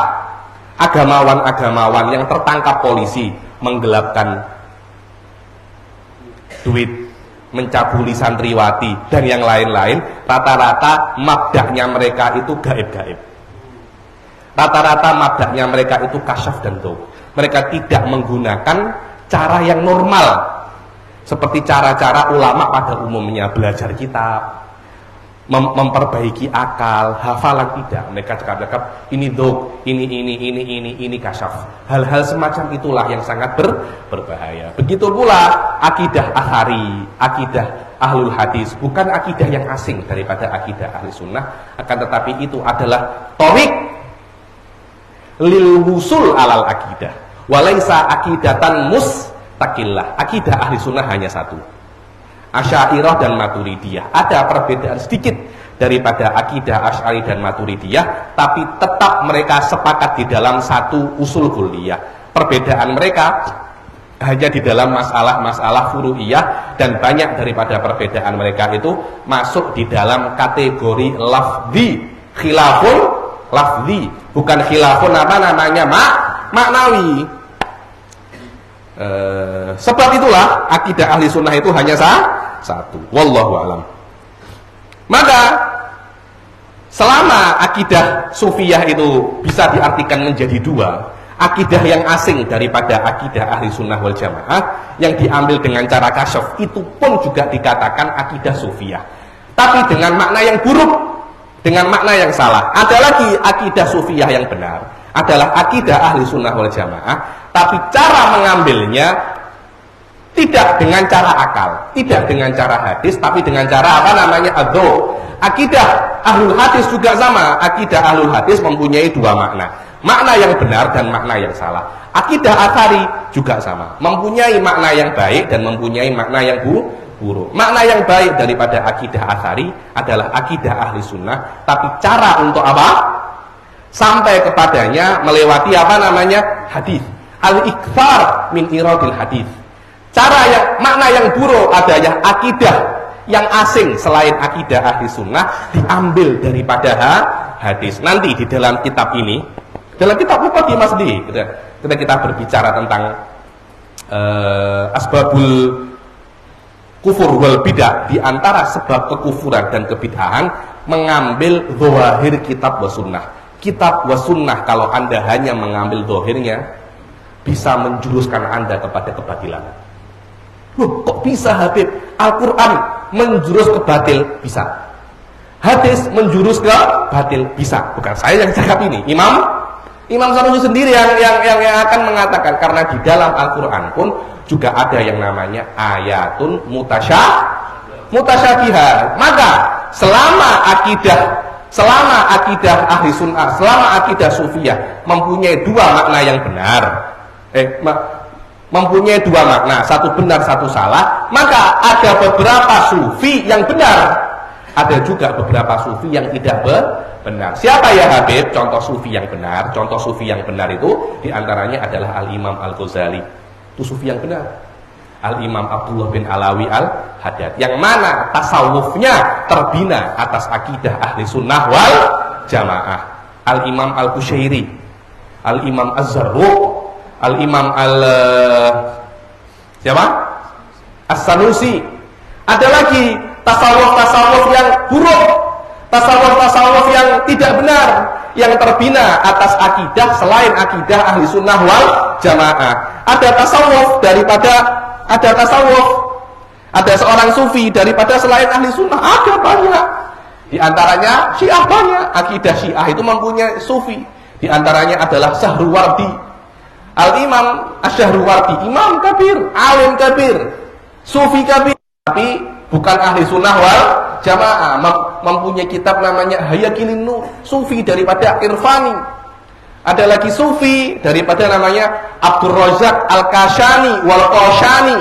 agamawan yang tertangkap polisi menggelapkan duit, mencabuli santriwati dan yang lain-lain, rata-rata mabdaknya mereka itu gaib-gaib. Rata-rata mabdaknya mereka itu kasyaf dan dhaw. Mereka tidak menggunakan cara yang normal seperti cara-cara ulama pada umumnya, belajar kitab, memperbaiki akal, hafalan, tidak. Mereka cakap ini dhaw, ini kasyaf. Hal-hal semacam itulah yang sangat berbahaya. Begitu pula akidah Athari, akidah ahlul hadis, bukan akidah yang asing daripada akidah ahli sunnah, akan tetapi itu adalah thoriq lil wusul alal akidah, walaisa akidatan mustaqillah. Akidah ahli sunnah hanya satu, Asy'ariyah dan Maturidiyah. Ada perbedaan sedikit daripada akidah Asy'ari dan Maturidiyah, tapi tetap mereka sepakat di dalam satu usul kulliyah. Perbedaan mereka hanya di dalam masalah-masalah furu'iyah, dan banyak daripada perbedaan mereka itu masuk di dalam kategori lafzi, khilafun lafzi, bukan khilafun maknawi. Sebab itulah akidah ahli sunnah itu hanya satu. Wallahu alam. Maka selama akidah sufiyah itu bisa diartikan menjadi 2, akidah yang asing daripada akidah ahli sunnah wal jamaah yang diambil dengan cara kasyaf, itu pun juga dikatakan akidah sufiyah, tapi dengan makna yang buruk, dengan makna yang salah. Ada lagi akidah sufiyah yang benar, adalah akidah ahli sunnah wal jamaah, tapi cara mengambilnya tidak dengan cara akal, tidak dengan cara hadis, tapi dengan cara adho. Akidah ahlul hadis juga sama. Akidah ahlul hadis mempunyai 2 makna, makna yang benar dan makna yang salah. Akidah Athari juga sama, mempunyai makna yang baik dan mempunyai makna yang buruk. Makna yang baik daripada akidah Athari adalah akidah ahli sunnah, tapi cara untuk sampai kepadanya melewati hadis. Al-iktsar min iradil hadis. Makna yang buruk adalah akidah yang asing selain akidah ahli sunnah diambil daripada hadis. Nanti di dalam kitab ini, dalam kitab Muqaddimah sendiri, ketika kita berbicara tentang asbabul kufur wal bidah, di antara sebab kekufuran dan kebid'ahan, mengambil zahir kitab wa sunnah. Kitab wa sunnah kalau Anda hanya mengambil zahirnya, bisa menjuruskan Anda kepada kebatilan. Loh, kok bisa Habib? Al-Quran menjurus ke batil? Bisa. Hadis menjurus ke batil? Bisa. Bukan saya yang cakap ini, Imam Sanusi sendiri yang akan mengatakan, karena di dalam Al-Quran pun juga ada yang namanya ayatun mutasyabihat. Maka selama akidah ahli sunnah, selama akidah sufiyah mempunyai dua makna yang benar, mempunyai dua makna, satu benar satu salah, maka ada beberapa sufi yang benar, ada juga beberapa sufi yang tidak benar. Siapa ya Habib? Contoh sufi yang benar. Contoh sufi yang benar itu diantaranya adalah Al-Imam Al-Ghazali. Itu sufi yang benar. Al-Imam Abdullah bin Alawi Al-Haddad, yang mana tasawufnya terbina atas akidah ahli sunnah wal jamaah. Al-Imam Al-Qushairi, Al-Imam Az-Zarruq, Al-Imam As-Sanusi. Ada lagi tasawuf yang buruk, tasawuf yang tidak benar, yang terbina atas akidah selain akidah ahli sunnah wal jamaah. Ada seorang sufi daripada selain ahli sunnah, ada banyak. Di antaranya Syiah banyak. Akidah Syiah itu mempunyai sufi. Di antaranya adalah Syahruwardi, Al-Imam Asy-Syahruwardi, imam kabir, alim kabir, sufi kabir, tapi bukan ahli sunnah wal jamaah. Mempunyai kitab namanya Hayakilin Nur, sufi daripada Irfani. Ada lagi sufi daripada namanya Abdul Razak Al-Kashani Wal-Qashani.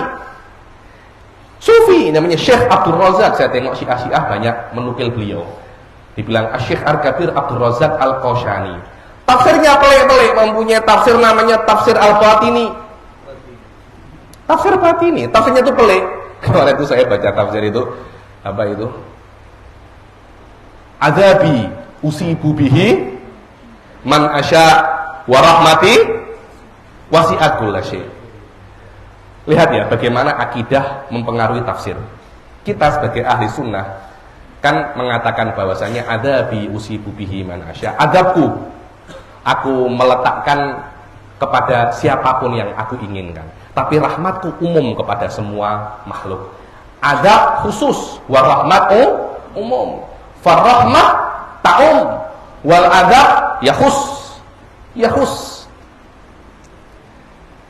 Sufi namanya Syekh Abdul Razak. Saya tengok Syiah banyak menukil beliau. Dibilang Syekh Al-Kabir Abdul Razak Al-Qashani. Tafsirnya pelik-pelik, mempunyai tafsir namanya Tafsir Al-Batini. Tafsir Batini, tafsirnya itu pelik. Kemarin itu saya baca tafsir itu, apa itu? Adzabi usibu bihi man asya wa rahmati wasi'at kullasyai. Lihat ya bagaimana akidah mempengaruhi tafsir. Kita sebagai ahli sunnah kan mengatakan bahwasanya adzabi usibu bihi man asya. Adabku, aku meletakkan kepada siapapun yang aku inginkan, tapi rahmatku umum kepada semua makhluk. Adab khusus, wa rahmat umum. Farahmah ta'um, wal adab yahus.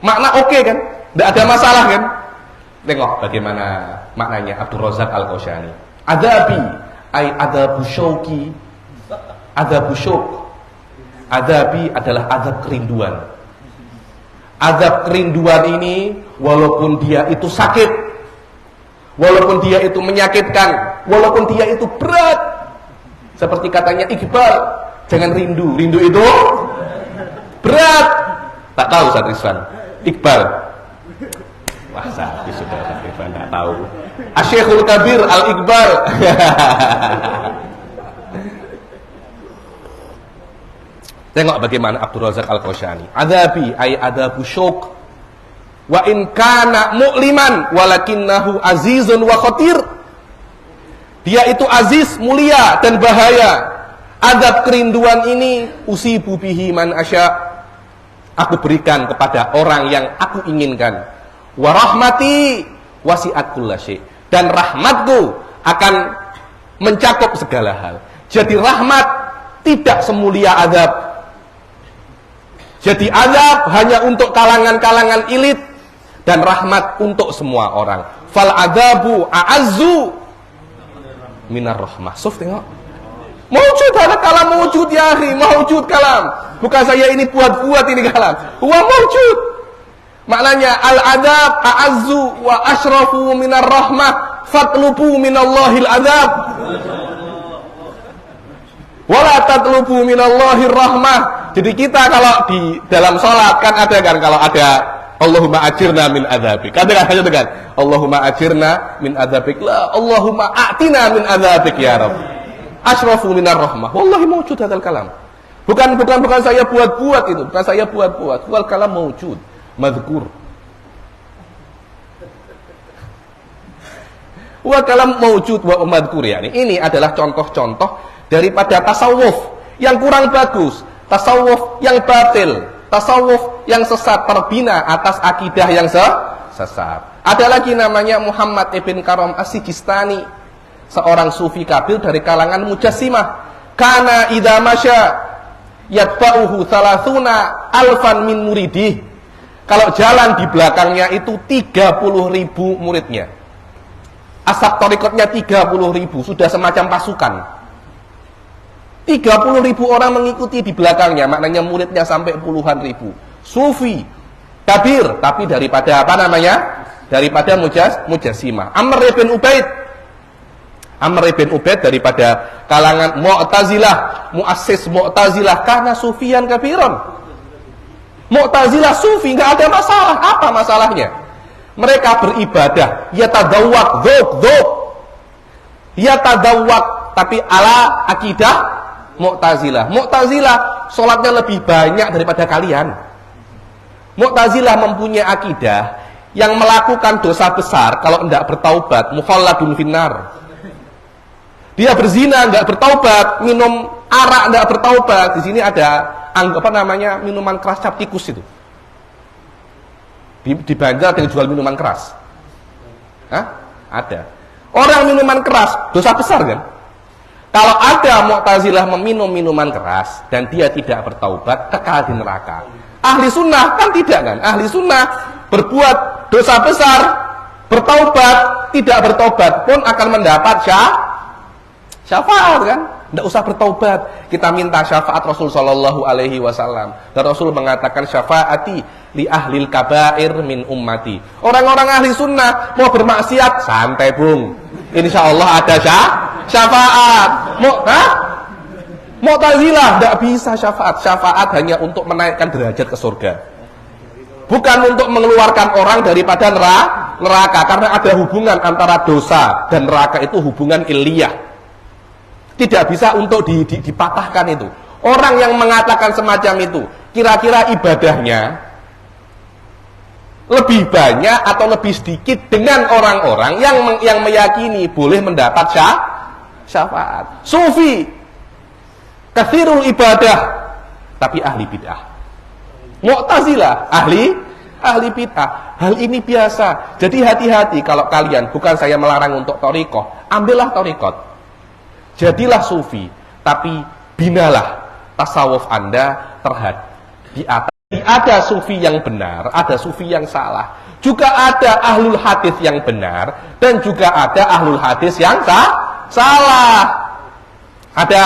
Makna oke kan? Tidak ada masalah kan? Tengok bagaimana maknanya Abdul Razak Al-Qashani. Adabi ay adabu syauqi. Adabu syauq. Adabi adalah adab kerinduan. Adab kerinduan ini walaupun dia itu sakit, walaupun dia itu menyakitkan, walaupun dia itu berat, seperti katanya Iqbal, jangan rindu. Rindu itu berat. Tak tahu Ustaz Rizwan. Iqbal. Wah, sudah Ustaz Rizwan tak tahu. Asy-Syekhul Kabir Al-Iqbal. Tengok bagaimana Abdul Razak Al-Qashani. Adzabi ay adabu syauq. Wa in kana mu'liman walakinnahu azizun wa khatir. Dia itu aziz, mulia dan bahaya. Adab kerinduan ini usibu bihi man asya. Aku berikan kepada orang yang aku inginkan. Wa rahmati wasi'at kullasyai. Dan rahmatku akan mencakup segala hal. Jadi rahmat tidak semulia azab. Jadi azab hanya untuk kalangan-kalangan elit, dan rahmat untuk semua orang. Fal adzabu a'azzu minar rahmah. Suf tengok. Mawjud ada kalam mawjud ya akhi, mawjud kalam. Bukan saya ini buat-buat ini kalam. Huwa mawjud. Maknanya al-adzab a'azzu wa asyrafu minar rahmah fatlubu minallahil adzab. Wala tatlubu minallahir rahmah. Jadi kita kalau di dalam salat kan ada kan, kalau ada Allahumma ajirna min adzabik. Katakan saja dengan Allahumma ajirna min adzabik. La Allahumma a'tina min adzabik ya Rabb. Asyrafu minar rahmah. Wallahi mawjud hadzal kalam. Bukan saya buat-buat itu, bukan saya buat-buat. Wal kalam mawjud, madzkur. Wa kalam maujud wa madhkur, yani ini adalah contoh-contoh daripada tasawuf yang kurang bagus, tasawuf yang batil, tasawuf yang sesat, terbina atas akidah yang sesat. Ada lagi namanya Muhammad ibn Karam As-Sijistani, seorang sufi kabil dari kalangan Mujassimah. Kana idza masya yatba'uhu 30 alfan min muridih. Kalau jalan di belakangnya itu 30.000 muridnya. Asap torikotnya 30.000, sudah semacam pasukan. 30.000 orang mengikuti di belakangnya, maknanya muridnya sampai puluhan ribu. Sufi, kabir, tapi daripada apa namanya? Daripada Mujassimah. Amr ibn Ubaid daripada kalangan Mu'tazilah, muassis Mu'tazilah, karena sufian kabiron. Mu'tazilah sufi, nggak ada masalah. Apa masalahnya? Mereka beribadah, yatadawwaq, dzuk. Yatadawwaq, tapi ala akidah Mu'tazilah. Mu'tazilah sholatnya lebih banyak daripada kalian. Mu'tazilah mempunyai akidah yang melakukan dosa besar kalau tidak bertaubat, mukhalladun finnar. Dia berzina nggak bertaubat, minum arak nggak bertaubat. Di sini ada apa namanya minuman keras cap tikus itu. Di Banjar ada yang jual minuman keras. Hah? Ada. Orang minuman keras dosa besar kan? Kalau ada Mu'tazilah meminum minuman keras dan dia tidak bertaubat, kekal di neraka. Ahli sunnah kan tidak kan? Ahli sunnah berbuat dosa besar, bertaubat, tidak bertaubat pun akan mendapat syafaat kan? Tidak usah bertaubat, kita minta syafaat Rasul Shallallahu Alaihi Wasallam. Dan Rasul mengatakan syafaati li ahlil kabair min ummati. Orang-orang ahli sunnah mau bermaksiat santai bung, insya Allah ada syafaat. Mu'tazilah tidak bisa syafaat. Syafaat hanya untuk menaikkan derajat ke surga, bukan untuk mengeluarkan orang daripada neraka. Karena ada hubungan antara dosa dan neraka, itu hubungan ilmiah. Tidak bisa untuk dipatahkan itu. Orang yang mengatakan semacam itu, kira-kira ibadahnya lebih banyak atau lebih sedikit dengan orang-orang yang meyakini boleh mendapat syafaat. Sufi, kathirul ibadah, tapi ahli bid'ah. Mu'tazilah, ahli bid'ah. Hal ini biasa. Jadi hati-hati kalau kalian, bukan saya melarang untuk thariqah, ambillah thariqat. Jadilah sufi, tapi binalah tasawuf Anda terhadap di atas. Ada sufi yang benar, ada sufi yang salah. Juga ada ahlul hadis yang benar, dan juga ada ahlul hadis yang salah. Ada